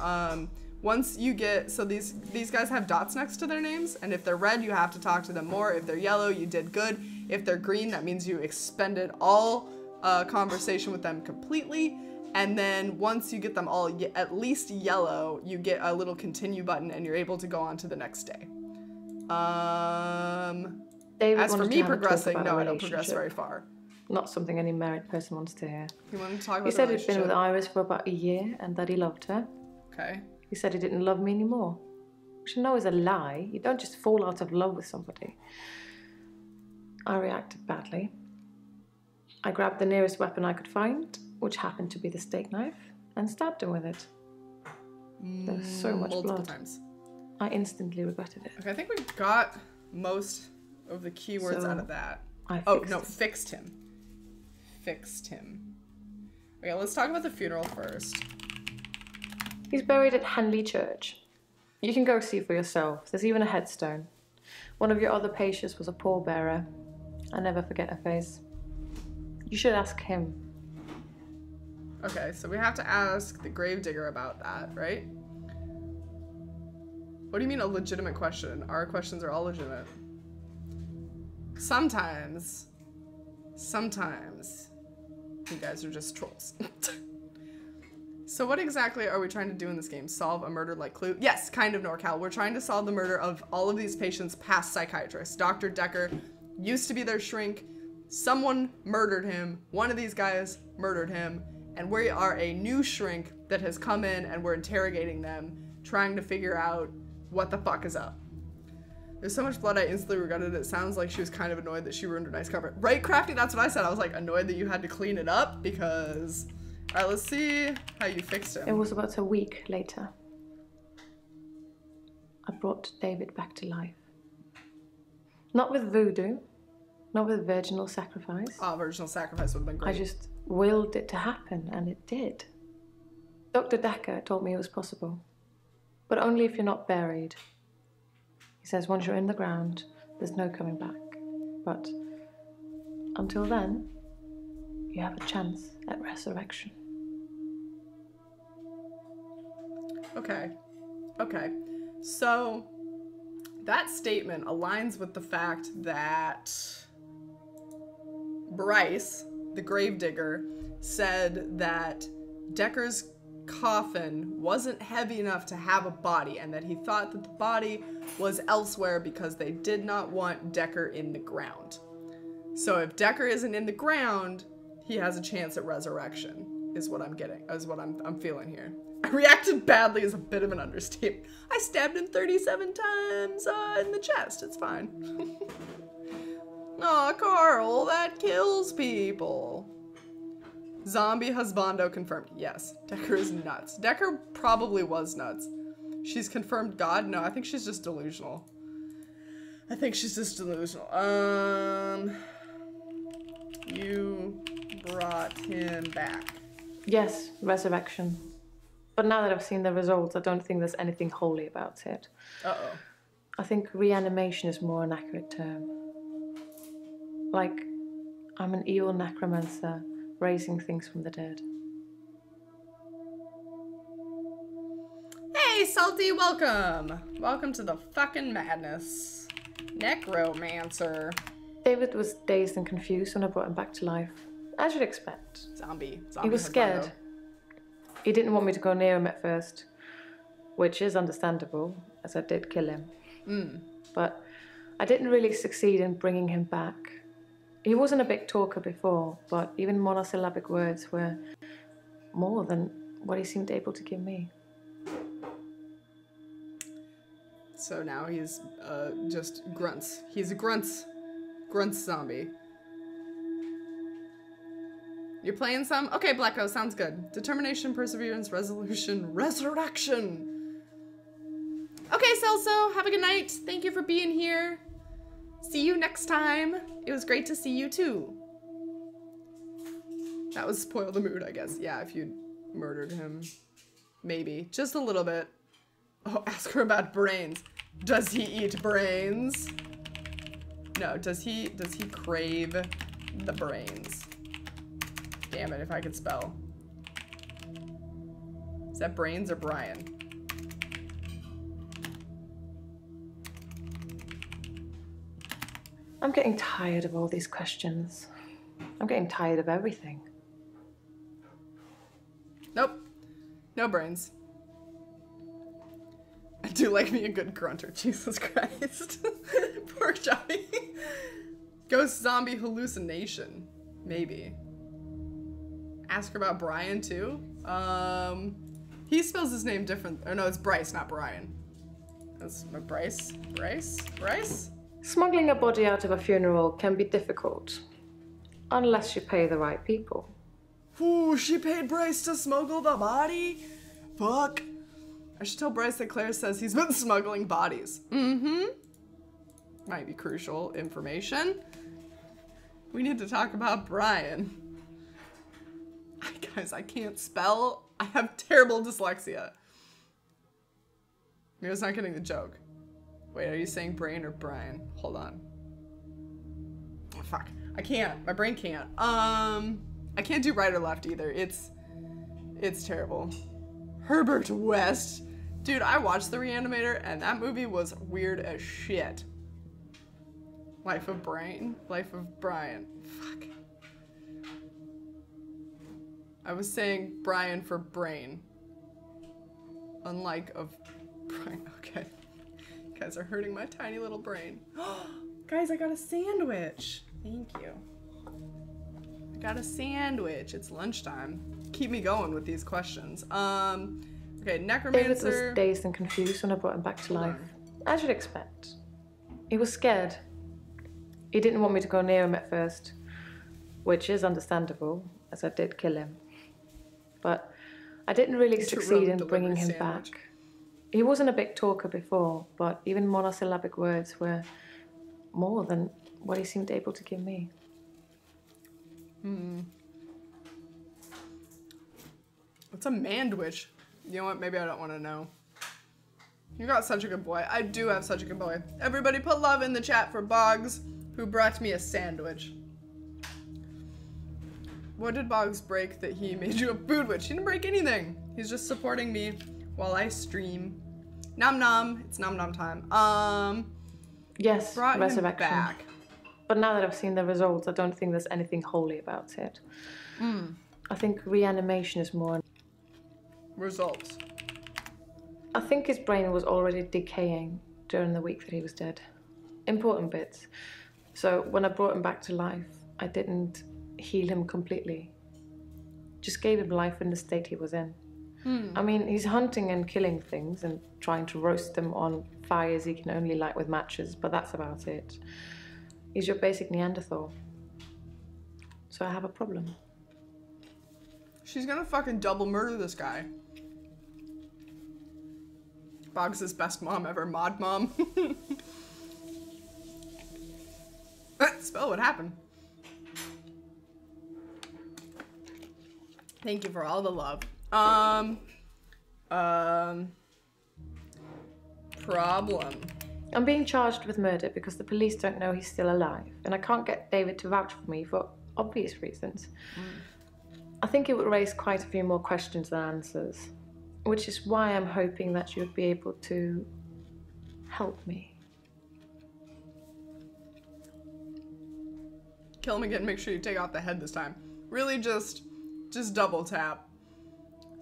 Once you get, so these guys have dots next to their names, and if they're red, you have to talk to them more. If they're yellow, you did good. If they're green, that means you expended all conversation with them completely. And then once you get them all at least yellow, you get a little continue button, and you're able to go on to the next day. As for me progressing, no, I don't progress very far. Not something any married person wants to hear. You want to talk about He said he'd been with Iris for about a year and that he loved her. Okay. He said he didn't love me anymore. Which I know is a lie. You don't just fall out of love with somebody. I reacted badly. I grabbed the nearest weapon I could find, which happened to be the steak knife, and stabbed him with it. There was so much blood. Times. I instantly regretted it. Okay, I think we got most of the keywords out of that. Fixed him. Fixed him. Okay, let's talk about the funeral first. He's buried at Henley Church. You can go see for yourself. There's even a headstone. One of your other patients was a pallbearer. I never forget her face. You should ask him. Okay, so we have to ask the gravedigger about that, right? What do you mean a legitimate question? Our questions are all legitimate. Sometimes you guys are just trolls. So what exactly are we trying to do in this game? Solve a murder like Clue? Yes, kind of, NorCal. We're trying to solve the murder of all of these patients past psychiatrists. Dr. Dekker used to be their shrink. Someone murdered him. One of these guys murdered him. And we are a new shrink that has come in and we're interrogating them, trying to figure out what the fuck is up. There's so much blood I instantly regretted it. It sounds like she was kind of annoyed that she ruined her nice cover. Right, Crafty? That's what I said. I was like annoyed that you had to clean it up because... All right, let's see how you fixed him. It was about a week later. I brought David back to life. Not with voodoo, not with virginal sacrifice. Oh, virginal sacrifice would have been great. I just willed it to happen, and it did. Dr. Dekker told me it was possible, but only if you're not buried. He says once you're in the ground, there's no coming back. But until then, you have a chance at resurrection. Okay. Okay. So that statement aligns with the fact that Bryce, the gravedigger, said that Dekker's coffin wasn't heavy enough to have a body and that he thought that the body was elsewhere because they did not want Dekker in the ground. So if Dekker isn't in the ground, he has a chance at resurrection, is what I'm getting, is what I'm feeling here. I reacted badly is a bit of an understatement. I stabbed him 37 times in the chest. It's fine. Aw, Carl, that kills people. Zombie husbando confirmed. Yes, Dekker is nuts. Dekker probably was nuts. She's confirmed God? No, I think she's just delusional. You brought him back. Yes, resurrection. But now that I've seen the results, I don't think there's anything holy about it. Uh-oh. I think reanimation is more an accurate term. Like, I'm an evil necromancer raising things from the dead. Hey, Salty, welcome! Welcome to the fucking madness. Necromancer. David was dazed and confused when I brought him back to life. As you'd expect. Zombie He was scared. husbando. He didn't want me to go near him at first, which is understandable, as I did kill him. But I didn't really succeed in bringing him back. He wasn't a big talker before, but even monosyllabic words were more than what he seemed able to give me. So now he's just grunts. He's a grunts zombie. You're playing some? Okay, Blacko, sounds good. Determination, perseverance, resolution, resurrection. Okay, Celso, have a good night. Thank you for being here. See you next time. It was great to see you too. That would spoil the mood, I guess. Yeah, if you murdered him. Maybe. Just a little bit. Oh, ask her about brains. Does he eat brains? No, does he crave the brains? Damn it, if I could spell. Is that brains or Brian? I'm getting tired of all these questions. I'm getting tired of everything. Nope. No brains. I do like me a good grunter, Jesus Christ. Poor Johnny. Ghost zombie hallucination. Maybe. Ask her about Brian too. He spells his name different. Oh no, it's Bryce, not Brian. That's Bryce? Bryce? Smuggling a body out of a funeral can be difficult. Unless you pay the right people. Ooh, she paid Bryce to smuggle the body? Fuck. I should tell Bryce that Claire says he's been smuggling bodies. Might be crucial information. We need to talk about Brian. Guys, I can't spell. I have terrible dyslexia. Mira's not getting the joke. Wait, are you saying brain or Brian? Hold on. Oh, fuck. I can't. My brain can't. I can't do right or left either. It's terrible. Herbert West. Dude, I watched The Reanimator and that movie was weird as shit. Life of Brian. Fuck. I was saying Brian for brain. Unlike of Brian. Okay. You guys are hurting my tiny little brain. Guys, I got a sandwich. Thank you. I got a sandwich. It's lunchtime. Keep me going with these questions. Okay, necromancer. David was dazed and confused when I brought him back to life. As you'd expect. He was scared. He didn't want me to go near him at first, which is understandable, as I did kill him. But I didn't really succeed in bringing him back. He wasn't a big talker before, but even monosyllabic words were more than what he seemed able to give me. What's a mandwich? You know what? Maybe I don't want to know. You got such a good boy. I do have such a good boy. Everybody put love in the chat for Boggs, who brought me a sandwich. What did Boggs break that he made you a food witch? He didn't break anything. He's just supporting me while I stream. Nom nom. It's nom nom time. Yes, brought resurrection. Him back. But now that I've seen the results, I don't think there's anything holy about it. I think reanimation is more. Results. I think his brain was already decaying during the week that he was dead. Important bits. So when I brought him back to life, I didn't heal him completely. Just gave him life in the state he was in. I mean, he's hunting and killing things and trying to roast them on fires he can only light with matches, but that's about it. He's your basic Neanderthal. So I have a problem. She's gonna fucking double murder this guy. Boggs' best mom ever, mod mom. Spell what happened. Thank you for all the love. Problem. I'm being charged with murder because the police don't know he's still alive, and I can't get David to vouch for me for obvious reasons. I think it would raise quite a few more questions than answers, which is why I'm hoping that you'd be able to help me. Kill him again, make sure you take off the head this time. Really just double tap.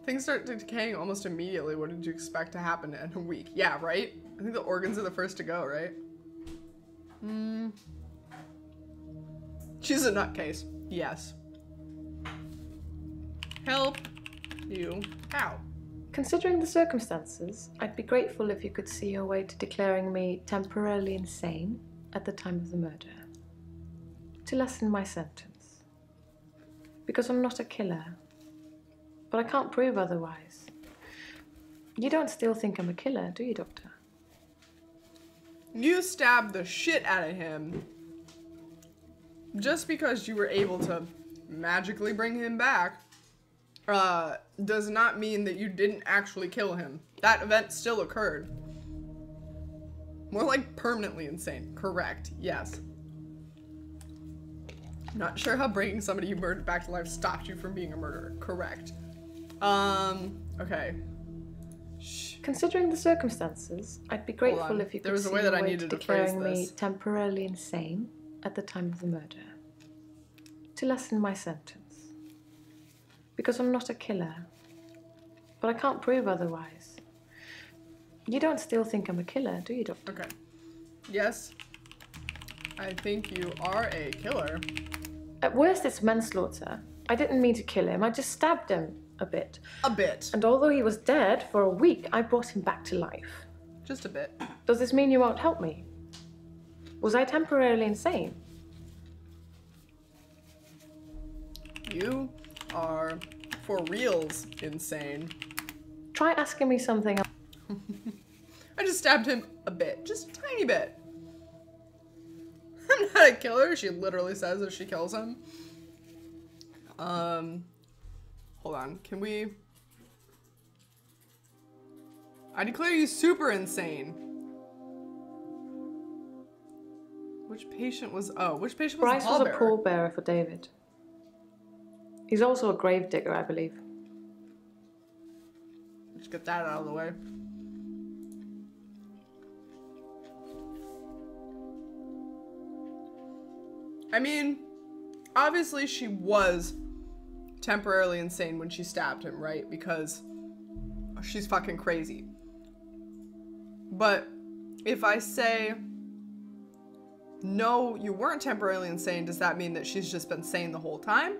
Things start decaying almost immediately. What did you expect to happen in a week? Yeah, right? I think the organs are the first to go, right? She's a nutcase. Yes. Help you out. Considering the circumstances, I'd be grateful if you could see your way to declaring me temporarily insane at the time of the murder. To lessen my sentence. Because I'm not a killer. But I can't prove otherwise. You don't still think I'm a killer, do you, Doctor? You stabbed the shit out of him. Just because you were able to magically bring him back does not mean that you didn't actually kill him. That event still occurred. More like permanently insane. Correct. Yes. Not sure how bringing somebody you murdered back to life stopped you from being a murderer. Correct. Okay. Considering the circumstances, I'd be grateful if you could see your way to declaring me temporarily insane at the time of the murder. To lessen my sentence. Because I'm not a killer. But I can't prove otherwise. You don't still think I'm a killer, do you, Doctor? Okay. Yes. I think you are a killer. At worst, it's manslaughter. I didn't mean to kill him. I just stabbed him a bit. A bit. And although he was dead for a week, I brought him back to life. Just a bit. Does this mean you won't help me? Was I temporarily insane? You are for reals insane. Try asking me something else. I just stabbed him a bit. Just a tiny bit. I'm not a killer, she literally says as she kills him. Hold on, can we... I declare you super insane. Which patient was... Oh, which patient was Bryce the was a pallbearer? pallbearer for David. He's also a gravedigger, I believe. Let's get that out of the way. I mean, obviously she was temporarily insane when she stabbed him, right? Because she's fucking crazy. But if I say, no, you weren't temporarily insane, does that mean that she's just been sane the whole time?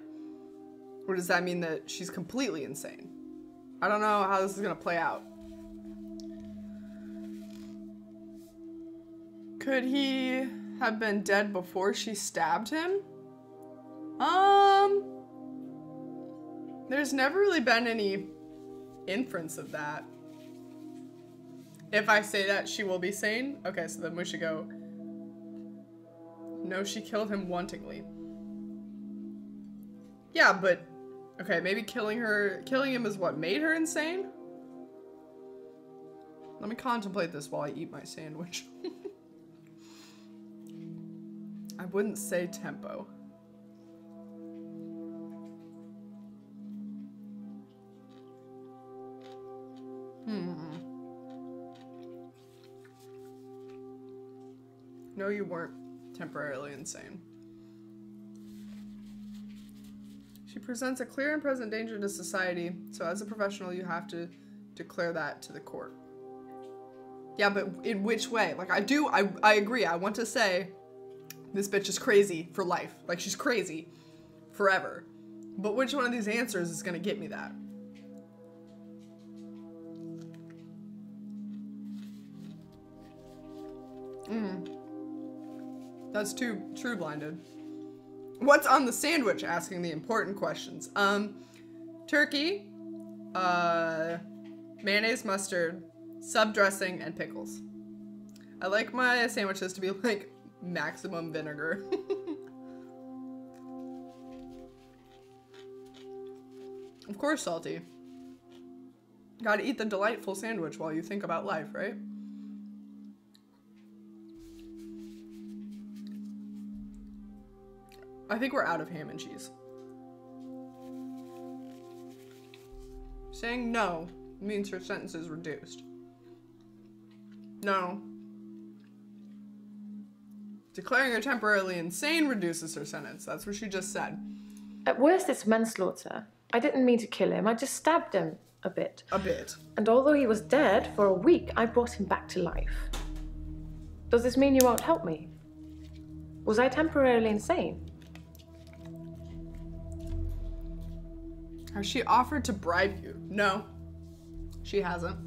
Or does that mean that she's completely insane? I don't know how this is gonna play out. Could he have been dead before she stabbed him? There's never really been any inference of that. If I say that, she will be sane? Okay, so then we should go, no, she killed him wantingly. Yeah, but, okay, maybe killing him is what made her insane? Let me contemplate this while I eat my sandwich. I wouldn't say tempo. No, you weren't temporarily insane. She presents a clear and present danger to society, so as a professional you have to declare that to the court. Yeah, but in which way? Like, I agree, I want to say this bitch is crazy for life. Like, she's crazy forever. But which one of these answers is gonna get me that? That's too true blinded. What's on the sandwich? Asking the important questions. Turkey, mayonnaise, mustard, sub dressing, and pickles. I like my sandwiches to be like maximum vinegar. Of course, salty. Gotta eat the delightful sandwich while you think about life, right? I think we're out of ham and cheese. Saying no means her sentence is reduced. No. Declaring her temporarily insane reduces her sentence. That's what she just said. At worst, it's manslaughter. I didn't mean to kill him. I just stabbed him a bit. A bit. And although he was dead for a week, I brought him back to life. Does this mean you won't help me? Was I temporarily insane? Has she offered to bribe you? No, she hasn't.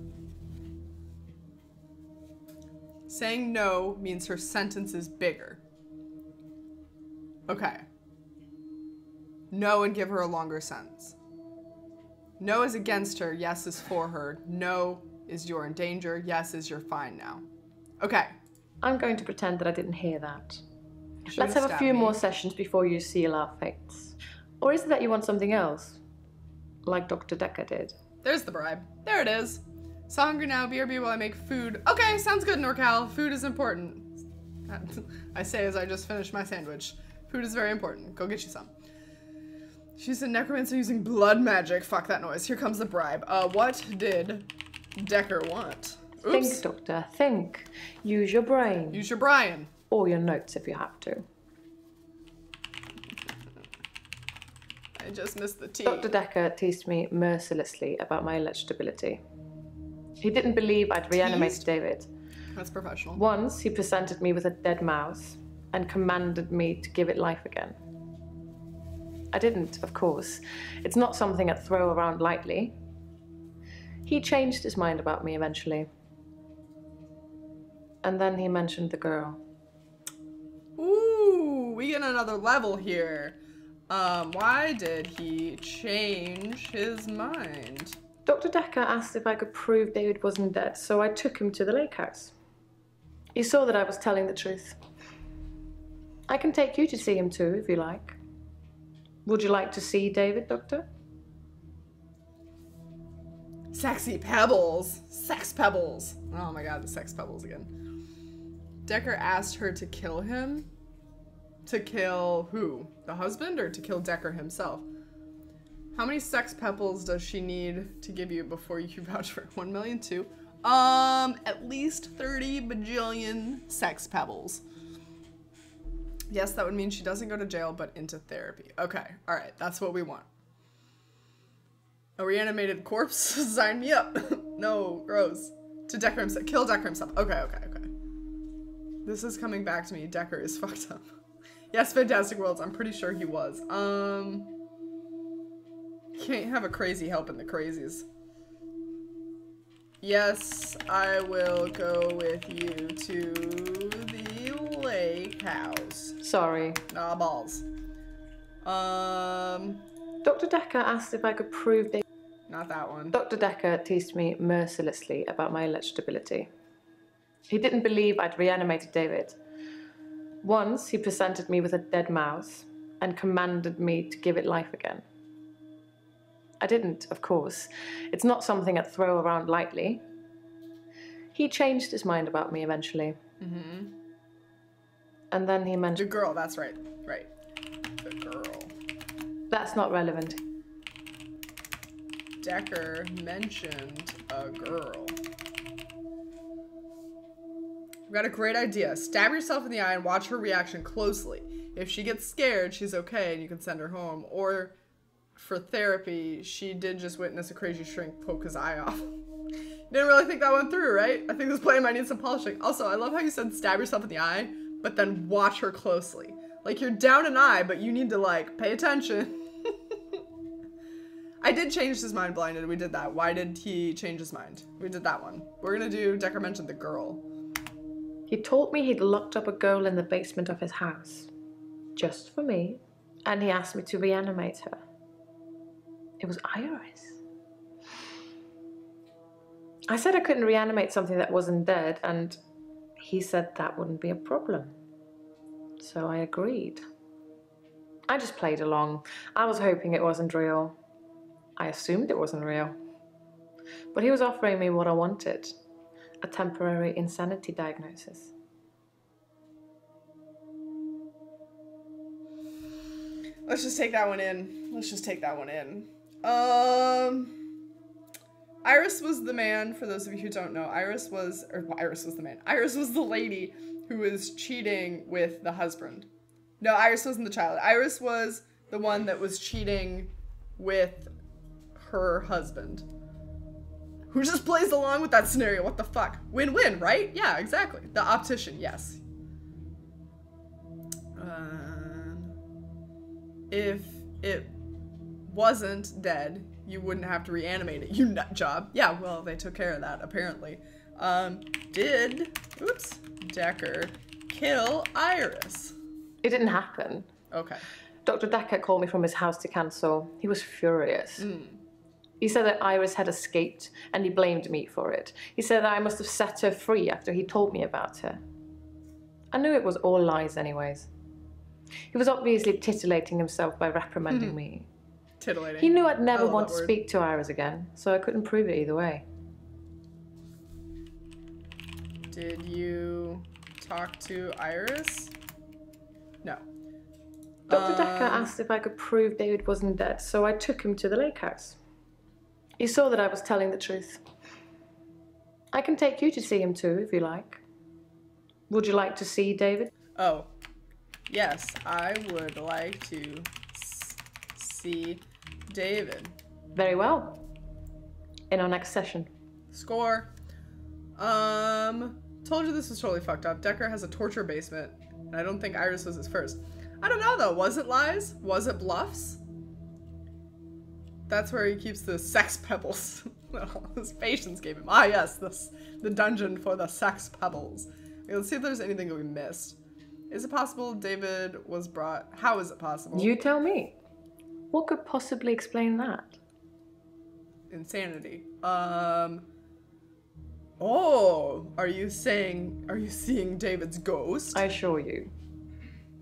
Saying no means her sentence is bigger. Okay. No and give her a longer sentence. No is against her, yes is for her. No is you're in danger, yes is you're fine now. Okay. I'm going to pretend that I didn't hear that. Should've Let's have a stabbed few me. more sessions before you seal our fates. Or is it that you want something else? Like Dr. Dekker did. There's the bribe. There it is. So hungry now, BRB while I make food. Okay, sounds good, NorCal. Food is important. I say as I just finished my sandwich. Food is very important. Go get you some. She's a necromancer using blood magic. Fuck that noise. Here comes the bribe. What did Dekker want? Oops. Think, Doctor, think. Use your brain. Use your Brian. Or your notes if you have to. I just missed the T. Dr. Dekker teased me mercilessly about my electability. He didn't believe I'd reanimated David. That's professional. Once, he presented me with a dead mouse and commanded me to give it life again. I didn't, of course. It's not something I'd throw around lightly. He changed his mind about me eventually. And then he mentioned the girl. Ooh, we get another level here. Why did he change his mind? Dr. Dekker asked if I could prove David wasn't dead, so I took him to the lake house. He saw that I was telling the truth. I can take you to see him too, if you like. Would you like to see David, Doctor? Sexy pebbles. Sex pebbles. Oh my god, the sex pebbles again. Dekker asked her to kill him? To kill who? The husband or to kill Dekker himself? How many sex pebbles does she need to give you before you vouch for 1 million? 2? At least 30 bajillion sex pebbles. Yes, that would mean she doesn't go to jail, but into therapy. Okay, all right, that's what we want. A reanimated corpse? Sign me up. No, gross. To Dekker himself. Kill Dekker himself. Okay, okay, okay. This is coming back to me. Dekker is fucked up. Yes, Fantastic Worlds. I'm pretty sure he was. Can't have a crazy helping the crazies. Yes, I will go with you to the lake house. Sorry. Nah, balls. Dr. Dekker asked if I could prove David. Not that one. Dr. Dekker teased me mercilessly about my electability. He didn't believe I'd reanimated David. Once, he presented me with a dead mouse and commanded me to give it life again. I didn't, of course. It's not something I'd throw around lightly. He changed his mind about me eventually. Mm-hmm. And then he mentioned... The girl, that's right. Right. The girl. That's not relevant. Dekker mentioned a girl. We've got a great idea. Stab yourself in the eye and watch her reaction closely. If she gets scared, she's okay and you can send her home. Or for therapy, she did just witness a crazy shrink poke his eye off. Didn't really think that went through, right? I think this play might need some polishing. Also, I love how you said stab yourself in the eye, but then watch her closely. Like, you're down an eye, but you need to, like, pay attention. I did change his mind blinded. We did that. Why did he change his mind? We did that one. We're gonna do Dekker mentioned the girl. He told me he'd locked up a girl in the basement of his house, just for me, and he asked me to reanimate her. It was Iris. I said I couldn't reanimate something that wasn't dead, and he said that wouldn't be a problem. So I agreed. I just played along. I was hoping it wasn't real. I assumed it wasn't real. But he was offering me what I wanted, a temporary insanity diagnosis. Let's just take that one in. Let's just take that one in. Iris was the man, for those of you who don't know. Iris was the man. Iris was the lady who was cheating with the husband. No, Iris wasn't the child. Iris was the one that was cheating with her husband. Who just plays along with that scenario? What the fuck? Win-win, right? Yeah, exactly. The optician, yes. If it wasn't dead, you wouldn't have to reanimate it, you nut job. Yeah, well, they took care of that, apparently. Did Dekker kill Iris? It didn't happen. Okay. Dr. Dekker called me from his house to cancel. He was furious. He said that Iris had escaped, and he blamed me for it. He said that I must have set her free after he told me about her. I knew it was all lies anyways. He was obviously titillating himself by reprimanding me. Titillating. He knew I'd never want to speak to Iris again, so I couldn't prove it either way. Did you talk to Iris? No. Dr. Dekker asked if I could prove David wasn't dead, so I took him to the lake house. He saw that I was telling the truth. I can take you to see him too, if you like. Would you like to see David? Oh, yes, I would like to see David. Very well. In our next session. Score. Told you this was totally fucked up. Dekker has a torture basement, and I don't think Iris was his first. I don't know though, was it lies? Was it bluffs? That's where he keeps the sex pebbles. His patients gave him. Ah yes, the dungeon for the sex pebbles. Okay, let's see if there's anything that we missed. Is it possible David was brought? How is it possible? You tell me. What could possibly explain that? Insanity. Oh, are you seeing David's ghost? I assure you,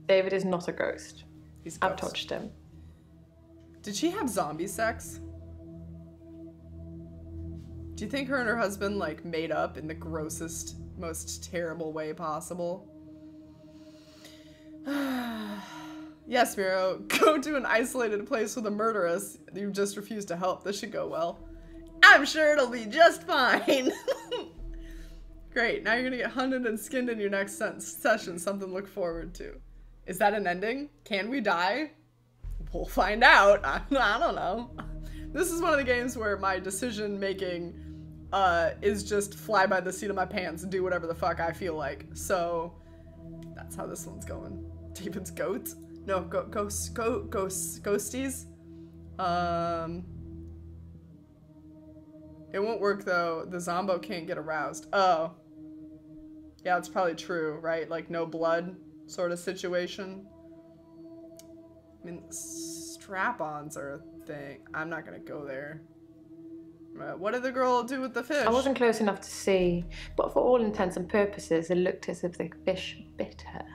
David is not a ghost. He's a I've ghost. touched him. Did she have zombie sex? Do you think her and her husband, like, made up in the grossest, most terrible way possible? Yes, Miro, go to an isolated place with a murderess you just refuse to help. This should go well. I'm sure it'll be just fine. Great, now you're gonna get hunted and skinned in your next session. Something to look forward to. Is that an ending? Can we die? We'll find out. I don't know. This is one of the games where my decision making is just fly by the seat of my pants and do whatever the fuck I feel like. So that's how this one's going. David's goats? No, ghosties. It won't work though. The Zombo can't get aroused. Oh. Yeah, it's probably true, right? Like no blood sort of situation. I mean, strap-ons are a thing. I'm not gonna go there. What did the girl do with the fish? I wasn't close enough to see, but for all intents and purposes, it looked as if the fish bit her.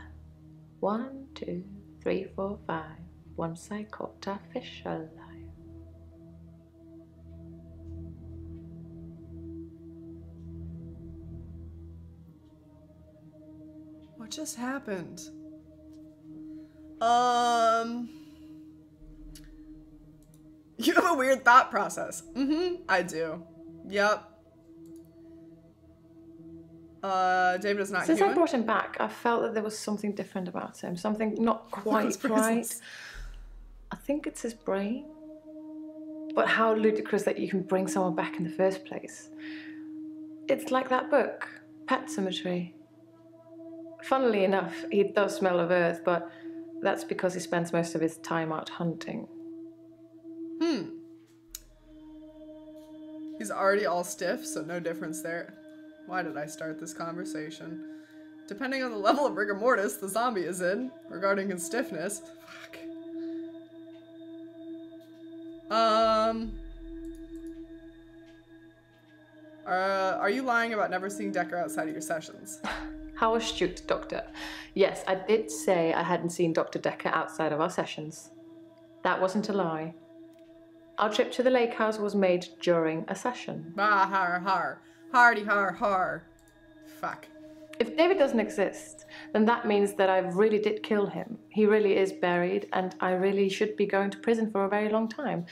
1, 2, 3, 4, 5. Once I caught a fish alive. What just happened? You have a weird thought process. I do. Yep. David is not Since human. I brought him back, I felt that there was something different about him. Something not quite right. I think it's his brain. But how ludicrous that you can bring someone back in the first place. It's like that book, Pet Cemetery. Funnily enough, he does smell of earth, but that's because he spends most of his time out hunting. He's already all stiff, so no difference there. Why did I start this conversation? Depending on the level of rigor mortis the zombie is in, regarding his stiffness. Fuck. Are you lying about never seeing Dekker outside of your sessions? How astute, Doctor. Yes, I did say I hadn't seen Dr. Dekker outside of our sessions. That wasn't a lie. Our trip to the lake house was made during a session. Bah, har, har. Hardy, har, har. Fuck. If David doesn't exist, then that means that I really did kill him. He really is buried, and I really should be going to prison for a very long time.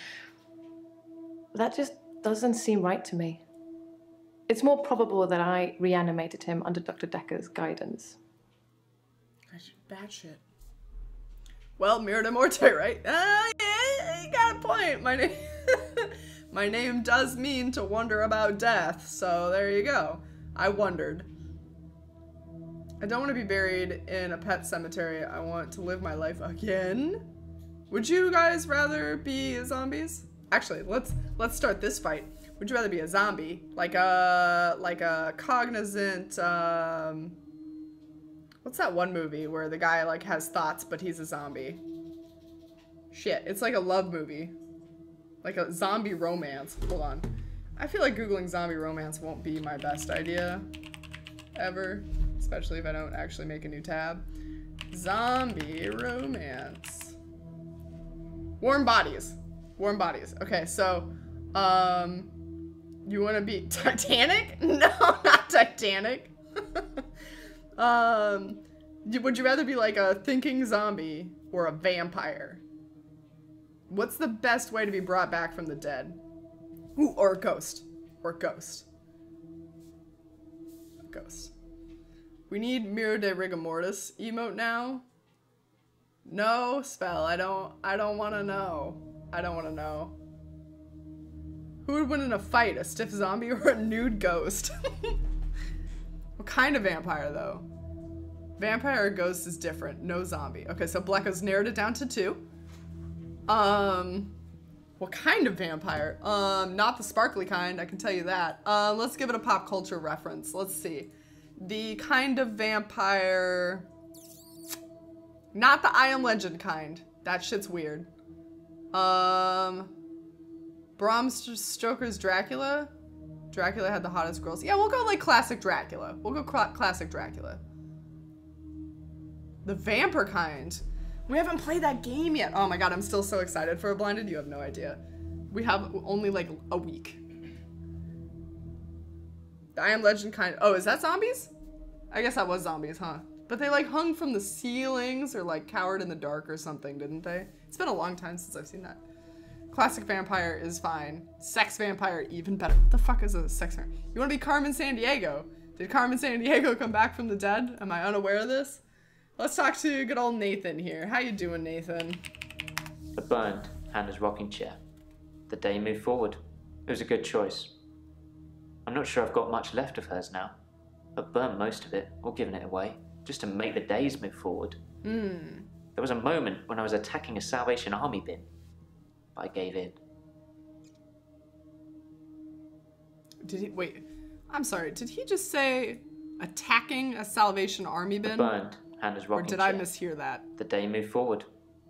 That just doesn't seem right to me. It's more probable that I reanimated him under Dr. Dekker's guidance. Bad shit. Well, Mirodemorte, right? Yeah, you got a point. My name does mean to wonder about death, so there you go. I wondered. I don't want to be buried in a pet cemetery. I want to live my life again. Would you guys rather be zombies? Actually, let's start this fight. Would you rather be a zombie, like a cognizant? What's that one movie where the guy like has thoughts but he's a zombie? Shit, it's like a love movie, like a zombie romance. Hold on, I feel like googling zombie romance won't be my best idea ever, especially if I don't actually make a new tab. Zombie romance. Warm bodies. Warm bodies. Okay, so you want to be Titanic? No, not Titanic. Would you rather be like a thinking zombie or a vampire? What's the best way to be brought back from the dead? Ooh, or a ghost. Or ghost. Ghost. We need Mirodemorte emote now. No spell. I don't want to know. I don't want to know. Who would win in a fight? A stiff zombie or a nude ghost? What kind of vampire though? Vampire or ghost is different. No zombie. Okay, so Blecko's narrowed it down to 2. What kind of vampire? Not the sparkly kind, I can tell you that. Let's give it a pop culture reference. Let's see. The kind of vampire... Not the I Am Legend kind. That shit's weird. Bram Stoker's Dracula? Dracula had the hottest girls. Yeah, we'll go like classic Dracula. We'll go classic Dracula. The vampire kind. We haven't played that game yet. Oh my god, I'm still so excited for a blinded. You have no idea. We have only like a week. The I Am Legend kind. Oh, is that zombies? I guess that was zombies, huh? But they like hung from the ceilings or like cowered in the dark or something, didn't they? It's been a long time since I've seen that. Classic vampire is fine. Sex vampire, even better. What the fuck is a sex vampire? You want to be Carmen Sandiego? Did Carmen Sandiego come back from the dead? Am I unaware of this? Let's talk to good old Nathan here. How you doing, Nathan? A burned Hannah's rocking chair. The day moved forward. It was a good choice. I'm not sure I've got much left of hers now. I've burned most of it, or given it away, just to make the days move forward. There was a moment when I was attacking a Salvation Army bin. I gave in. Did he, wait, I'm sorry, did he just say attacking a Salvation Army bin? Burned Hannah's rocking chair. Or did I mishear that? The day moved forward.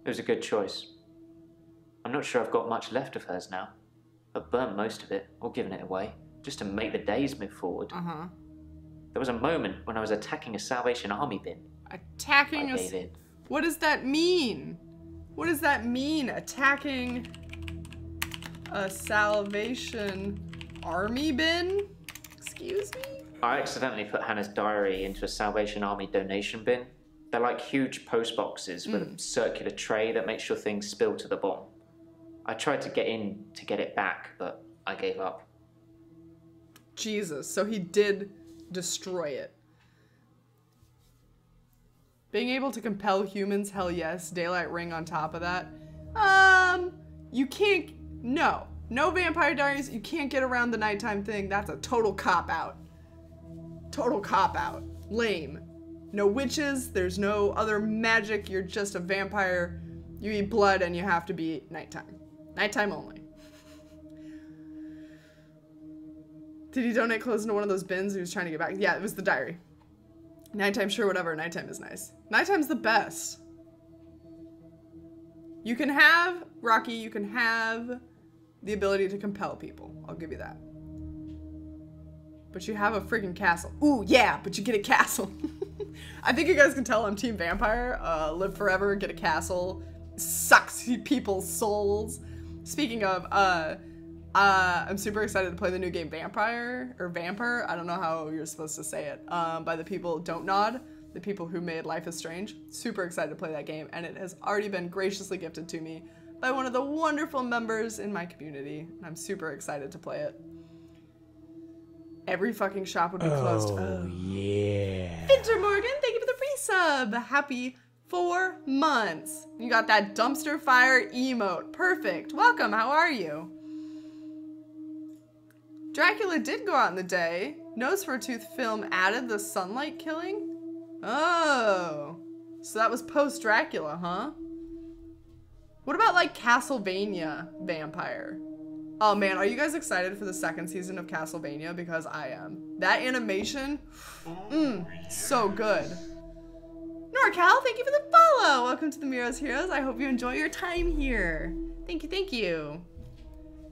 It was a good choice. I'm not sure I've got much left of hers now. I've burned most of it, or given it away, just to make the days move forward. There was a moment when I was attacking a Salvation Army bin. Attacking I gave in. What does that mean? What does that mean? Attacking a Salvation Army bin? Excuse me? I accidentally put Hannah's diary into a Salvation Army donation bin. They're like huge post boxes with a circular tray that makes sure things spill to the bottom. I tried to get in to get it back, but I gave up. Jesus, so he did destroy it. Being able to compel humans, hell yes. Daylight ring on top of that. You can't, no Vampire Diaries, you can't get around the nighttime thing. That's a total cop-out. Total cop-out. Lame. No witches, there's no other magic, you're just a vampire. You eat blood and you have to be nighttime. Nighttime only. Did he donate clothes into one of those bins he was trying to get back? Yeah, it was the diary. Nighttime, sure, whatever. Nighttime is nice. Nighttime's the best. You can have, Rocky, you can have the ability to compel people. I'll give you that. But you have a freaking castle. Ooh, yeah, but you get a castle. I think you guys can tell I'm Team Vampire. Live forever, get a castle, sucks people's souls. Speaking of, I'm super excited to play the new game Vampire, or Vamper. I don't know how you're supposed to say it. By the people, Don't Nod, the people who made Life is Strange. Super excited to play that game, and it has already been graciously gifted to me by one of the wonderful members in my community. And I'm super excited to play it. Every fucking shop would be closed. Oh, yeah. Victor Morgan, thank you for the resub. Happy 4 months. You got that dumpster fire emote. Perfect. Welcome. How are you? Dracula did go out in the day. Nosferatu film added the sunlight killing. Oh. So that was post-Dracula, huh? What about like Castlevania Vampire? Oh man, are you guys excited for the 2nd season of Castlevania? Because I am. That animation, so good. NorCal, thank you for the follow. Welcome to the Miro's Heroes. I hope you enjoy your time here. Thank you, thank you.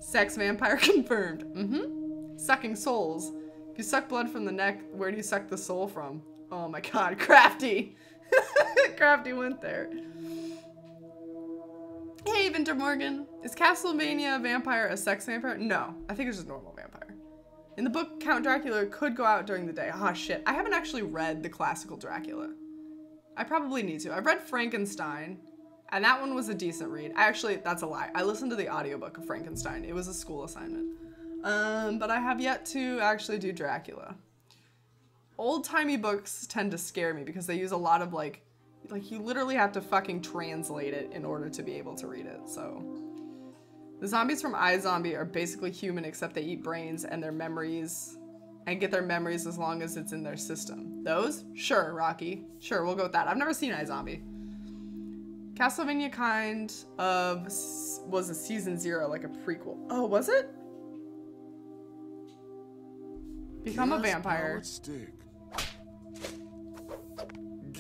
Sex vampire confirmed. Sucking souls. If you suck blood from the neck, where do you suck the soul from? Oh my god, Crafty. Crafty went there. Hey, Winter Morgan. Is Castlevania Vampire a sex vampire? No, I think it's just normal vampire. In the book, Count Dracula could go out during the day. Ah, shit. I haven't actually read the classical Dracula. I probably need to. I've read Frankenstein, and that one was a decent read. That's a lie. I listened to the audiobook of Frankenstein. It was a school assignment. But I have yet to actually do Dracula. Old-timey books tend to scare me because they use a lot of like you literally have to fucking translate it in order to be able to read it, so. The zombies from iZombie are basically human except they eat brains and their memories, and get their memories as long as it's in their system. Those? Sure, Rocky. Sure, we'll go with that. I've never seen iZombie. Castlevania kind of was a season 0, like a prequel. Oh, was it? Become a vampire.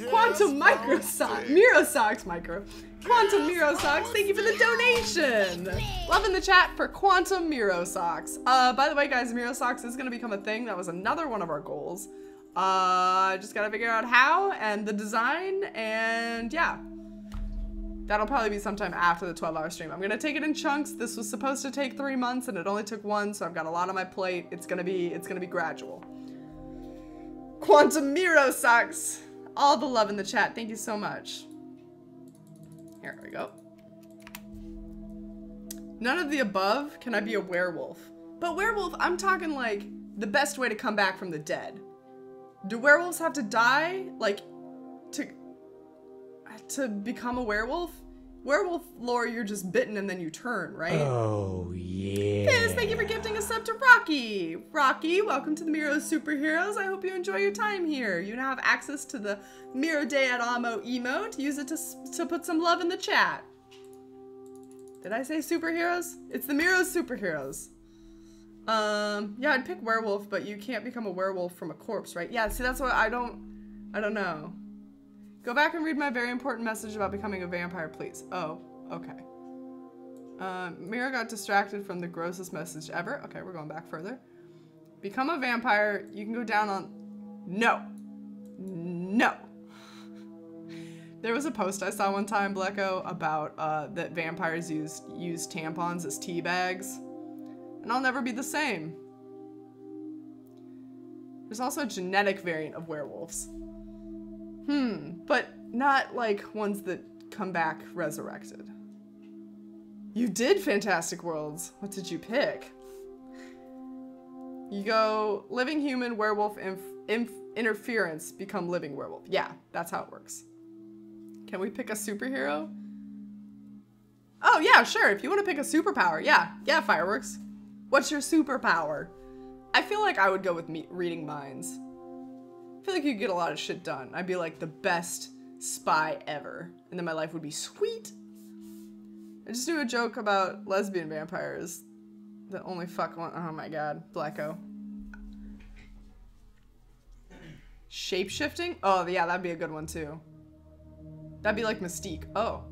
Quantum Micro Socks, Miro Socks Micro. Quantum Miro Socks, thank you for the donation. Love in the chat for Quantum Miro Socks. By the way, guys, Miro Socks is gonna become a thing. That was another one of our goals. Just gotta figure out how and the design, and yeah. That'll probably be sometime after the 12-hour stream. I'm gonna take it in chunks. This was supposed to take 3 months and it only took 1, so I've got a lot on my plate. It's gonna be gradual. Quantum Miro Socks. All the love in the chat. Thank you so much. Here we go. None of the above. Can I be a werewolf? But werewolf, I'm talking like the best way to come back from the dead. Do werewolves have to die? Like, to become a werewolf? Werewolf lore, you're just bitten and then you turn, right? Oh, yeah. Fizz, thank you for gifting a sub to Rocky. Rocky, welcome to the Miro's Superheroes. I hope you enjoy your time here. You now have access to the Miro Day at Amo emote. Use it to put some love in the chat. Did I say superheroes? It's the Miro's Superheroes. Yeah, I'd pick werewolf, but you can't become a werewolf from a corpse, right? Yeah, see, that's what I don't know. Go back and read my very important message about becoming a vampire, please. Oh, okay. Miro got distracted from the grossest message ever. Okay, we're going back further. Become a vampire. You can go down on... No. No. There was a post I saw one time, Blecko, about that vampires use tampons as tea bags. And I'll never be the same. There's also a genetic variant of werewolves. But not like ones that come back resurrected. You did Fantastic Worlds. What did you pick? You go living human, werewolf, interference, become living werewolf. Yeah, that's how it works. Can we pick a superhero? Oh yeah, sure. If you want to pick a superpower, yeah, Fireworks. What's your superpower? I feel like I would go with reading minds. I feel like you could get a lot of shit done. I'd be like the best spy ever. And then my life would be sweet. I just knew a joke about lesbian vampires that only fuck one. Oh my god, Blacko. Shape-shifting? Oh, yeah, that'd be a good one, too. That'd be like Mystique. Oh.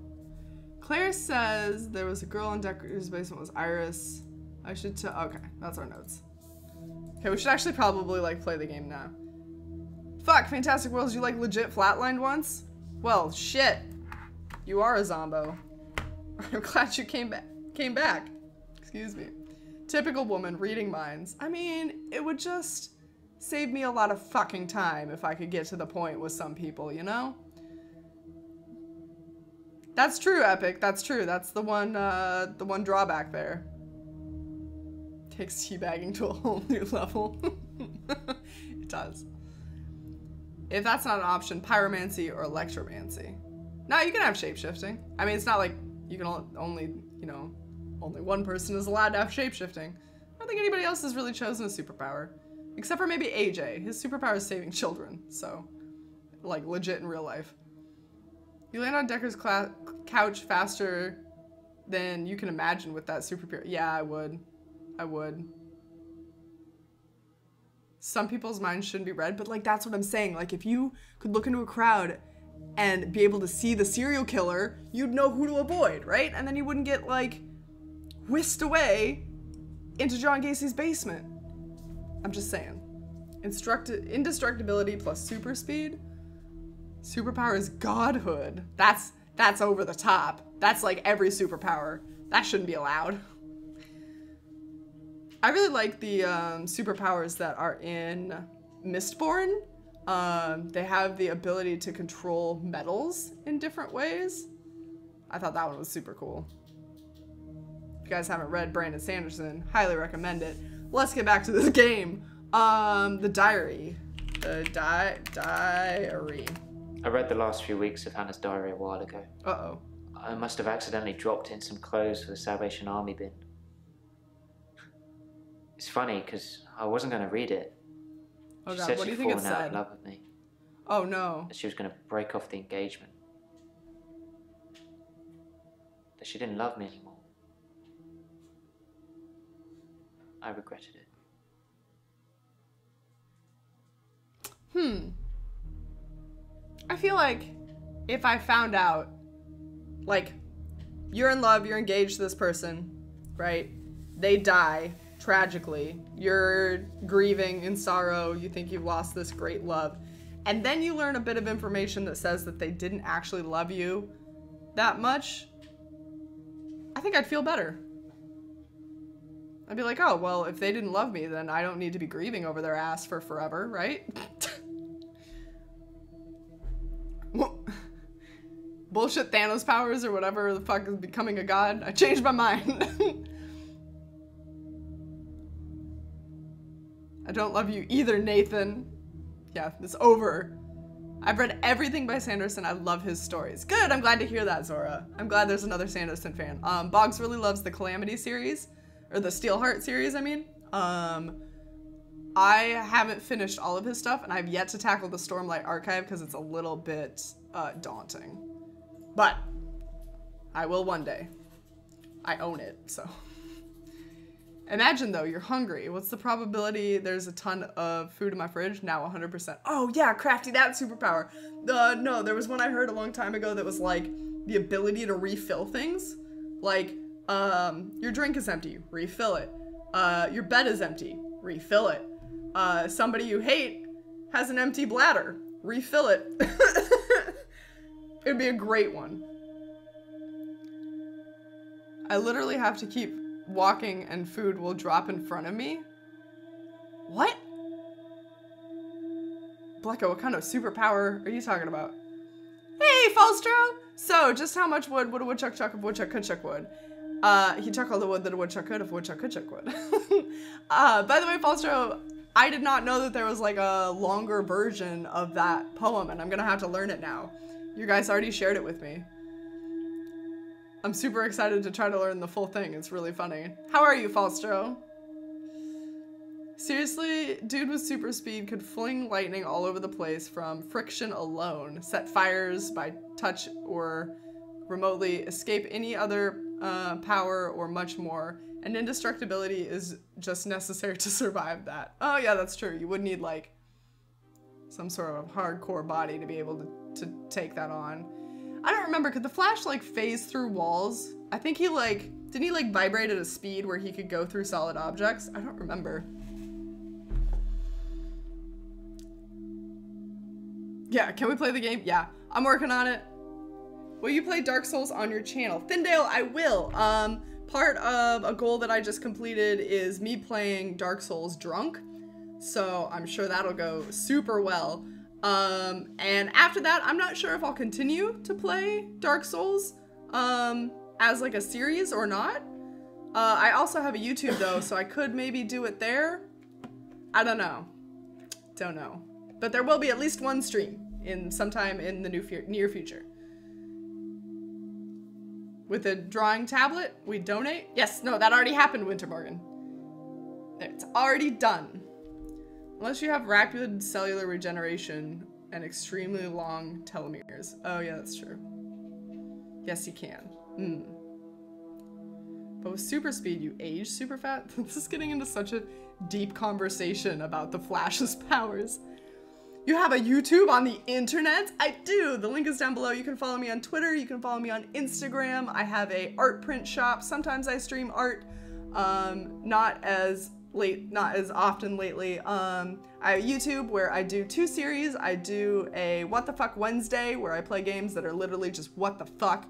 Claire says there was a girl in Dekker's basement was Iris. I should okay, that's our notes. Okay, we should actually probably, like, play the game now. Fuck, Fantastic Worlds, you, like, legit flatlined once? Well, shit. You are a zombo. I'm glad you came back. Excuse me. Typical woman, reading minds. I mean, it would just save me a lot of fucking time if I could get to the point with some people, you know? That's true, Epic. That's true. That's the one drawback there. Takes teabagging to a whole new level. It does. If that's not an option, pyromancy or electromancy. No, you can have shapeshifting. I mean, it's not like you can only, you know, only one person is allowed to have shapeshifting. I don't think anybody else has really chosen a superpower. Except for maybe AJ. His superpower is saving children, so, like, legit in real life. You land on Dekker's couch faster than you can imagine with that superpower. Yeah, I would. I would. Some people's minds shouldn't be read, but, like, that's what I'm saying. Like, if you could look into a crowd and be able to see the serial killer, you'd know who to avoid, right? And then you wouldn't get, like, whisked away into John Gacy's basement. I'm just saying. Indestructibility plus super speed. Superpower is godhood. That's over the top. That's like every superpower. That shouldn't be allowed. I really like the superpowers that are in Mistborn. They have the ability to control metals in different ways. I thought that one was super cool. If you guys haven't read Brandon Sanderson, highly recommend it. Let's get back to this game. The diary. The diary. I read the last few weeks of Hannah's diary a while ago. Uh-oh. I must have accidentally dropped in some clothes for the Salvation Army bin. It's funny, because I wasn't going to read it. Oh she God, said what do you she'd think it fallen out said? of love with me. Oh no. That she was going to break off the engagement. That she didn't love me anymore. I regretted it. I feel like if I found out, like, you're in love, you're engaged to this person, right? They die tragically. You're grieving in sorrow. You think you've lost this great love. And then you learn a bit of information that says that they didn't actually love you that much. I think I'd feel better. I'd be like, oh, well, if they didn't love me, then I don't need to be grieving over their ass for forever, right? Bullshit Thanos powers or whatever the fuck is becoming a god. I changed my mind. I don't love you either, Nathan. Yeah, it's over. I've read everything by Sanderson. I love his stories. Good, I'm glad to hear that, Zora. I'm glad there's another Sanderson fan. Boggs really loves the Calamity series. Or the Steelheart series, I mean. I haven't finished all of his stuff, and I've yet to tackle the Stormlight Archive because it's a little bit daunting. But I will one day. I own it, so. Imagine, though, you're hungry. What's the probability there's a ton of food in my fridge? Now 100%. Oh, yeah, crafty that superpower. No, there was one I heard a long time ago that was, like, the ability to refill things. Like, your drink is empty, refill it. Your bed is empty, refill it. Somebody you hate has an empty bladder, refill it. It'd be a great one. I literally have to keep walking and food will drop in front of me. What? Blecca, what kind of superpower are you talking about? Hey, Falstro! So, just how much wood would a woodchuck chuck if woodchuck could chuck wood? He chuck all the wood that a woodchuck could if a woodchuck could chuck wood. By the way, Falstro, I did not know that there was like a longer version of that poem, and I'm gonna have to learn it now. You guys already shared it with me. I'm super excited to try to learn the full thing. It's really funny. How are you, Falstro? Seriously, dude with super speed could fling lightning all over the place from friction alone, set fires by touch or remotely, escape any other power or much more, and indestructibility is just necessary to survive that. Oh yeah, that's true. You would need like some sort of hardcore body to be able to take that on. I don't remember, could the Flash like phase through walls? I think he like, didn't he like vibrate at a speed where he could go through solid objects? I don't remember. Yeah, can we play the game? Yeah, I'm working on it. Will you play Dark Souls on your channel? Thindale, I will. Part of a goal that I just completed is me playing Dark Souls drunk. So I'm sure that'll go super well. And after that, I'm not sure if I'll continue to play Dark Souls as like a series or not. I also have a YouTube though, so I could maybe do it there. I don't know. Don't know. But there will be at least one stream in sometime in the near future. With a drawing tablet, we donate. Yes, no, that already happened, Winter Morgan. It's already done. Unless you have rapid cellular regeneration and extremely long telomeres. Oh yeah, that's true. Yes, you can. But with super speed, you age super fast. This is getting into such a deep conversation about the Flash's powers. You have a YouTube on the internet? I do. The link is down below. You can follow me on Twitter. You can follow me on Instagram. I have a art print shop. Sometimes I stream art. Not as often lately. I have YouTube where I do 2 series. I do a What the Fuck Wednesday where I play games that are literally just what the fuck.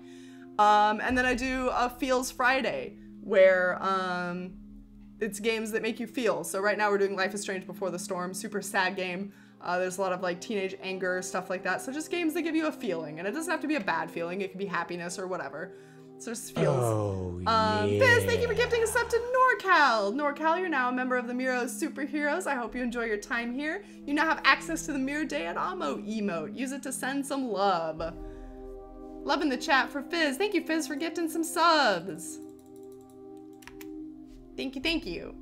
And then I do a Feels Friday where it's games that make you feel. So right now we're doing Life is Strange Before the Storm, super sad game. There's a lot of like teenage anger, stuff like that. So just games that give you a feeling, and it doesn't have to be a bad feeling. It can be happiness or whatever. So just feels. Oh, yeah. Fizz, thank you for gifting a sub to NorCal. NorCal, you're now a member of the Miro Superheroes. I hope you enjoy your time here. You now have access to the Miro Day at Amo emote. Use it to send some love. Love in the chat for Fizz. Thank you, Fizz, for gifting some subs. Thank you, thank you.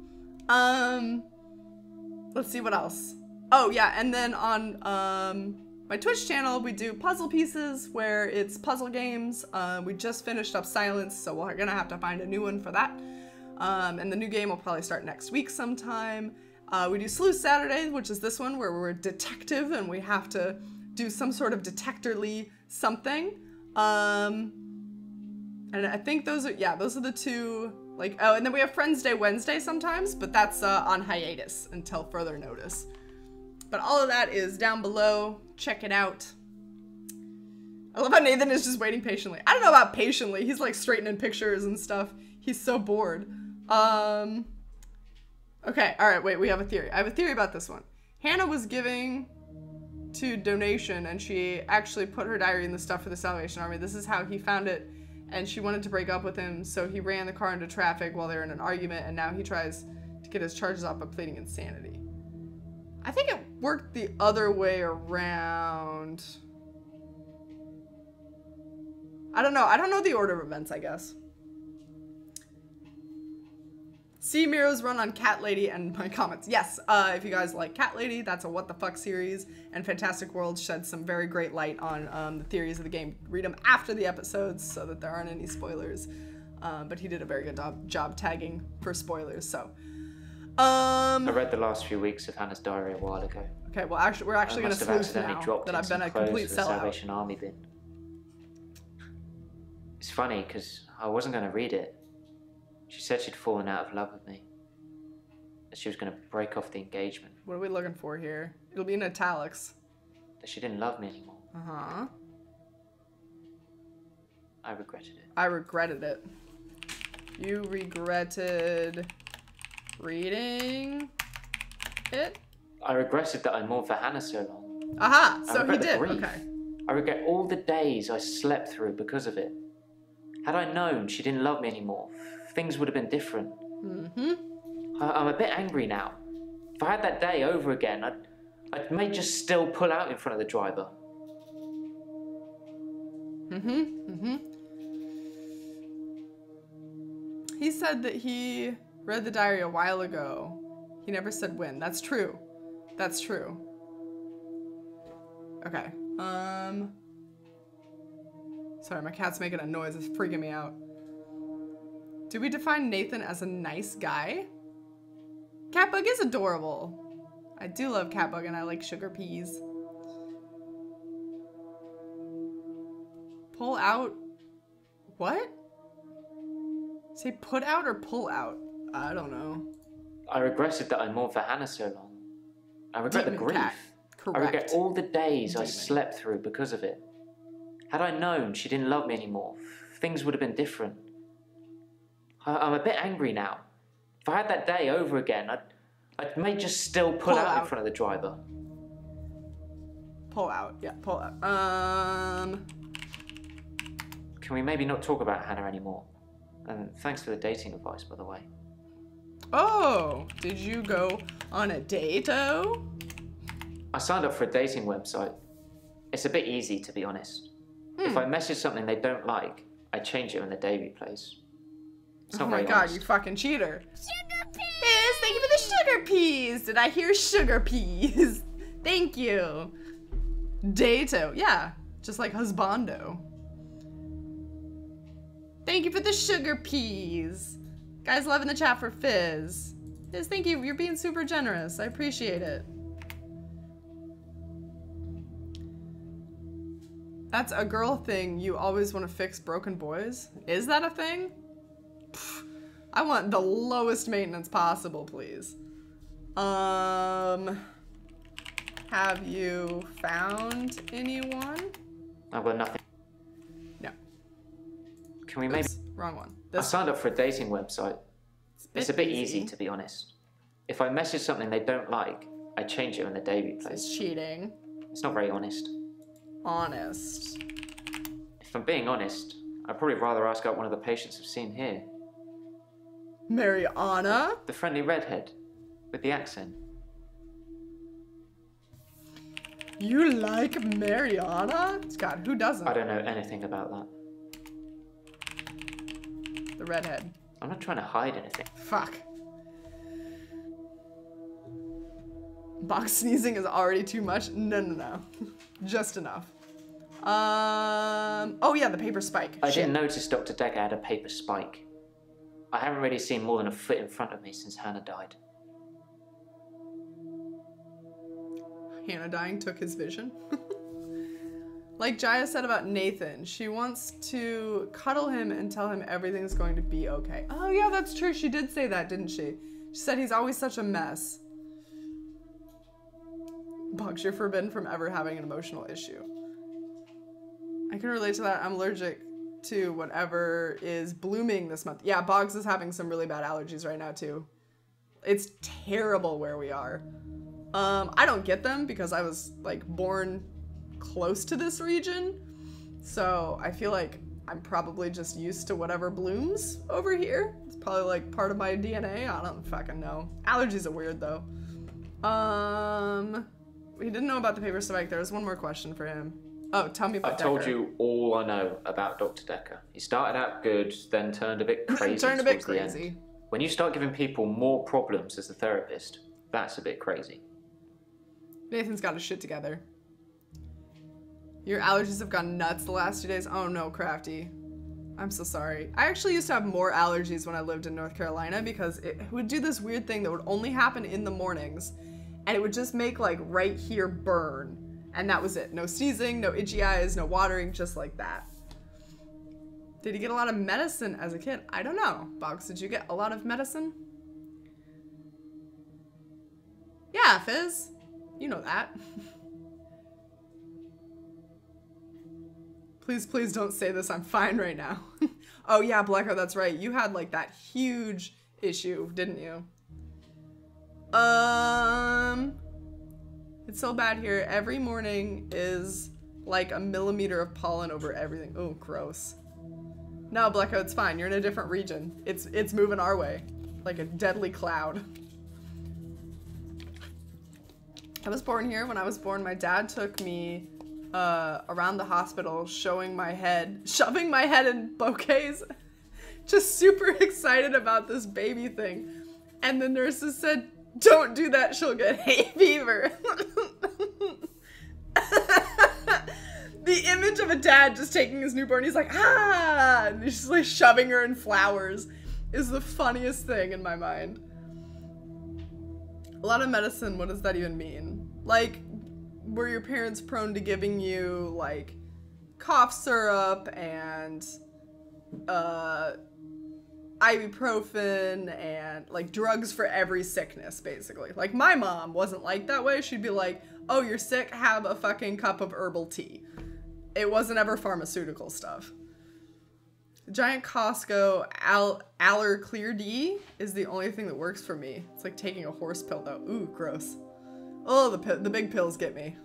Let's see what else. Oh yeah, and then on my Twitch channel, we do puzzle pieces where it's puzzle games. We just finished up Silence, so we're gonna have to find a new one for that. And the new game will probably start next week sometime. We do Sleuth Saturday, which is this one where we're a detective and we have to do some sort of detectorly something. And I think those are the 2, like, oh, and then we have Friends Day Wednesday sometimes, but that's on hiatus until further notice. But all of that is down below. Check it out. I love how Nathan is just waiting patiently. I don't know about patiently. He's like straightening pictures and stuff. He's so bored. Okay, all right, wait, we have a theory. I have a theory about this one. Hannah was giving to donation and she actually put her diary in the stuff for the Salvation Army. This is how he found it, and she wanted to break up with him, so he ran the car into traffic while they were in an argument, and now he tries to get his charges off by pleading insanity. I think it worked the other way around. I don't know. I don't know the order of events, I guess. See Miro's run on Cat Lady and my comments. Yes, if you guys like Cat Lady, that's a What the Fuck series, and Fantastic World sheds some very great light on the theories of the game. Read them after the episodes so that there aren't any spoilers. But he did a very good job tagging for spoilers, so. I read the last few weeks of Hannah's diary a while ago. Okay, well, we're actually going to sleuth now that I've been a complete sellout. Salvation Army bin. It's funny because I wasn't going to read it. She said she'd fallen out of love with me. That she was going to break off the engagement. What are we looking for here? It'll be in italics. That she didn't love me anymore. Uh-huh. I regretted it. I regretted it. You regretted reading it? I regretted that I mourned for Hannah so long. Aha, so he did, okay. I regret all the days I slept through because of it. Had I known she didn't love me anymore, things would have been different. Mm-hmm. I'm a bit angry now. If I had that day over again, I may just still pull out in front of the driver. He said that he read the diary a while ago. He never said when. That's true. That's true. Okay. Sorry, my cat's making a noise. It's freaking me out. Do we define Nathan as a nice guy? Catbug is adorable. I do love Catbug and I like sugar peas. Pull out. What? Say put out or pull out? I don't know. I regretted that I mourned for Hannah so long. I regret the grief. Cat. Correct. I regret all the days I Demon. slept through because of it. Had I known she didn't love me anymore, things would have been different. I'm a bit angry now. If I had that day over again, I may just still pull out in front of the driver. Pull out. Yeah, pull out. Can we maybe not talk about Hannah anymore? And thanks for the dating advice, by the way. Oh, did you go on a date-o? I signed up for a dating website. It's a bit easy, to be honest. If I message something they don't like, I change it when the day replays. It's not oh my very god, honest. you fucking cheater. Sugar peas! Thank you for the sugar peas! Did I hear sugar peas? Thank you. Dato. Yeah, just like husbando. Thank you for the sugar peas. Guys loving the chat for Fizz. Fizz, thank you. You're being super generous. I appreciate it. That's a girl thing. You always want to fix broken boys? Is that a thing? Pfft, I want the lowest maintenance possible, please. Have you found anyone? I've got nothing. No. Can we maybe... Oops, wrong one. I signed up for a dating website. It's a bit easy, to be honest. If I message something they don't like, I change it when the day replays. It's cheating. It's not very honest. Honest. If I'm being honest, I'd probably rather ask out one of the patients I've seen here. Mariana? The friendly redhead, with the accent. You like Mariana? God, who doesn't? I don't know anything about that. The redhead. I'm not trying to hide anything. Fuck. Boggs sneezing is already too much. No. Just enough. Oh yeah, the paper spike. I didn't notice Dr. Dekker had a paper spike. I haven't really seen more than a foot in front of me since Hannah died. Hannah dying took his vision. Like Jaya said about Nathan, she wants to cuddle him and tell him everything's going to be okay. Oh yeah, that's true. She did say that, didn't she? She said he's always such a mess. Boggs, you're forbidden from ever having an emotional issue. I can relate to that. I'm allergic to whatever is blooming this month. Yeah, Boggs is having some really bad allergies right now too. It's terrible where we are. I don't get them because I was like born close to this region. So I feel like I'm probably just used to whatever blooms over here. It's probably like part of my DNA. I don't fucking know. Allergies are weird though. We didn't know about the paper spike. There was one more question for him. Oh, tell me about I told Dekker. you all I know about Dr. Dekker. He started out good, then turned a bit crazy. Turned a bit towards the end. crazy. When you start giving people more problems as a therapist, that's a bit crazy. Nathan's got his shit together. Your allergies have gone nuts the last 2 days. Oh no, Crafty. I'm so sorry. I actually used to have more allergies when I lived in North Carolina because it would do this weird thing that would only happen in the mornings. And it would just make like right here burn. And that was it. No sneezing, no itchy eyes, no watering, just like that. Did he get a lot of medicine as a kid? I don't know. Boggs, did you get a lot of medicine? Yeah, Fizz. You know that. Please don't say this. I'm fine right now. Oh yeah, Blacker, that's right. You had like that huge issue, didn't you? It's so bad here. Every morning is like a millimeter of pollen over everything. Oh, gross. No, Blacko, it's fine. You're in a different region. It's moving our way. Like a deadly cloud. I was born here. When I was born, my dad took me around the hospital, shoving my head in bouquets. Just super excited about this baby thing. And the nurses said, "Don't do that, she'll get hay fever." The image of a dad just taking his newborn, he's like, ah, and he's just like shoving her in flowers is the funniest thing in my mind. A lot of medicine, what does that even mean? Like, were your parents prone to giving you like cough syrup and ibuprofen and like drugs for every sickness, basically. Like my mom wasn't like that way. She'd be like, oh, you're sick, have a fucking cup of herbal tea. It wasn't ever pharmaceutical stuff. Giant Costco Aller Clear D is the only thing that works for me. It's like taking a horse pill though. Ooh, gross. Oh, the big pills get me.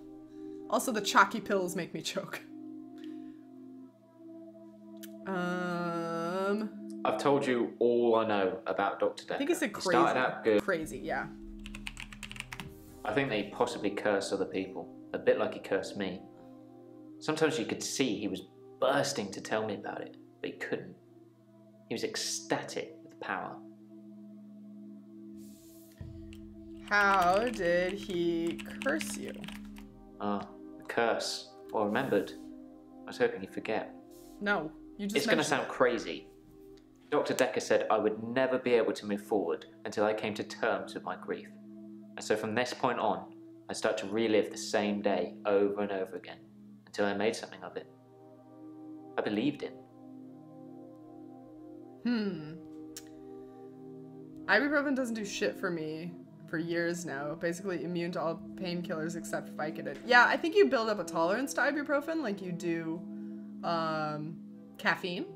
Also, the chalky pills make me choke. I've told you all I know about Dr. Dekker. I think he said crazy. Started out good. Crazy, yeah. I think that he possibly cursed other people, a bit like he cursed me. Sometimes you could see he was bursting to tell me about it, but he couldn't. He was ecstatic with power. How did he curse you? The curse. Well, remembered. I was hoping you'd forget. No, you just It's going to sound crazy. Dr. Dekker said I would never be able to move forward until I came to terms with my grief. And so from this point on, I start to relive the same day over and over again until I made something of it. I believed him. Ibuprofen doesn't do shit for me for years now. Basically immune to all painkillers except Vicodin. Yeah, I think you build up a tolerance to ibuprofen like you do caffeine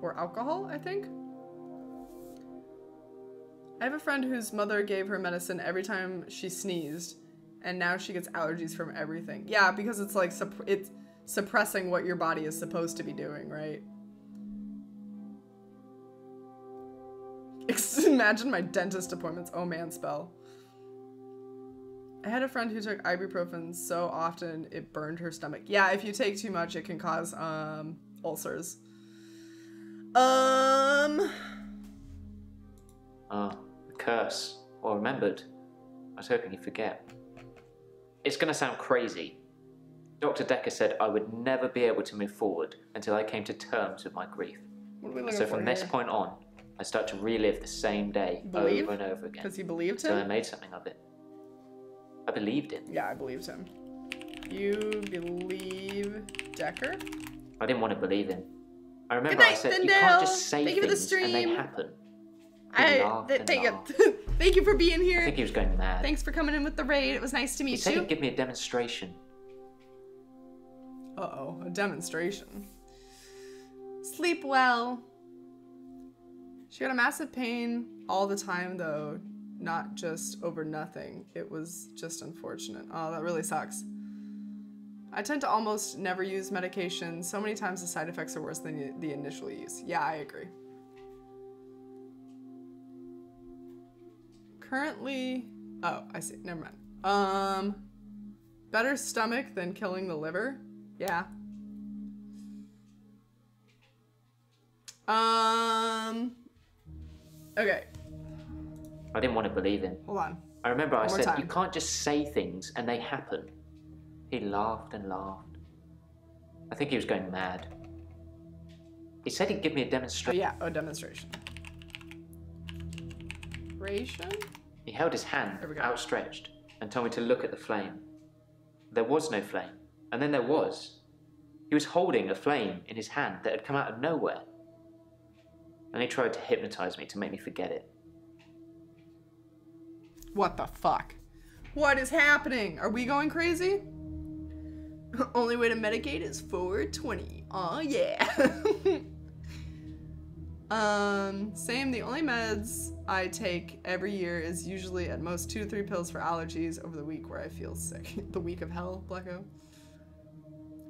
or alcohol, I think. I have a friend whose mother gave her medicine every time she sneezed, and now she gets allergies from everything. Yeah, because it's like it's suppressing what your body is supposed to be doing, right? Imagine my dentist appointments. Oh man, spell. I had a friend who took ibuprofen so often it burned her stomach. Yeah, if you take too much, it can cause ulcers. The curse. Well, remembered. I was hoping you'd forget. It's going to sound crazy. Dr. Dekker said I would never be able to move forward until I came to terms with my grief. So from this point on, I start to relive the same day over and over again. Because you believed him? Until I made something of it. I believed him. Yeah, I believed him. You believe Dekker? I didn't want to believe him. I remember I said, you can't just say things and they happen. He laughed and laughed. Thank you for being here. I think he was going mad. Thanks for coming in with the raid. It was nice to meet you. He said he'd give me a demonstration. Uh-oh, a demonstration. Sleep well. She got a massive pain all the time, though. Not just over nothing. It was just unfortunate. Oh, that really sucks. I tend to almost never use medication. So many times the side effects are worse than the initial use. Yeah, I agree. Currently... Oh, I see. Never mind. Better stomach than killing the liver? Yeah. Okay. I didn't want to believe him. Hold on. I remember I said, you can't just say things and they happen. He laughed and laughed. I think he was going mad. He said he'd give me a demonstration. Oh, yeah, a demonstration. He held his hand outstretched and told me to look at the flame. There was no flame. And then there was. He was holding a flame in his hand that had come out of nowhere. And he tried to hypnotize me to make me forget it. What the fuck? What is happening? Are we going crazy? Only way to medicate is 420. Aw, yeah. Same. The only meds I take every year is usually at most 2 to 3 pills for allergies over the week where I feel sick. The week of hell, Blacko.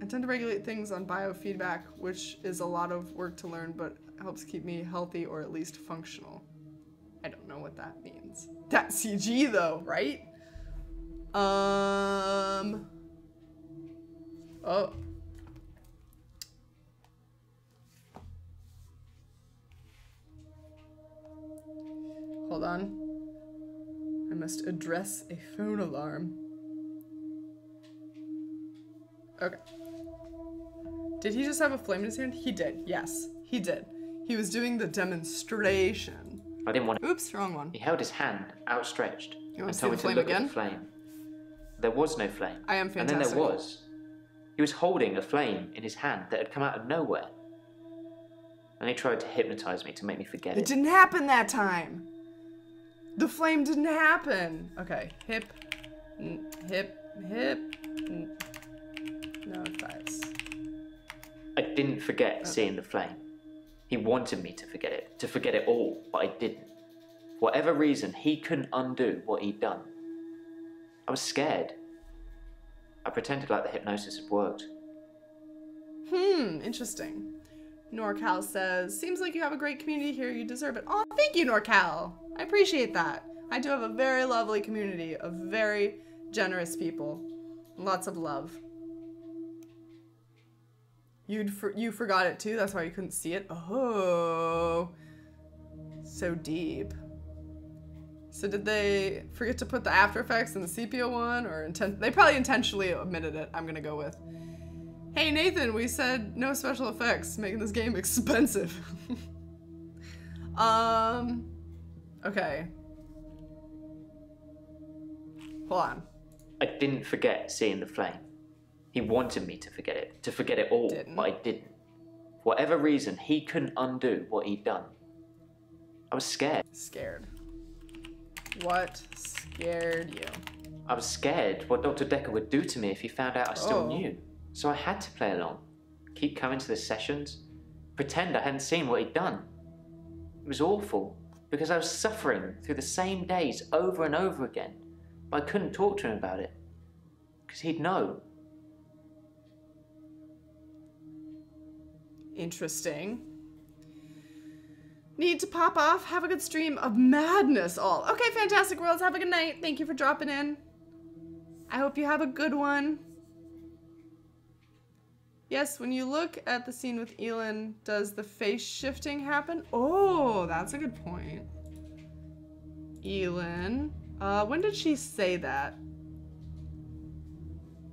I tend to regulate things on biofeedback, which is a lot of work to learn, but helps keep me healthy or at least functional. I don't know what that means. That's CG though, right? Oh. Hold on. I must address a phone alarm. Okay. Did he just have a flame in his hand? He did, yes. He did. He was doing the demonstration. I didn't want to. Oops, wrong one. He held his hand outstretched you want and to told me see the to flame look again? at the flame. There was no flame. I am fantastic. And then there was. He was holding a flame in his hand that had come out of nowhere. And he tried to hypnotize me to make me forget it. It didn't happen that time. The flame didn't happen. Okay, hip, no thighs. I didn't forget seeing the flame. He wanted me to forget it all, but I didn't. For whatever reason, he couldn't undo what he'd done. I was scared. I pretended like the hypnosis had worked. Interesting. NorCal says, seems like you have a great community here. You deserve it. Oh, thank you, NorCal. I appreciate that. I do have a very lovely community of very generous people. Lots of love. You forgot it too? That's why you couldn't see it? Oh. So deep. So did they forget to put the After Effects in the sepia one? Or they probably intentionally omitted it, I'm gonna go with. Hey Nathan, we said no special effects, making this game expensive. Okay. Hold on. I didn't forget seeing the flame. He wanted me to forget it all, but I didn't. For whatever reason, he couldn't undo what he'd done. I was scared. Scared. What scared you? I was scared what Dr. Dekker would do to me if he found out I still knew. So I had to play along. Keep coming to the sessions. Pretend I hadn't seen what he'd done. It was awful, because I was suffering through the same days over and over again. But I couldn't talk to him about it, because he'd know. Interesting. Need to pop off. Have a good stream of madness all. Okay, Fantastic Worlds. Have a good night. Thank you for dropping in. I hope you have a good one. Yes, when you look at the scene with Elin, does the face shifting happen? Oh, that's a good point. Elin. When did she say that?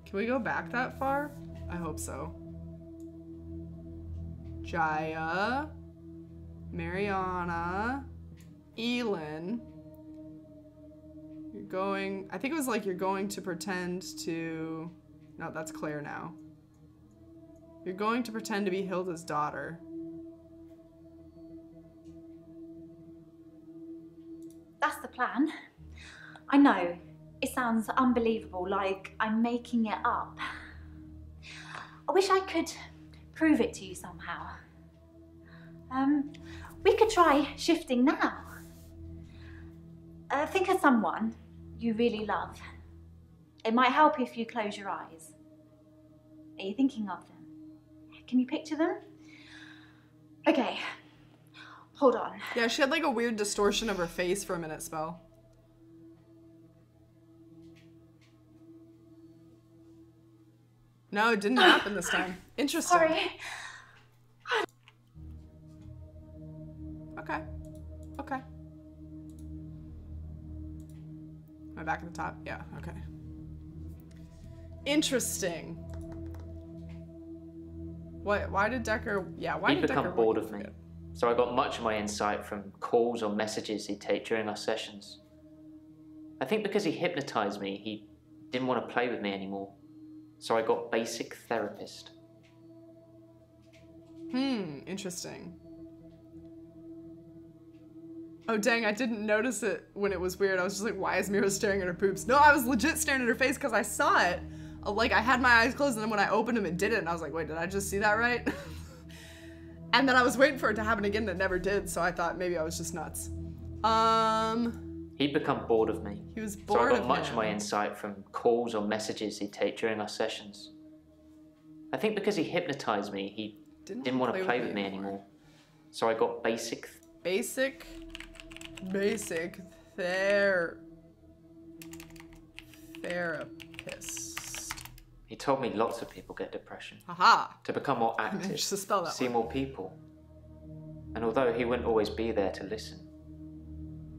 Can we go back that far? I hope so. Jaya. Mariana. Elin. You're going... I think it was like you're going to pretend to... No, that's Claire now. You're going to pretend to be Hilda's daughter. That's the plan. I know. It sounds unbelievable, like I'm making it up. I wish I could prove it to you somehow. We could try shifting now. Think of someone you really love. It might help if you close your eyes. Are you thinking of them? Can you picture them? Okay. Hold on. Yeah, she had like a weird distortion of her face for a minute, Spell. No, it didn't happen this time. Interesting. Sorry. Okay. Okay. Am I back at the top? Yeah, okay. Interesting. Why did Dekker... Yeah, why did Dekker... He'd become bored of me. So I got much of my insight from calls or messages he'd take during our sessions. I think because he hypnotized me, he didn't want to play with me anymore. So I got basic therapist. Interesting. Oh dang, I didn't notice it when it was weird. I was just like, why is Miro staring at her boobs? No, I was legit staring at her face because I saw it. Like, I had my eyes closed, and then when I opened them, it didn't. And I was like, wait, did I just see that right? And then I was waiting for it to happen again, and it never did, so I thought maybe I was just nuts. He'd become bored of me. He was bored of So I got much of my insight from calls or messages he'd take during our sessions. I think because he hypnotized me, he didn't want to play with me anymore. So I got basic therapist. He told me lots of people get depression. Aha! To become more active, to spell that see more people. And although he wouldn't always be there to listen,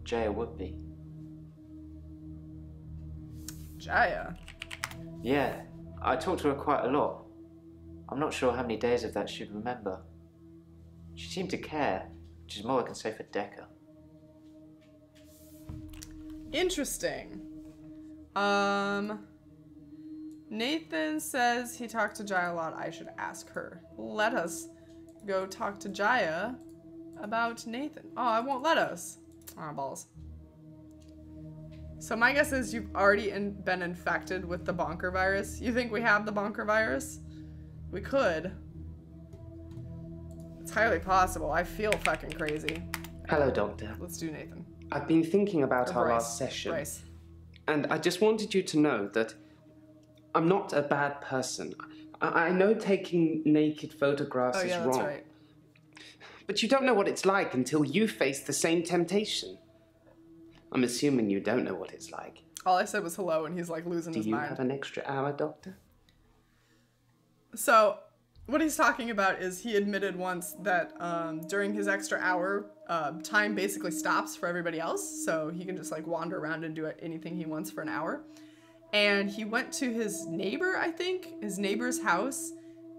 Jaya would be. Jaya? Yeah, I talked to her quite a lot. I'm not sure how many days of that she'd remember. She seemed to care, which is more I can say for Dekker. Nathan says he talked to Jaya a lot. I should ask her. Let us go talk to Jaya about Nathan. Oh, I won't let us. Aw, balls. So my guess is you've already been infected with the bonker virus. You think we have the bonker virus? We could. It's highly possible. I feel fucking crazy. Hello, Doctor. Let's do Nathan. I've been thinking about Or our Bryce. last session. Bryce. And I just wanted you to know that I'm not a bad person. I know taking naked photographs Oh, yeah, is that's wrong. right. But you don't know what it's like until you face the same temptation. I'm assuming you don't know what it's like. All I said was hello, and he's like losing his Do you mind. have an extra hour, Doctor? So, what he's talking about is he admitted once that during his extra hour, time basically stops for everybody else, so he can just like wander around and do anything he wants for an hour. And he went to his neighbor, I think, his neighbor's house,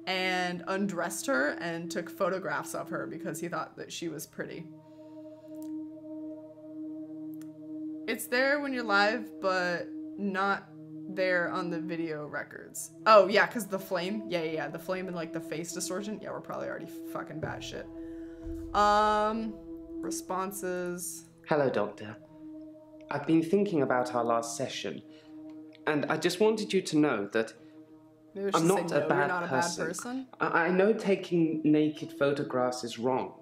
and undressed her and took photographs of her because he thought that she was pretty. It's there when you're live, but not there on the video records. Oh, yeah, because the flame. Yeah. The flame and, like, the face distortion. Yeah, we're probably already fucking batshit. Responses. Hello, Doctor. I've been thinking about our last session, and I just wanted you to know that Maybe we should I'm not say, a no, bad you're not person. a bad person. I know taking naked photographs is wrong.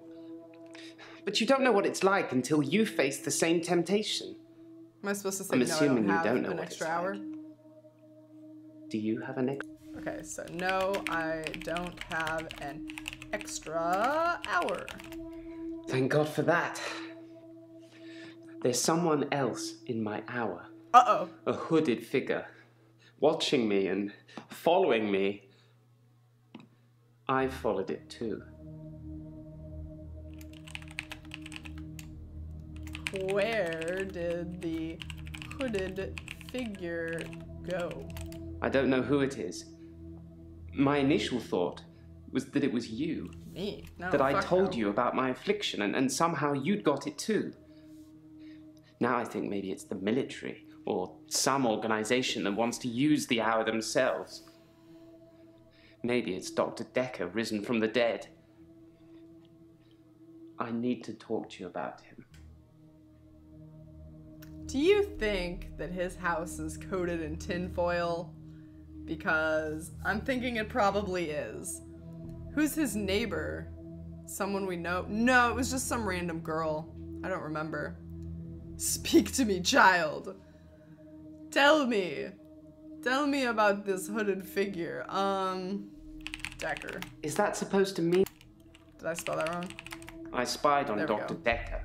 But you don't know what it's like until you face the same temptation. Am I supposed to say I'm no, assuming I you don't know an what extra it's hour? like. Do you have an extra? Okay, so no, I don't have an extra hour. Thank God for that. There's someone else in my hour. Uh-oh. A hooded figure, watching me and following me. I followed it too. Where did the hooded figure go? I don't know who it is. My initial thought was that it was you. Me? No, that I fuck told no. you about my affliction and somehow you'd got it too. Now I think maybe it's the military or some organization that wants to use the hour themselves. Maybe it's Dr. Dekker risen from the dead. I need to talk to you about him. Do you think that his house is coated in tinfoil? Because I'm thinking it probably is. Who's his neighbor? Someone we know? No, it was just some random girl. I don't remember. Speak to me, child. Tell me. Tell me about this hooded figure. Dekker. Is that supposed to mean? Did I spell that wrong? I spied on There we Dr. go. Dekker,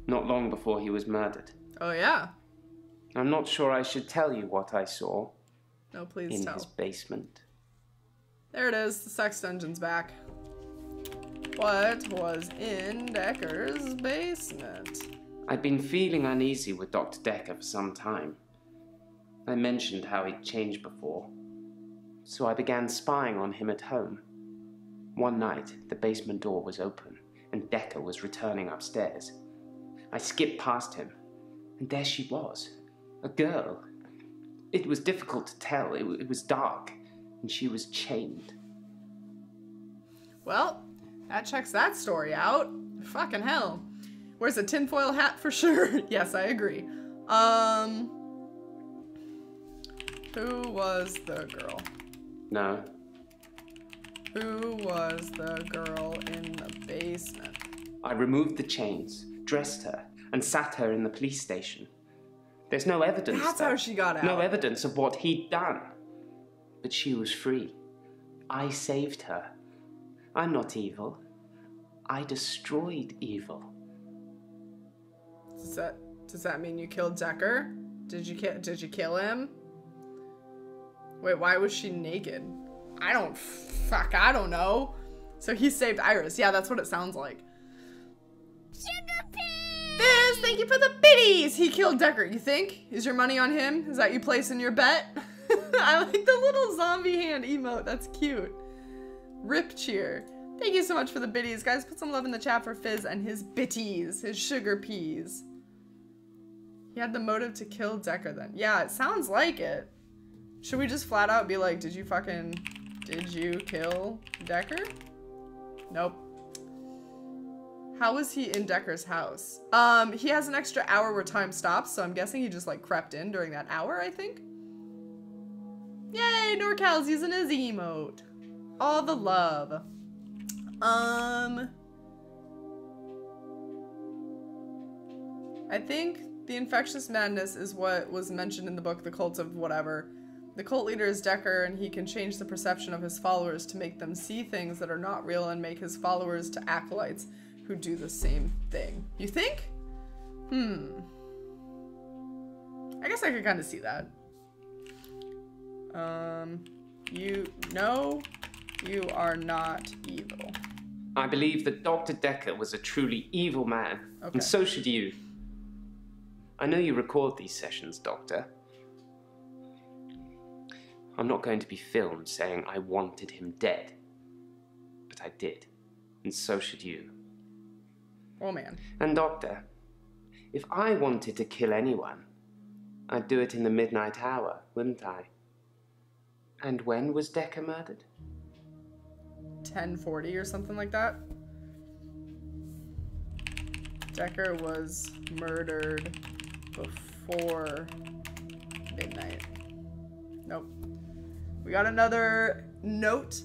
not long before he was murdered. Oh, yeah? I'm not sure I should tell you what I saw No, please in tell. his basement. There it is. The sex dungeon's back. What was in Dekker's basement? I'd been feeling uneasy with Dr. Dekker for some time. I mentioned how he'd changed before, so I began spying on him at home. One night, the basement door was open, and Dekker was returning upstairs. I skipped past him, and there she was, a girl. It was difficult to tell. It was dark, and she was chained. Well, that checks that story out. Fucking hell. Wears a tinfoil hat for sure. Yes, I agree. Who was the girl? No, Who was the girl in the basement? I removed the chains, dressed her, and sat her in the police station. There's no evidence. That's though. how she got out. No evidence of what he'd done. But she was free. I saved her. I'm not evil. I destroyed evil. Does that mean you killed Dekker? Did you kill him? Wait, why was she naked? I don't know. So he saved Iris. Yeah, that's what it sounds like. Sugar pea! Fizz, thank you for the biddies! He killed Dekker, you think? Is your money on him? Is that you placing your bet? I like the little zombie hand emote. That's cute. Rip cheer. Thank you so much for the biddies. Guys, put some love in the chat for Fizz and his bitties, his sugar peas. He had the motive to kill Dekker then. Yeah, it sounds like it. Should we just flat out be like, did you kill Dekker? Nope. How was he in Dekker's house? He has an extra hour where time stops, so I'm guessing he just like crept in during that hour, I think. Yay, NorCal's using his emote. All the love. I think the infectious madness is what was mentioned in the book, The Cult of Whatever. The cult leader is Dekker, and he can change the perception of his followers to make them see things that are not real and make his followers to acolytes who do the same thing. You think? I guess I could kind of see that. No, you are not evil. I believe that Dr. Dekker was a truly evil man, and so should you. I know you record these sessions, Doctor. I'm not going to be filmed saying I wanted him dead, but I did, and so should you. Oh man. And Doctor, if I wanted to kill anyone, I'd do it in the midnight hour, wouldn't I? And when was Dekker murdered? 10:40 or something like that. Dekker was murdered before midnight. Nope. We got another note.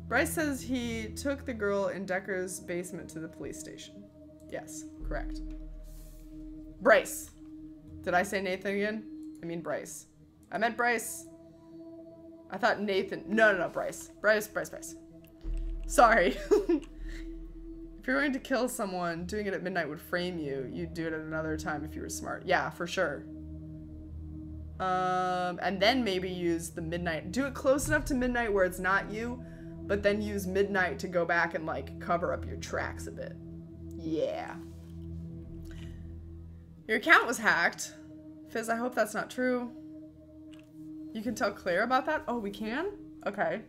Bryce says he took the girl in Dekker's basement to the police station. Yes, correct. Bryce. Did I say Nathan again? I mean Bryce. I meant Bryce. I thought Nathan. No, Bryce. Bryce. Sorry. If you're going to kill someone, doing it at midnight would frame you. You'd do it at another time if you were smart. Yeah, for sure. And then maybe use the midnight. Do it close enough to midnight where it's not you, but then use midnight to go back and like cover up your tracks a bit. Yeah. Your account was hacked. Fizz, I hope that's not true. You can tell Claire about that? Oh, we can? Okay.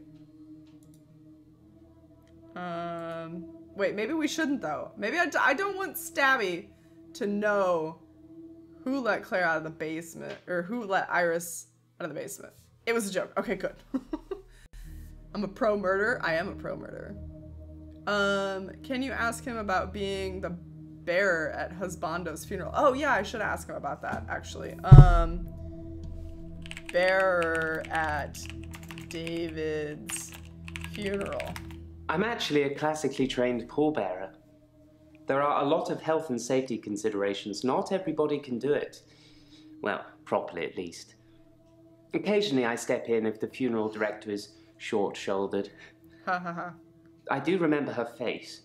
Wait, maybe we shouldn't though. Maybe I don't want Stabby to know who let Claire out of the basement, or who let Iris out of the basement. It was a joke. Okay, good. I'm a pro murderer. I am a pro murderer. Can you ask him about being the bearer at Husbando's funeral? Oh yeah, I should ask him about that actually. Bearer at David's funeral. I'm actually a classically trained pallbearer. There are a lot of health and safety considerations. Not everybody can do it. Well, properly at least. Occasionally I step in if the funeral director is short-shouldered. Ha ha ha. I do remember her face.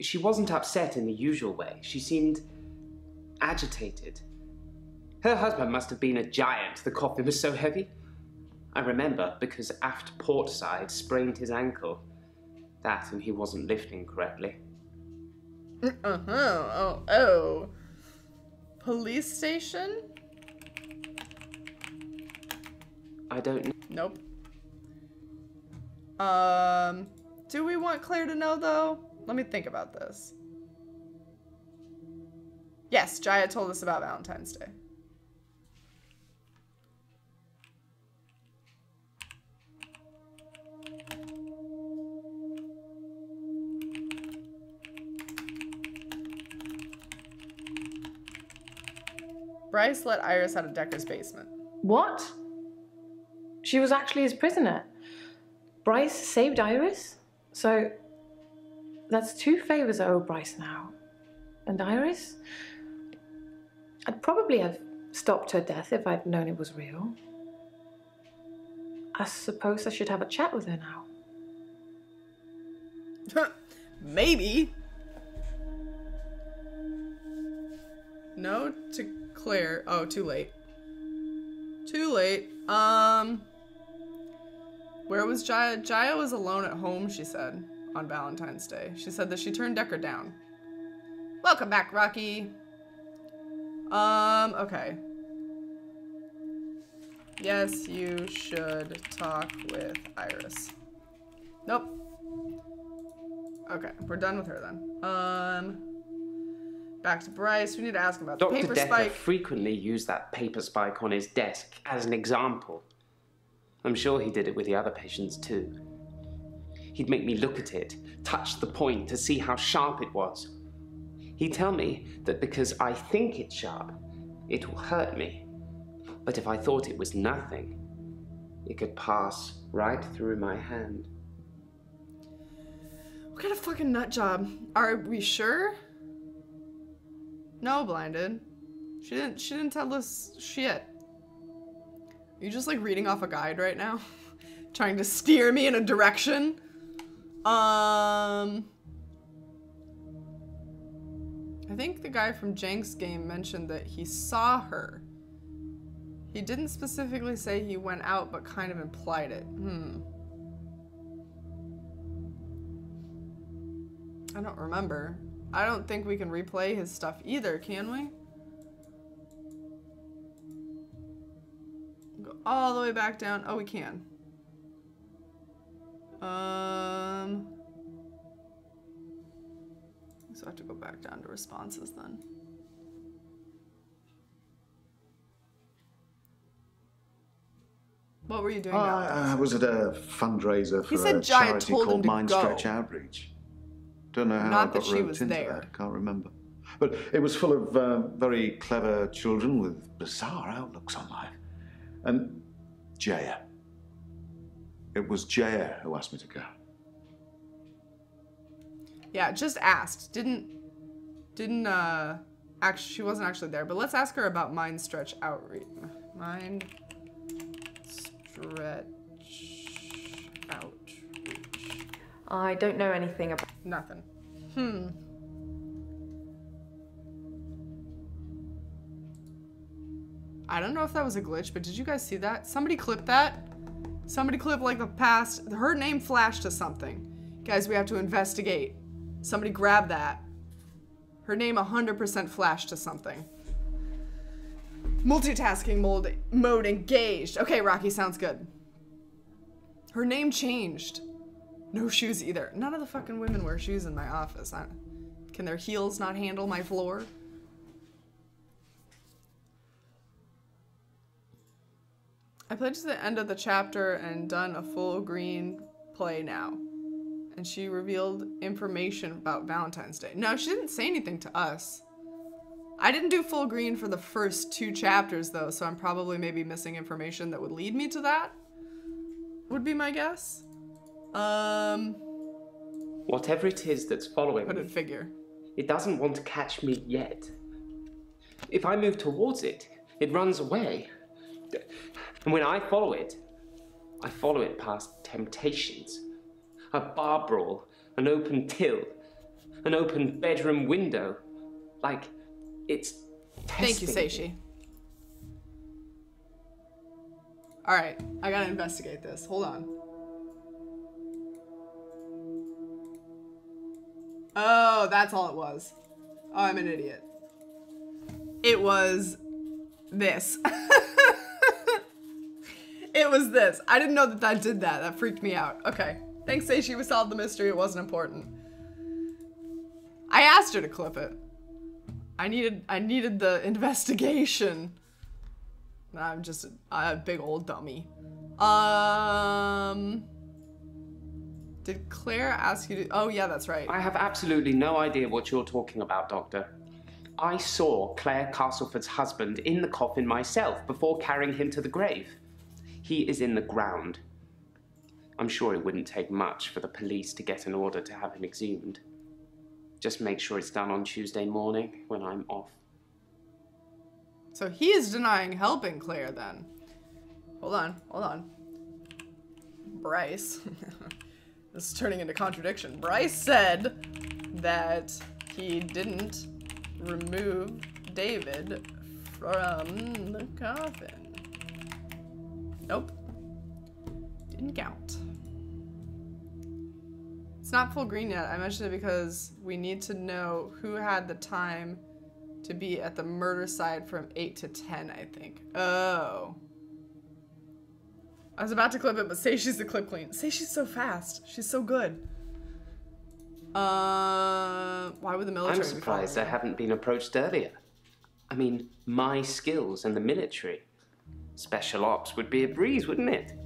She wasn't upset in the usual way. She seemed agitated. Her husband must have been a giant. The coffin was so heavy. I remember because aft port side sprained his ankle. That and he wasn't lifting correctly. Oh. Police station? I don't know. Nope. Do we want Claire to know though? Let me think about this. Yes, Jaya told us about Valentine's Day. Bryce let Iris out of Dekker's basement. What? She was actually his prisoner. Bryce saved Iris? So that's 2 favors I owe Bryce now. And Iris? I'd probably have stopped her death if I'd known it was real. I suppose I should have a chat with her now. Maybe. No to Claire. Oh, too late. Too late. Where was Jaya? Jaya was alone at home, she said, on Valentine's Day. She said that she turned Dekker down. Welcome back, Rocky. Okay. Yes, you should talk with Iris. Nope. Okay, we're done with her then. Back to Bryce. We need to ask him about the paper spike. Dr. Dekker frequently used that paper spike on his desk as an example. I'm sure he did it with the other patients too. He'd make me look at it, touch the point to see how sharp it was. He'd tell me that because I think it's sharp, it will hurt me. But if I thought it was nothing, it could pass right through my hand. What kind of fucking nut job? Are we sure? No, Blinded. She didn't tell us shit. Are you just like reading off a guide right now? Trying to steer me in a direction? I think the guy from Jank's game mentioned that he saw her. He didn't specifically say he went out, but kind of implied it. I don't remember. I don't think we can replay his stuff either, can we? Go all the way back down. Oh, we can. So I have to go back down to responses then. What were you doing now? I was at a fundraiser for said a Jai charity told him called to Mind go. Stretch Outreach. Don't know how Not I that got she roped was into there. that. I can't remember. But it was full of very clever children with bizarre outlooks on life. And Jaya. It was Jaya who asked me to go. Yeah, just asked. Didn't actually, she wasn't actually there, but let's ask her about Mind Stretch Outreach. Mind Stretch Outreach. I don't know anything about... Nothing. I don't know if that was a glitch, but did you guys see that? Somebody clip that. Somebody clip like the past. Her name flashed to something. Guys, we have to investigate. Somebody grab that. Her name 100% flashed to something. Multitasking mode engaged. Okay, Rocky, sounds good. Her name changed. No shoes either. None of the fucking women wear shoes in my office. Can their heels not handle my floor? I played to the end of the chapter and done a full green play now. And she revealed information about Valentine's Day. No, she didn't say anything to us. I didn't do full green for the first 2 chapters though, so I'm probably maybe missing information that would lead me to that. Would be my guess. Whatever it is that's following Hooded figure. It doesn't want to catch me yet. If I move towards it, it runs away. And when I follow it past temptations. A bar brawl, an open till, an open bedroom window. Like, it's testing. Thank you, Seishi. Alright, I gotta investigate this. Hold on. Oh, that's all it was. Oh, I'm an idiot. It was this. It was this. I didn't know that did that. That freaked me out. Okay. Thanks, Seishi. We solved the mystery. It wasn't important. I asked her to clip it. I needed the investigation. I'm just a big old dummy. Did Claire ask you to... Oh, yeah, that's right. I have absolutely no idea what you're talking about, Doctor. I saw Claire Castleford's husband in the coffin myself before carrying him to the grave. He is in the ground. I'm sure it wouldn't take much for the police to get an order to have him exhumed. Just make sure it's done on Tuesday morning when I'm off. So he is denying helping Claire then. Hold on. Bryce. This is turning into contradiction. Bryce said that he didn't remove David from the coffin. Nope. Didn't count. It's not full green yet. I mentioned it because we need to know who had the time to be at the murder site from 8 to 10, I think. Oh. I was about to clip it, but Seishi's the clip queen. Seishi's so fast. She's so good. Why would the military I'm surprised I haven't been approached earlier. I mean, my skills in the military. Special ops would be a breeze, wouldn't it?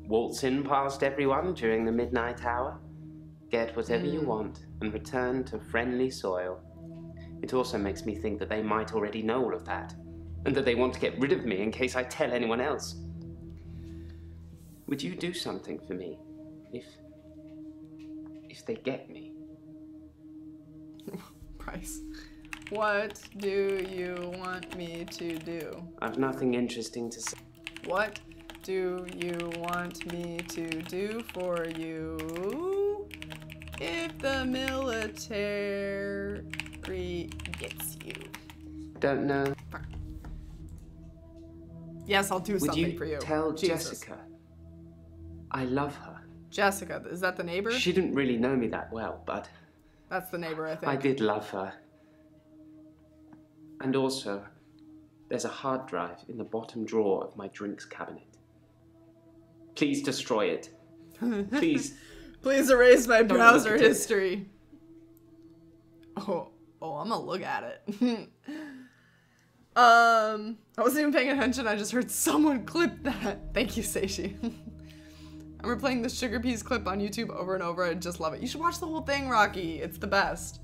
waltz in past everyone during the midnight hour, get whatever you want, and return to friendly soil. It also makes me think that they might already know all of that, and that they want to get rid of me in case I tell anyone else. Would you do something for me if they get me? Bryce, what do you want me to do? I've nothing interesting to say. What do you want me to do for you if the military gets you? Don't know. Yes, I'll do something for you. Would you tell Jesus. Jessica I love her? Jessica, is that the neighbor? She didn't really know me that well, but That's the neighbor, I think. I did love her. And also, there's a hard drive in the bottom drawer of my drinks cabinet. Please destroy it. Please. Please erase my Don't browser look at it. history. Oh, I'm gonna look at it. I wasn't even paying attention. I just heard someone clip that. Thank you, Seishi. I'm replaying the Sugar Peas clip on YouTube over and over. I just love it. You should watch the whole thing, Rocky. It's the best.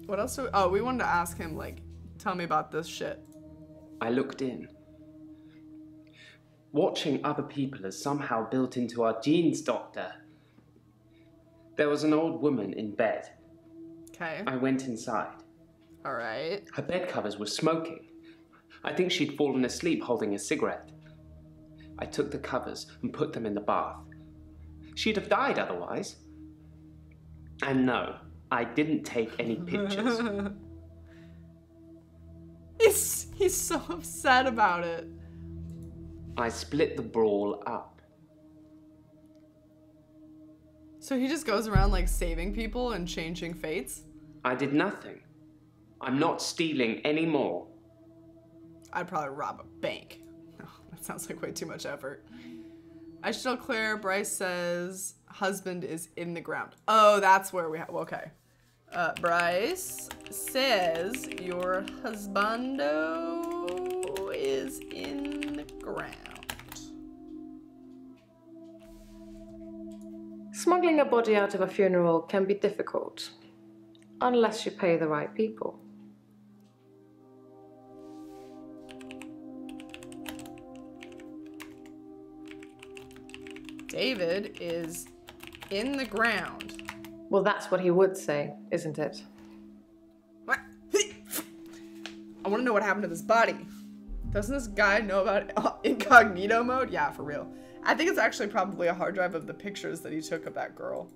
What else do we... Oh, we wanted to ask him, like, tell me about this shit. I looked in. Watching other people is somehow built into our genes, Doctor. There was an old woman in bed. Okay. I went inside. All right. Her bed covers were smoking. I think she'd fallen asleep holding a cigarette. I took the covers and put them in the bath. She'd have died otherwise. And no, I didn't take any pictures. He's so upset about it. I split the brawl up. So he just goes around like saving people and changing fates? I did nothing. I'm not stealing any more. I'd probably rob a bank. Oh, that sounds like way too much effort. I should tell Claire, Bryce says husband is in the ground. Oh, that's where we have, okay. Bryce says your husbando is in the ground. Smuggling a body out of a funeral can be difficult, unless you pay the right people. David is in the ground. Well, that's what he would say, isn't it? What? I want to know what happened to this body. Doesn't this guy know about incognito mode? Yeah, for real. I think it's actually probably a hard drive of the pictures that he took of that girl.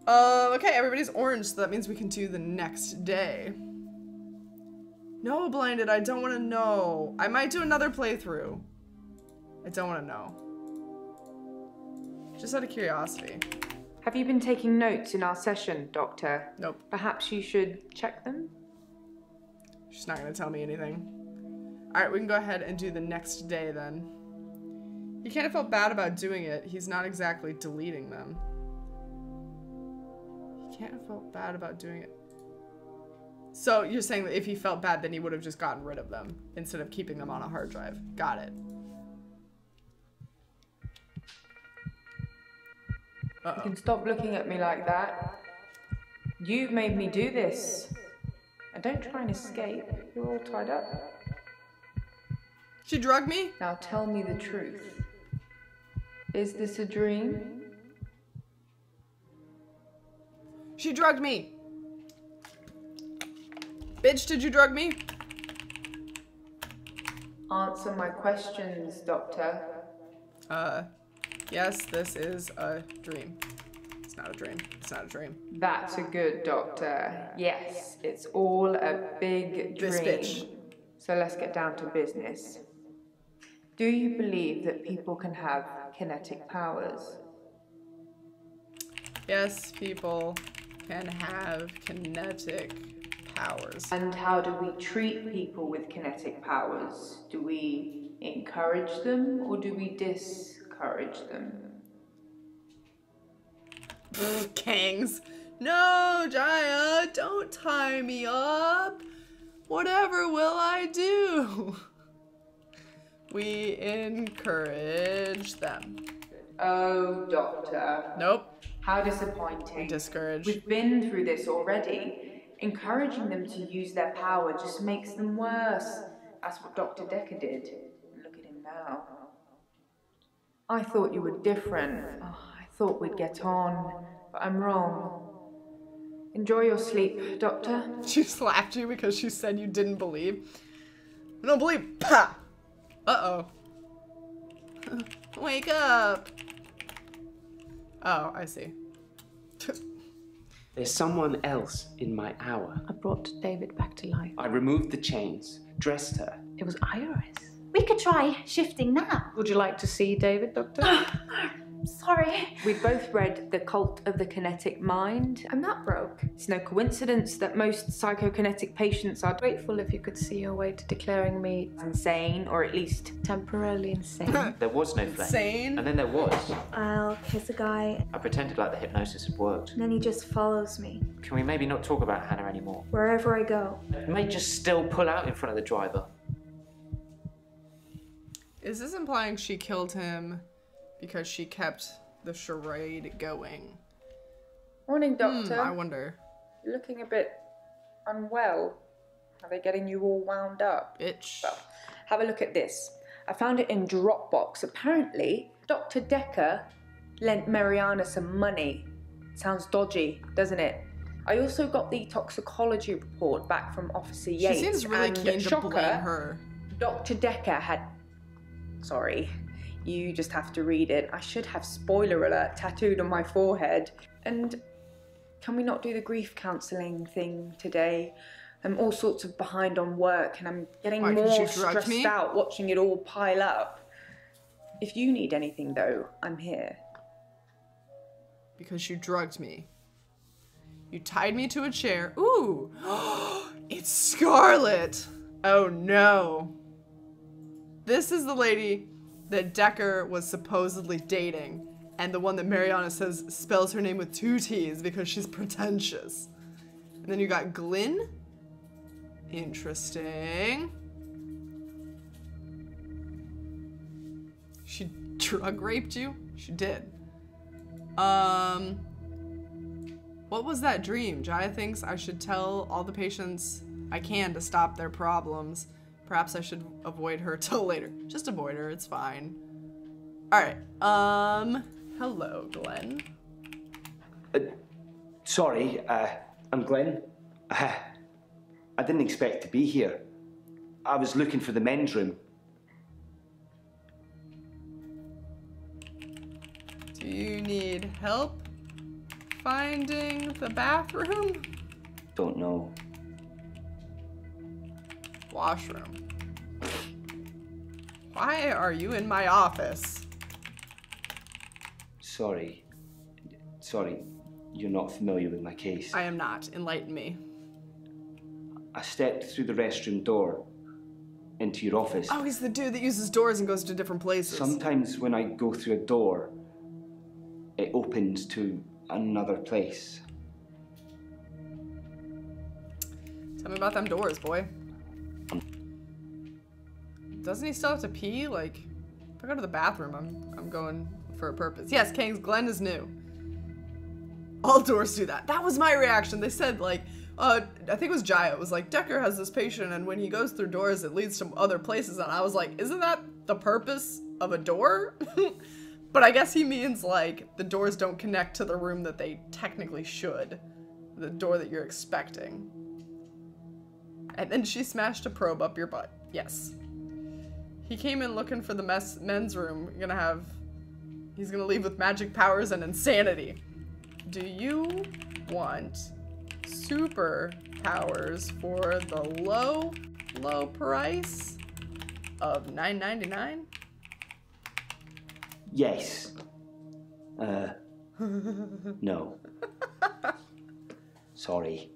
Okay, everybody's orange, so that means we can do the next day. No, Blinded, I don't want to know. I might do another playthrough. I don't want to know. Just out of curiosity. Have you been taking notes in our session, Doctor? Nope. Perhaps you should check them? She's not going to tell me anything. Alright, we can go ahead and do the next day then. He can't have felt bad about doing it. He's not exactly deleting them. He can't have felt bad about doing it. So you're saying that if he felt bad, then he would have just gotten rid of them instead of keeping them on a hard drive. Got it. You can stop looking at me like that. You've made me do this. And don't try and escape. You're all tied up. She drugged me? Now tell me the truth. Is this a dream? She drugged me. Bitch, did you drug me? Answer my questions, Doctor. Yes, this is a dream. It's not a dream. It's not a dream. That's a good Doctor. Yes, it's all a big dream. This bitch. So let's get down to business. Do you believe that people can have kinetic powers? Yes, people can have kinetic powers. And how do we treat people with kinetic powers? Do we encourage them or do we discourage them? Kangs. No, Jaya, don't tie me up. Whatever will I do? We encourage them. Oh, Doctor. Nope. How disappointing. We discourage. We've been through this already. Encouraging them to use their power just makes them worse. That's what Dr. Dekker did. Look at him now. I thought you were different. Oh, I thought we'd get on, but I'm wrong. Enjoy your sleep, Doctor. She slapped you because she said you didn't believe. I don't believe. Pa! Uh-oh. Wake up. Oh, I see. There's someone else in my hour. I brought David back to life. I removed the chains, dressed her. It was Iris. We could try shifting now. Would you like to see David, Doctor? Sorry. We both read The Cult of the Kinetic Mind. I'm not broke. It's no coincidence that most psychokinetic patients are Grateful if you could see your way to declaring me insane, or at least temporarily insane. There was no flame. Insane? And then there was. I'll kiss a guy, I pretended like the hypnosis had worked. and then he just follows me, Can we maybe not talk about Hannah anymore? wherever I go. You may just still pull out in front of the driver. Is this implying she killed him because she kept the charade going? Morning, Doctor. I wonder. You're looking a bit unwell. Are they getting you all wound up? Bitch. Well, have a look at this. I found it in Dropbox. Apparently, Dr. Dekker lent Mariana some money. Sounds dodgy, doesn't it? I also got the toxicology report back from Officer Yates. She seems really and keen to shocker, blame her. Dr. Dekker had... Sorry, you just have to read it. I should have spoiler alert tattooed on my forehead. And can we not do the grief counselling thing today? I'm all sorts of behind on work and I'm getting Why, 'cause more you drugged stressed me? out watching it all pile up. If you need anything though, I'm here. Because you drugged me. You tied me to a chair. Ooh! It's Scarlet! Oh no. This is the lady that Dekker was supposedly dating, and the one that Mariana says spells her name with 2 T's because she's pretentious. And then you got Glynn. Interesting. She drug raped you? She did. What was that dream? Jaya thinks I should tell all the patients I can to stop their problems. Perhaps I should avoid her till later. Just avoid her, it's fine. Alright, hello, Glenn. Sorry, I'm Glenn. I didn't expect to be here. I was looking for the men's room. Do you need help finding the bathroom? Don't know. Washroom. Why are you in my office? Sorry. Sorry, you're not familiar with my case. I am not. Enlighten me. I stepped through the restroom door into your office. Oh, he's the dude that uses doors and goes to different places. Sometimes when I go through a door, it opens to another place. Tell me about them doors, boy. Doesn't he still have to pee? Like, if I go to the bathroom, I'm going for a purpose. Yes, Kings, Glenn is new. All doors do that. That was my reaction. They said, like, I think it was Jaya. It was like, Dekker has this patient, and when he goes through doors, it leads to other places. And I was like, isn't that the purpose of a door? But I guess he means, like, the doors don't connect to the room that they technically should. The door that you're expecting. And then she smashed a probe up your butt. Yes. He came in looking for the men's room. He's gonna leave with magic powers and insanity. Do you want super powers for the low price of $9.99? Yes. No. Sorry.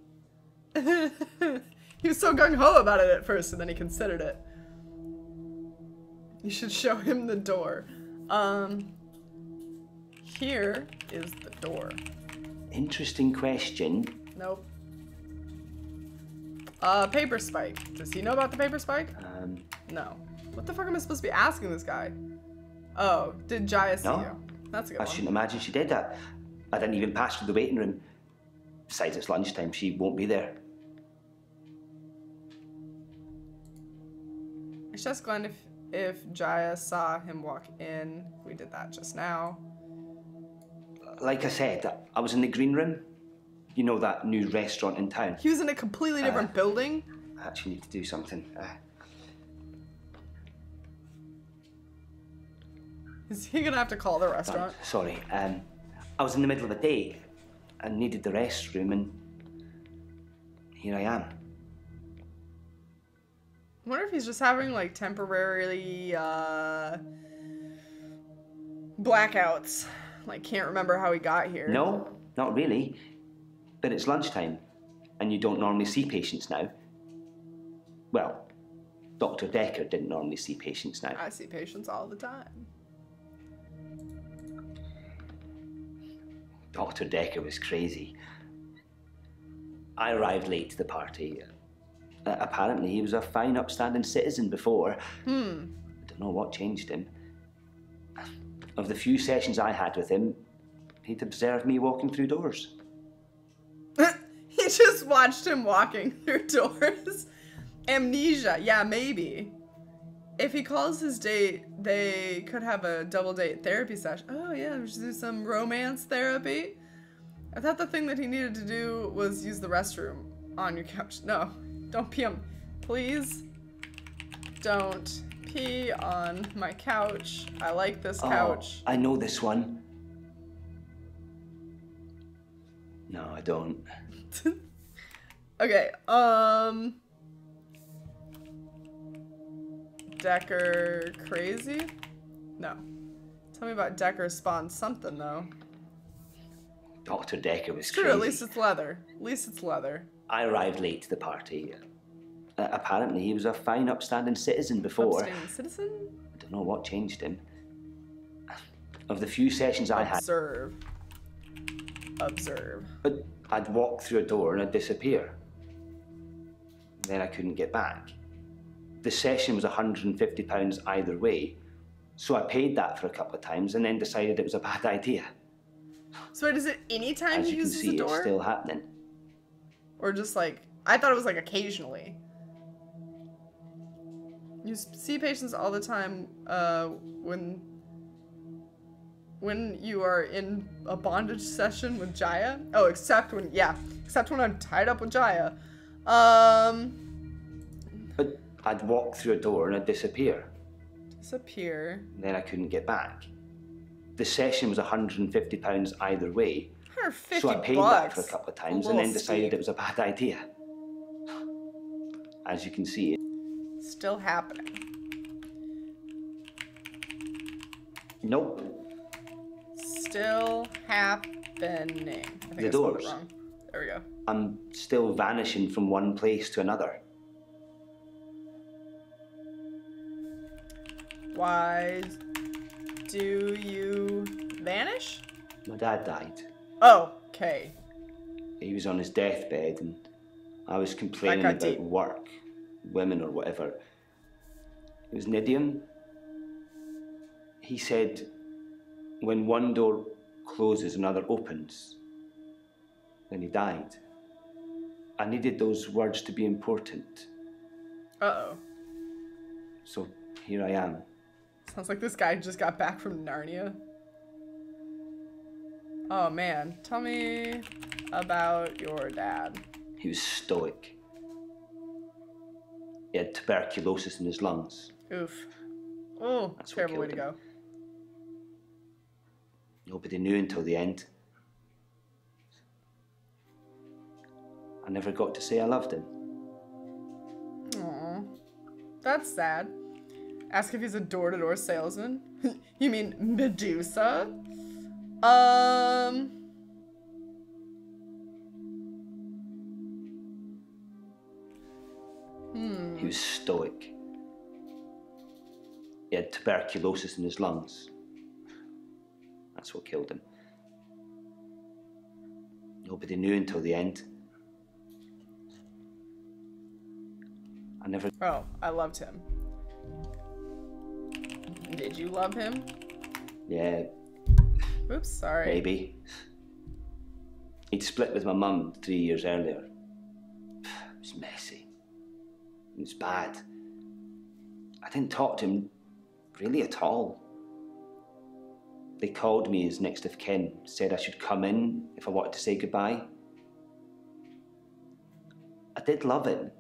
He was so gung-ho about it at first, and then he considered it. You should show him the door. Here is the door. Interesting question. Nope. Paper spike. Does he know about the paper spike? No. What the fuck am I supposed to be asking this guy? Oh, did Jaya see you? That's a good I one. shouldn't imagine she did that. I didn't even pass through the waiting room. Besides, it's lunchtime. She won't be there. I should ask Glenn if Jaya saw him walk in. We did that just now. Like I said, I was in the green room. You know, that new restaurant in town. He was in a completely different building? I actually need to do something. Is he gonna have to call the restaurant? Sorry, I was in the middle of a date and needed the restroom, and here I am. I wonder if he's just having like temporarily blackouts. Like can't remember how he got here. No, not really. But it's lunchtime, and you don't normally see patients now. Well, Dr. Dekker didn't normally see patients now. I see patients all the time. Dr. Dekker was crazy. I arrived late to the party. Apparently, he was a fine, upstanding citizen before. I don't know what changed him. Of the few sessions I had with him, he'd observed me walking through doors. He just watched him walking through doors. Amnesia. Yeah, maybe. If he calls his date, they could have a double date therapy session. Oh yeah, we should do some romance therapy. I thought the thing that he needed to do was use the restroom on your couch. No, don't pee on, please. Don't pee on my couch. I like this couch. I know this one. No, I don't. Okay, Dekker crazy? No. Tell me about Dekker spawned something though. Dr. Dekker was True, crazy. at least it's leather. At least it's leather. I arrived late to the party. Apparently, he was a fine, upstanding citizen before. Upstanding citizen? I don't know what changed him. Of the few sessions I had... Observe. Observe. But I'd walk through a door and I'd disappear. Then I couldn't get back. The session was £150 either way, so I paid that for a couple of times and then decided it was a bad idea. So wait, is it any time As he you can uses see, the door? it's still happening. Or just like, I thought it was like occasionally. You see patients all the time when you are in a bondage session with Jaya. Oh, except when I'm tied up with Jaya. But I'd walk through a door and I'd disappear. Disappear. Then I couldn't get back. The session was £150 either way, so I paid that for a couple of times and then decided it was a bad idea. As you can see, it's still happening. Nope. Still happening. I think The I spelled it doors. wrong. There we go. I'm still vanishing from one place to another. Why do you vanish? My dad died. Oh, okay. He was on his deathbed and I was complaining about work, women or whatever. It was an idiom. He said, when one door closes, another opens. Then he died. I needed those words to be important. Uh-oh. So here I am. Sounds like this guy just got back from Narnia. Oh man, tell me about your dad. He was stoic. He had tuberculosis in his lungs. Oof. Oh, That's what terrible way killed to him. go. Nobody knew until the end. I never got to say I loved him. Aw. That's sad. Ask if he's a door-to-door salesman. You mean Medusa? He was stoic. He had tuberculosis in his lungs. That's what killed him. Nobody knew until the end. I never... Oh, I loved him. Did you love him? Yeah. Oops, sorry. Maybe. He'd split with my mum 3 years earlier. It was messy. It was bad. I didn't talk to him really at all. They called me as next of kin, said I should come in if I wanted to say goodbye. I did love him.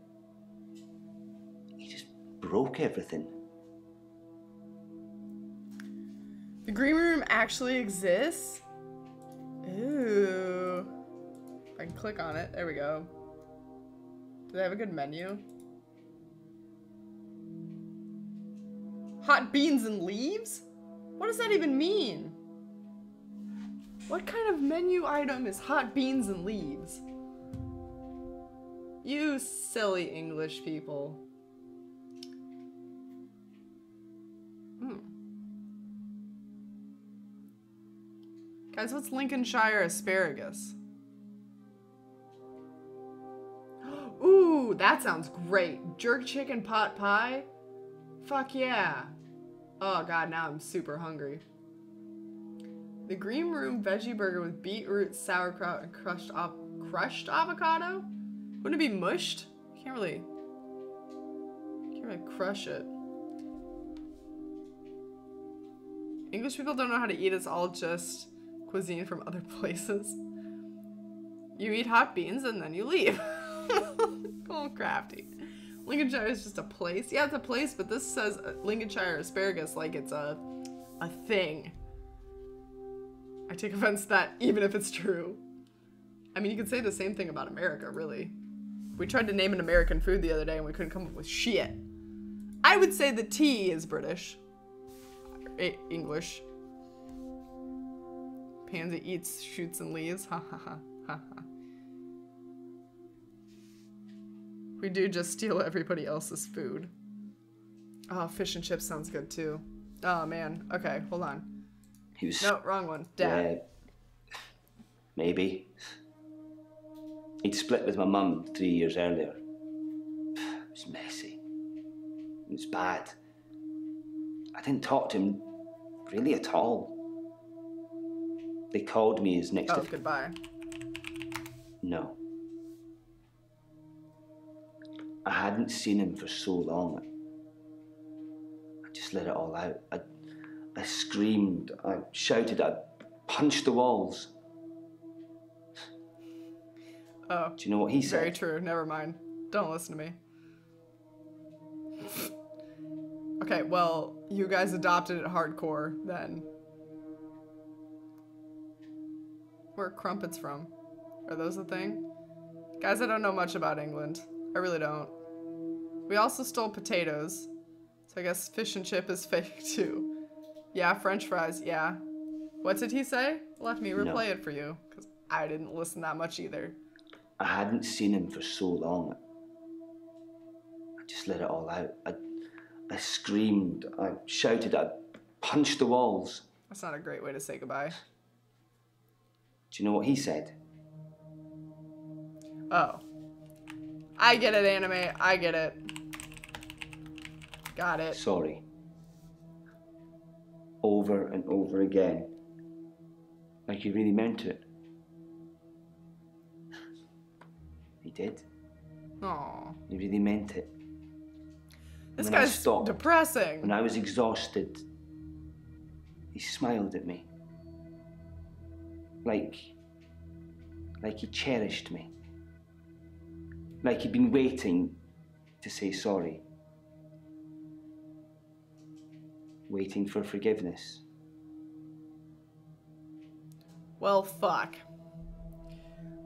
He just broke everything. The green room actually exists? Ooh. I can click on it. There we go. Do they have a good menu? Hot beans and leaves? What does that even mean? What kind of menu item is hot beans and leaves? You silly English people. Guys, what's Lincolnshire asparagus? Ooh, that sounds great. Jerk chicken pot pie? Fuck yeah. Oh god, now I'm super hungry. The green room veggie burger with beetroot, sauerkraut, and crushed avocado? Wouldn't it be mushed? Can't really crush it. English people don't know how to eat. It's all just cuisine from other places. You eat hot beans and then you leave. Cool, crafty. Lincolnshire is just a place. Yeah, it's a place, but this says Lincolnshire asparagus like it's a thing. I take offense to that, even if it's true. I mean, you could say the same thing about America, really. We tried to name an American food the other day and we couldn't come up with shit. I would say the tea is British. English. Pansy eats shoots and leaves. Ha ha ha ha ha. We do just steal everybody else's food. Oh, fish and chips sounds good too. Oh man. Okay, hold on. He was... No, wrong one. Dad. Maybe. He'd split with my mum 3 years earlier. It was messy. It was bad. I didn't talk to him really at all. They called me as next of... goodbye. No. I hadn't seen him for so long. I just let it all out. I screamed, I shouted, I punched the walls. Oh. Do you know what he said? Very true. Never mind. Don't listen to me. Okay, well, you guys adopted it hardcore, then. Where are crumpets from? Are those a thing? Guys, I don't know much about England. I really don't. We also stole potatoes. So I guess fish and chip is fake too. Yeah, French fries, yeah. What did he say? Let me replay it for you, because I didn't listen that much either. I hadn't seen him for so long. I just let it all out. I screamed, I shouted, I punched the walls. That's not a great way to say goodbye. Do you know what he said? Oh. I get it, anime. I get it. Got it. Sorry. Over and over again. Like he really meant it. He did. Aww. He really meant it. This guy's depressing. When I was exhausted, he smiled at me. Like he cherished me. Like he'd been waiting to say sorry. Waiting for forgiveness. Well, fuck.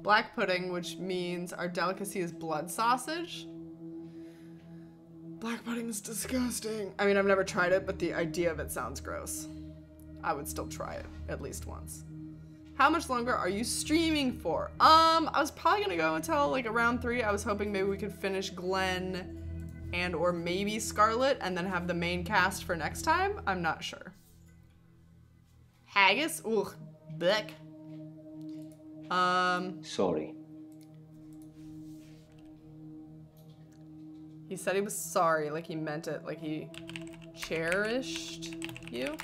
Black pudding, which means our delicacy is blood sausage. Black pudding is disgusting. I mean, I've never tried it, but the idea of it sounds gross. I would still try it, at least once. How much longer are you streaming for? I was probably gonna go until like around 3. I was hoping maybe we could finish Glenn and or maybe Scarlet and then have the main cast for next time. I'm not sure. Haggis? Ugh, blech. Sorry. He said he was sorry, like he meant it, like he cherished you.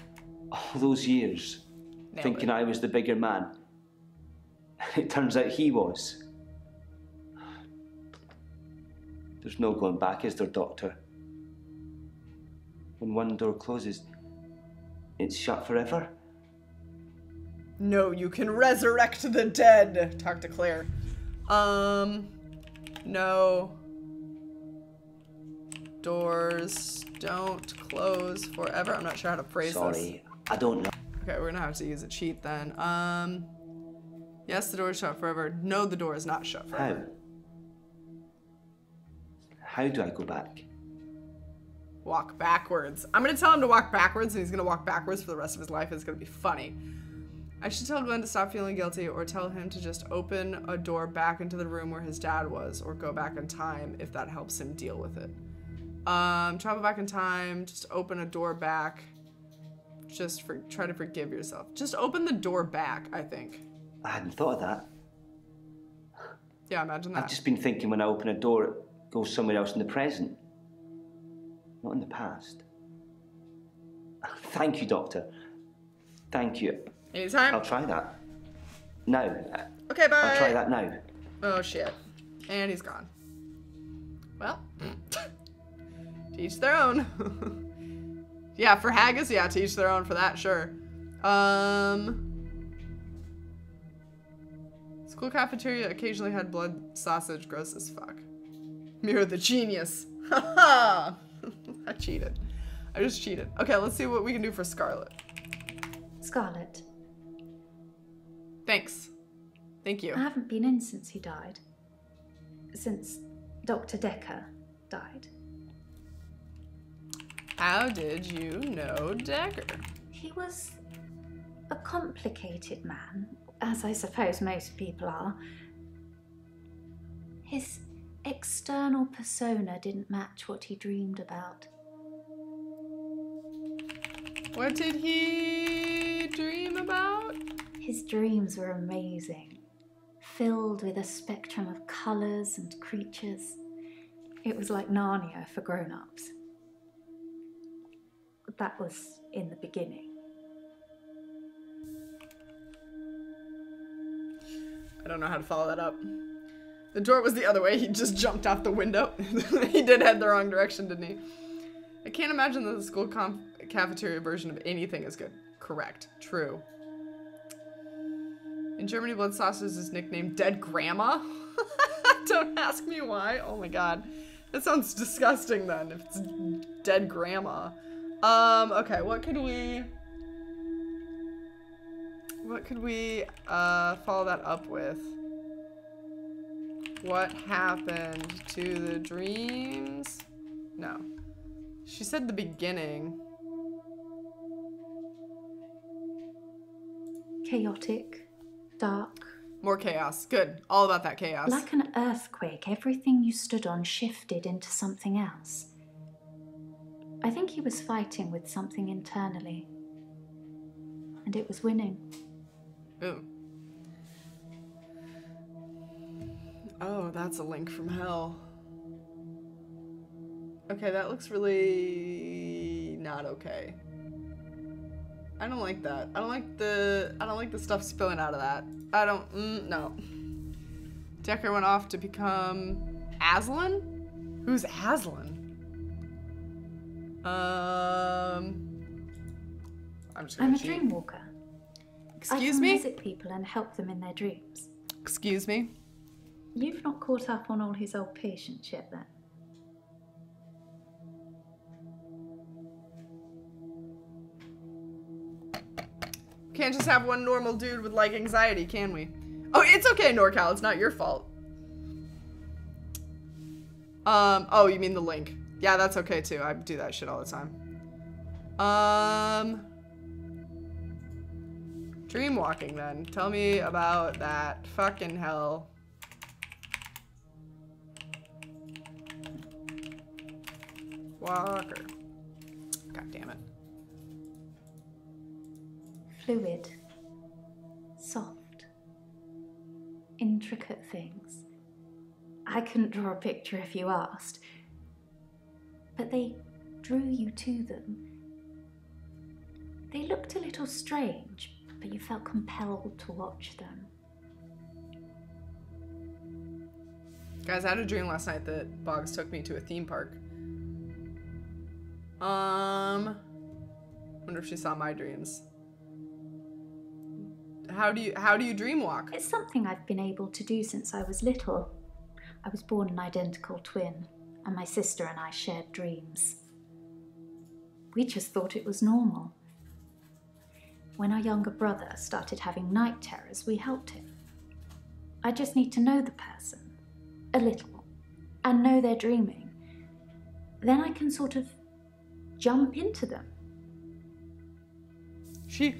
All those years, thinking I was the bigger man. It turns out he was. There's no going back, is there, Doctor? When one door closes, it's shut forever? No, you can resurrect the dead. Talk to Claire. No. Doors don't close forever. I'm not sure how to phrase this. Sorry, I don't know. Okay, we're gonna have to use a cheat then. Yes, the door is shut forever. No, the door is not shut forever. How do I go back? Walk backwards. I'm gonna tell him to walk backwards, and he's gonna walk backwards for the rest of his life. It's gonna be funny. I should tell Glenn to stop feeling guilty, or tell him to just open a door back into the room where his dad was, or go back in time if that helps him deal with it. Travel back in time, just open a door back. Try to forgive yourself. Just open the door back, I think. I hadn't thought of that. Yeah, imagine that. I've just been thinking when I open a door, it goes somewhere else in the present. Not in the past. Thank you, Doctor. Thank you. Anytime. I'll try that. Now. Okay, bye. I'll try that now. Oh, shit. And he's gone. Well, to each their own. Yeah, for haggis, yeah, to each their own for that, sure. School cafeteria occasionally had blood sausage, gross as fuck. Miro the genius. Haha! I cheated. I just cheated. Okay, let's see what we can do for Scarlet. Scarlet. Thanks. Thank you. I haven't been in since he died. Since Dr. Dekker died. How did you know Dekker? He was a complicated man, as I suppose most people are. His external persona didn't match what he dreamed about. What did he dream about? His dreams were amazing, filled with a spectrum of colours and creatures. It was like Narnia for grown-ups. That was in the beginning. I don't know how to follow that up. The door was the other way. He just jumped out the window. He did head the wrong direction, didn't he? I can't imagine that the school cafeteria version of anything is good. Correct. True. In Germany, blood sausage is nicknamed Dead Grandma. Don't ask me why. Oh my god. That sounds disgusting then, if it's Dead Grandma. Okay, what could we follow that up with? What happened to the dreams? No. She said the beginning. Chaotic, dark. More chaos. Good. All about that chaos. Like an earthquake, everything you stood on shifted into something else. I think he was fighting with something internally. And it was winning. Ooh. Oh, that's a link from hell. Okay, that looks really not okay. I don't like that. I don't like the stuff spilling out of that. I don't, no. Dekker went off to become Aslan? Who's Aslan? I'm a dream walker. Excuse I me? can visit people and help them in their dreams. Excuse me? You've not caught up on all his old patients yet, then? Can't just have one normal dude with, like, anxiety, can we? Oh, it's okay, NorCal. It's not your fault. Oh, you mean the link. Yeah, that's okay, too. I do that shit all the time. Dream walking, then. Tell me about that. Fucking hell. Walker. God damn it. Fluid. Soft. Intricate things. I couldn't draw a picture if you asked. but they drew you to them. They looked a little strange, but you felt compelled to watch them. Guys, I had a dream last night that Boggs took me to a theme park. Wonder if she saw my dreams. How do you dream walk? It's something I've been able to do since I was little. I was born an identical twin, and my sister and I shared dreams. We just thought it was normal. When our younger brother started having night terrors, we helped him. I just need to know the person, a little, and know they're dreaming. Then I can sort of jump into them. She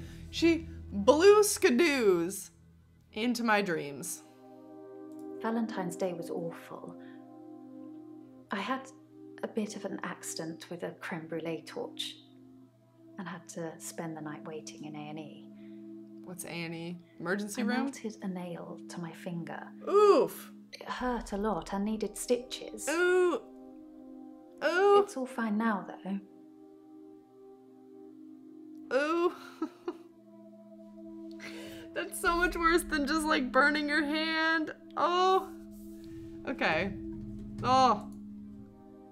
blew skadoos into my dreams. Valentine's Day was awful. I had a bit of an accident with a creme brulee torch and had to spend the night waiting in A&E. What's A&E? Emergency I room? melted a nail to my finger. Oof! It hurt a lot. I needed stitches. Ooh! Ooh! It's all fine now, though. Ooh! That's so much worse than just like burning your hand. Oh! Okay. Oh!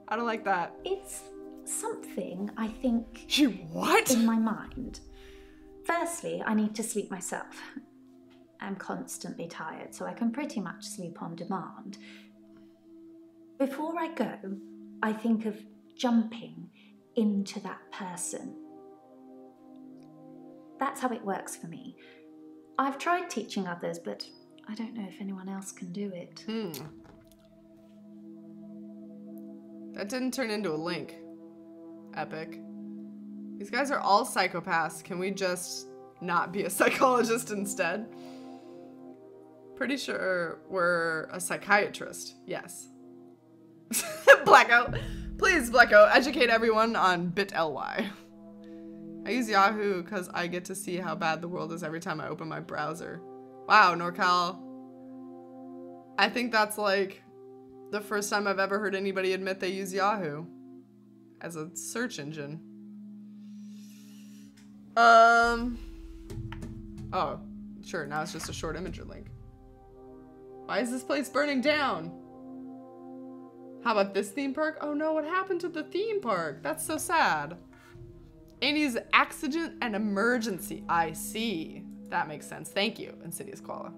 I don't like that. It's something I think... You what? In my mind. Firstly, I need to sleep myself. I'm constantly tired, so I can pretty much sleep on demand. Before I go, I think of jumping into that person. That's how it works for me. I've tried teaching others, but I don't know if anyone else can do it. That didn't turn into a link. Epic. These guys are all psychopaths. Can we just not be a psychologist instead? Pretty sure we're a psychiatrist. Yes. Blackout. Please, Blackout, educate everyone on bit.ly. I use Yahoo because I get to see how bad the world is every time I open my browser. Wow, NorCal. I think that's like the first time I've ever heard anybody admit they use Yahoo as a search engine. Oh, sure, now it's just a short imager link. Why is this place burning down? How about this theme park? Oh no, what happened to the theme park? That's so sad. Annie's accident and emergency. I see. That makes sense. Thank you, Insidious Koala.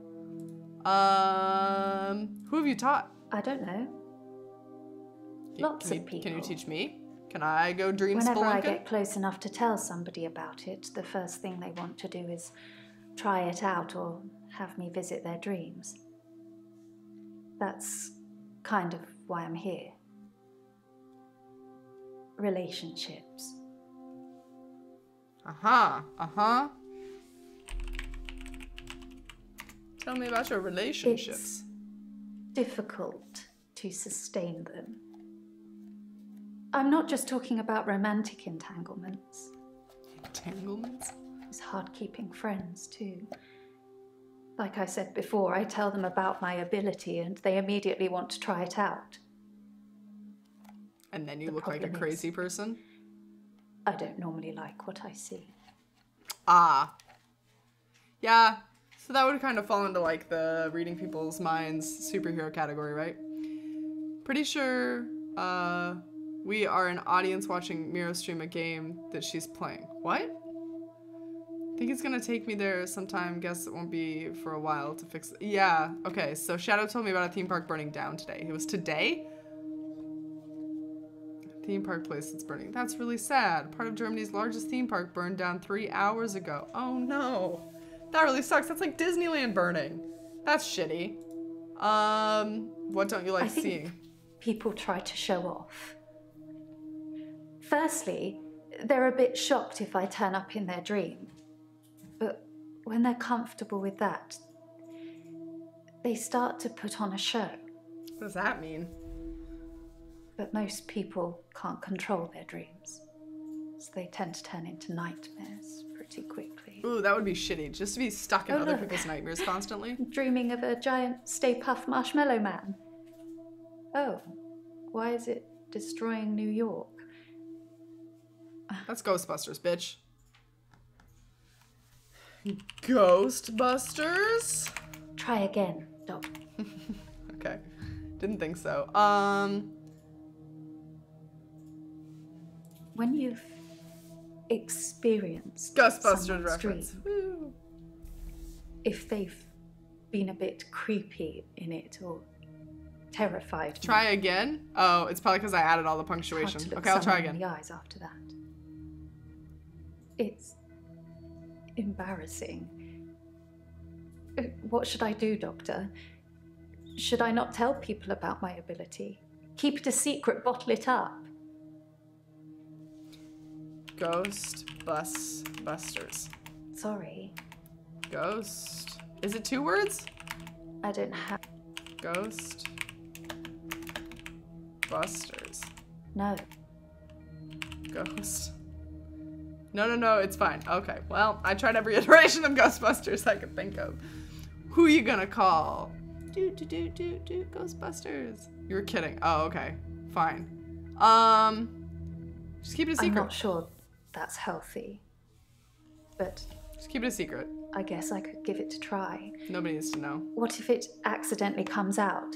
Who have you taught? I don't know. Lots of people. Can you teach me? Can I go dream Whenever spelunking? I get close enough to tell somebody about it, the first thing they want to do is try it out or have me visit their dreams. That's kind of why I'm here. Relationships. Tell me about your relationships. It's difficult to sustain them. I'm not just talking about romantic entanglements. Entanglements? It's hard keeping friends too. Like I said before, I tell them about my ability and they immediately want to try it out. And then you look like a crazy person? I don't normally like what I see. Ah. Yeah, so that would kind of fall into like the reading people's minds superhero category, right? Pretty sure we are an audience watching Miro stream a game that she's playing. What? I think it's gonna take me there sometime. Guess it won't be for a while to fix it. Yeah, okay, so Shadow told me about a theme park burning down today. It was today? Theme park place that's burning. That's really sad. Part of Germany's largest theme park burned down 3 hours ago. Oh no. That really sucks. That's like Disneyland burning. That's shitty. What don't you like seeing? People try to show off. Firstly, they're a bit shocked if I turn up in their dream. But when they're comfortable with that, they start to put on a show. What does that mean? But most people can't control their dreams, so they tend to turn into nightmares pretty quickly. Ooh, that would be shitty, just to be stuck in other people's nightmares constantly. Dreaming of a giant Stay Puft Marshmallow Man. Oh, why is it destroying New York? That's Ghostbusters, bitch. Ghostbusters? Try again, Doc. Okay. Didn't think so. When you've experienced Ghostbusters reference. Dream, if they've been a bit creepy in it or terrified. Try again? Oh, it's probably because I added all the punctuation. Okay, I'll try again. In the eyes after that. It's embarrassing. What should I do, Doctor? Should I not tell people about my ability? Keep it a secret, bottle it up? Ghostbusters. Sorry. Ghost. Is it 2 words? I don't have. Ghostbusters. No. Ghost. No, it's fine. Okay, well, I tried every iteration of Ghostbusters I could think of. Who you gonna call? Ghostbusters. You were kidding. Oh, okay. Fine. Just keep it a secret. I'm not sure that's healthy, but... Just keep it a secret. I guess I could give it a try. Nobody needs to know. What if it accidentally comes out?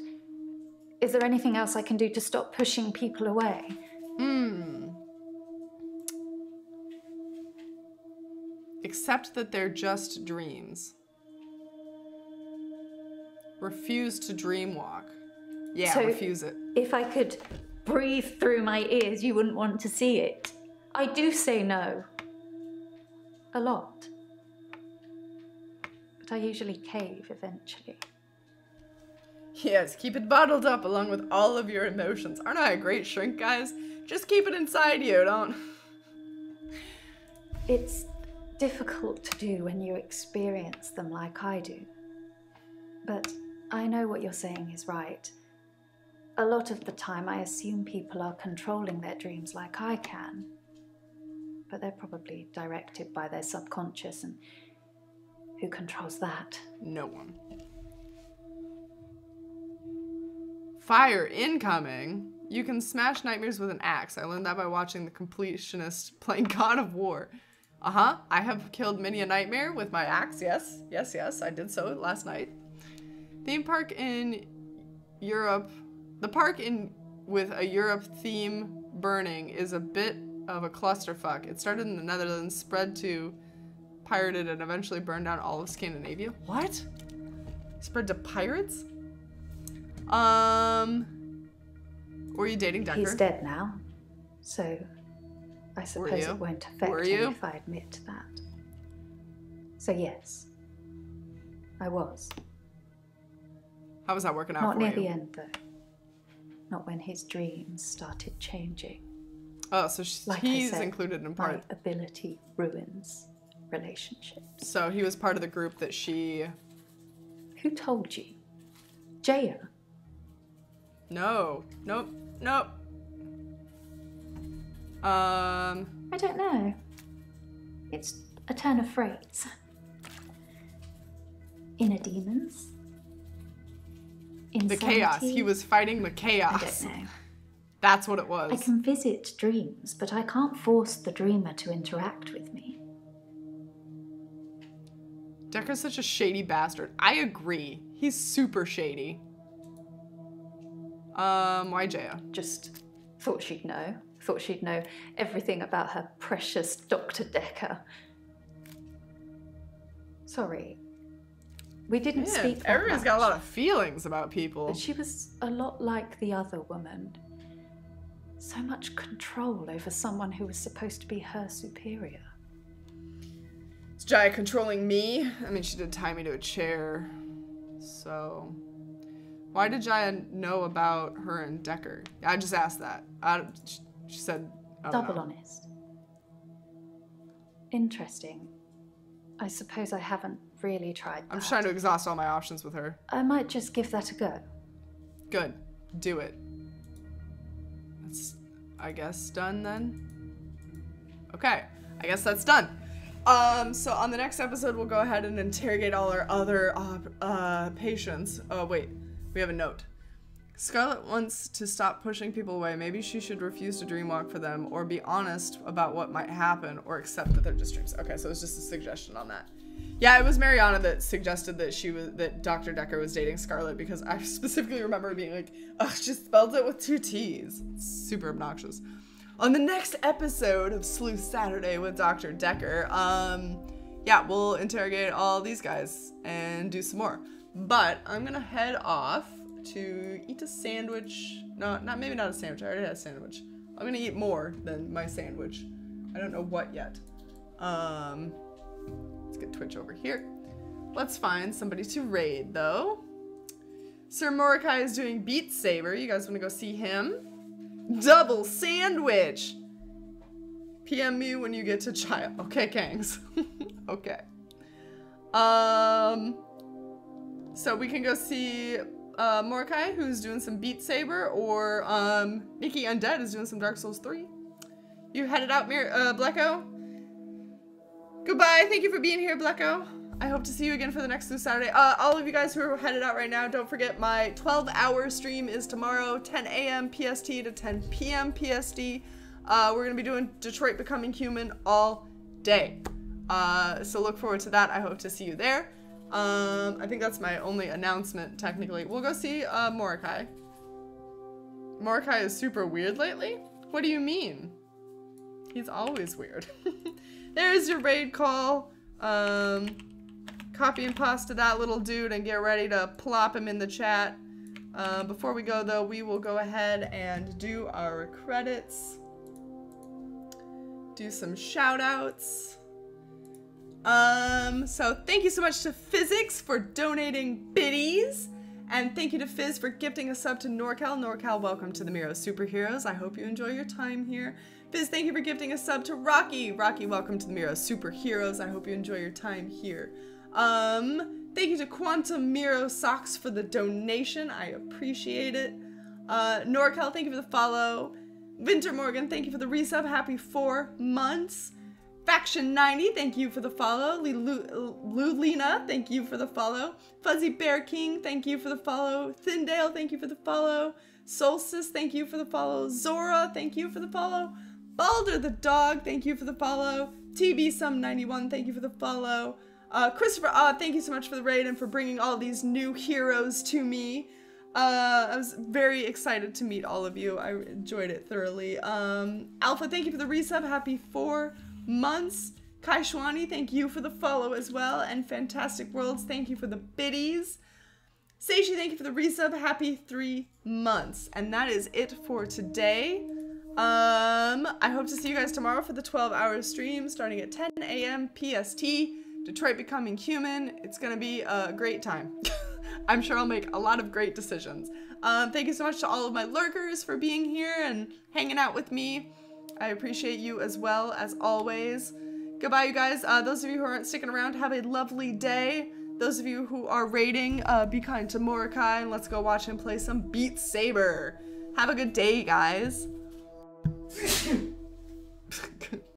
Is there anything else I can do to stop pushing people away? Accept that they're just dreams. Refuse to dream walk. Yeah, so refuse it. If I could breathe through my ears, you wouldn't want to see it. I do say no. A lot. But I usually cave eventually. Yes, keep it bottled up along with all of your emotions. Aren't I a great shrink, guys? Just keep it inside you, don't... It's difficult to do when you experience them like I do. But I know what you're saying is right. A lot of the time I assume people are controlling their dreams like I can. But they're probably directed by their subconscious, and who controls that? No one. Fire incoming. You can smash nightmares with an axe. I learned that by watching the completionist playing God of War. I have killed many a nightmare with my axe. Yes, I did so last night. Theme park in Europe. The park with a Europe theme burning is a bit of a clusterfuck. It started in the Netherlands, spread to pirated, and eventually burned down all of Scandinavia. What? Spread to pirates? Were you dating Dekker? He's dead now, so I suppose it won't affect him if I admit that. So yes, I was. How was that working out for you? Not near the end, though. Not when his dreams started changing. Oh, so he's included in part. My ability ruins relationships. So he was part of the group that she... Who told you? Jaya? No. Nope. I don't know. It's a turn of phrase. Inner demons? Insanity? The chaos. He was fighting the chaos. I don't know. That's what it was. I can visit dreams, but I can't force the dreamer to interact with me. Dekker's such a shady bastard. I agree. He's super shady. Why Jaya? Just thought she'd know. Thought she'd know everything about her precious Dr. Dekker. Sorry. We didn't speak that everybody's much. got a lot of feelings about people. But she was a lot like the other woman. So much control over someone who was supposed to be her superior. Is Jaya controlling me? I mean, she did tie me to a chair. So... Why did Jaya know about her and Dekker? I just asked that. She said... Double honest. Interesting. I suppose I haven't really tried that. I'm just trying to exhaust all my options with her. I might just give that a go. Good. Do it. That's, I guess, done then? Okay. I guess that's done. So on the next episode, we'll go ahead and interrogate all our other patients. Oh, wait. We have a note. Scarlet wants to stop pushing people away. Maybe she should refuse to dreamwalk for them or be honest about what might happen or accept that they're just dreams. Okay, so it's just a suggestion on that. Yeah, it was Mariana that suggested that Dr. Dekker was dating Scarlet because I specifically remember being like, ugh, she spelled it with 2 T's. It's super obnoxious. On the next episode of Sleuth Saturday with Dr. Dekker, yeah, we'll interrogate all these guys and do some more. But I'm gonna head off to eat a sandwich. No, maybe not a sandwich. I already had a sandwich. I'm gonna eat more than my sandwich. I don't know what yet. Let's get Twitch over here. Let's find somebody to raid though. Sir Mordecai is doing Beat Saber. You guys wanna go see him? Double sandwich! PM me when you get to child. Okay, Kangs. Okay. So we can go see Mordecai, who's doing some Beat Saber, or Nikki Undead is doing some Dark Souls 3. You headed out, Blecko? Goodbye, thank you for being here, Blecko. I hope to see you again for the next Sleuth Saturday. All of you guys who are headed out right now, don't forget my 12-hour stream is tomorrow, 10 a.m. PST to 10 p.m. PST. We're gonna be doing Detroit Becoming Human all day. So look forward to that. I hope to see you there. I think that's my only announcement, technically. We'll go see Mordecai. Mordecai is super weird lately? What do you mean? He's always weird. There's your raid call. Copy and pasta that little dude and get ready to plop him in the chat. Before we go though, we will go ahead and do our credits. Do some shout outs. So thank you so much to Physics for donating biddies. And thank you to Fizz for gifting a sub to NorCal. NorCal, welcome to the Miro Superheroes. I hope you enjoy your time here. Fizz, thank you for gifting a sub to Rocky. Rocky, welcome to the Miro Superheroes. I hope you enjoy your time here. Thank you to Quantum Miro Socks for the donation. I appreciate it. NorCal, thank you for the follow. Winter Morgan, thank you for the resub. Happy 4 months. Faction 90, thank you for the follow. Lulina, thank you for the follow. Fuzzy Bear King, thank you for the follow. Thindale, thank you for the follow. Solstice, thank you for the follow. Zora, thank you for the follow. Balder the Dog, thank you for the follow. TBSum91, thank you for the follow. Christopher thank you so much for the raid and for bringing all these new heroes to me. I was very excited to meet all of you. I enjoyed it thoroughly. Alpha, thank you for the resub. Happy 4 months. Kai Shwani, thank you for the follow as well. And Fantastic Worlds, thank you for the biddies. Seishi, thank you for the resub. Happy 3 months. And that is it for today. I hope to see you guys tomorrow for the 12-hour stream starting at 10 a.m. PST. Detroit Becoming Human. It's gonna be a great time. I'm sure I'll make a lot of great decisions. Thank you so much to all of my lurkers for being here and hanging out with me. I appreciate you as well, as always. Goodbye, you guys. Those of you who aren't sticking around, have a lovely day. Those of you who are raiding, be kind to Mordecai, and let's go watch him play some Beat Saber. Have a good day, guys.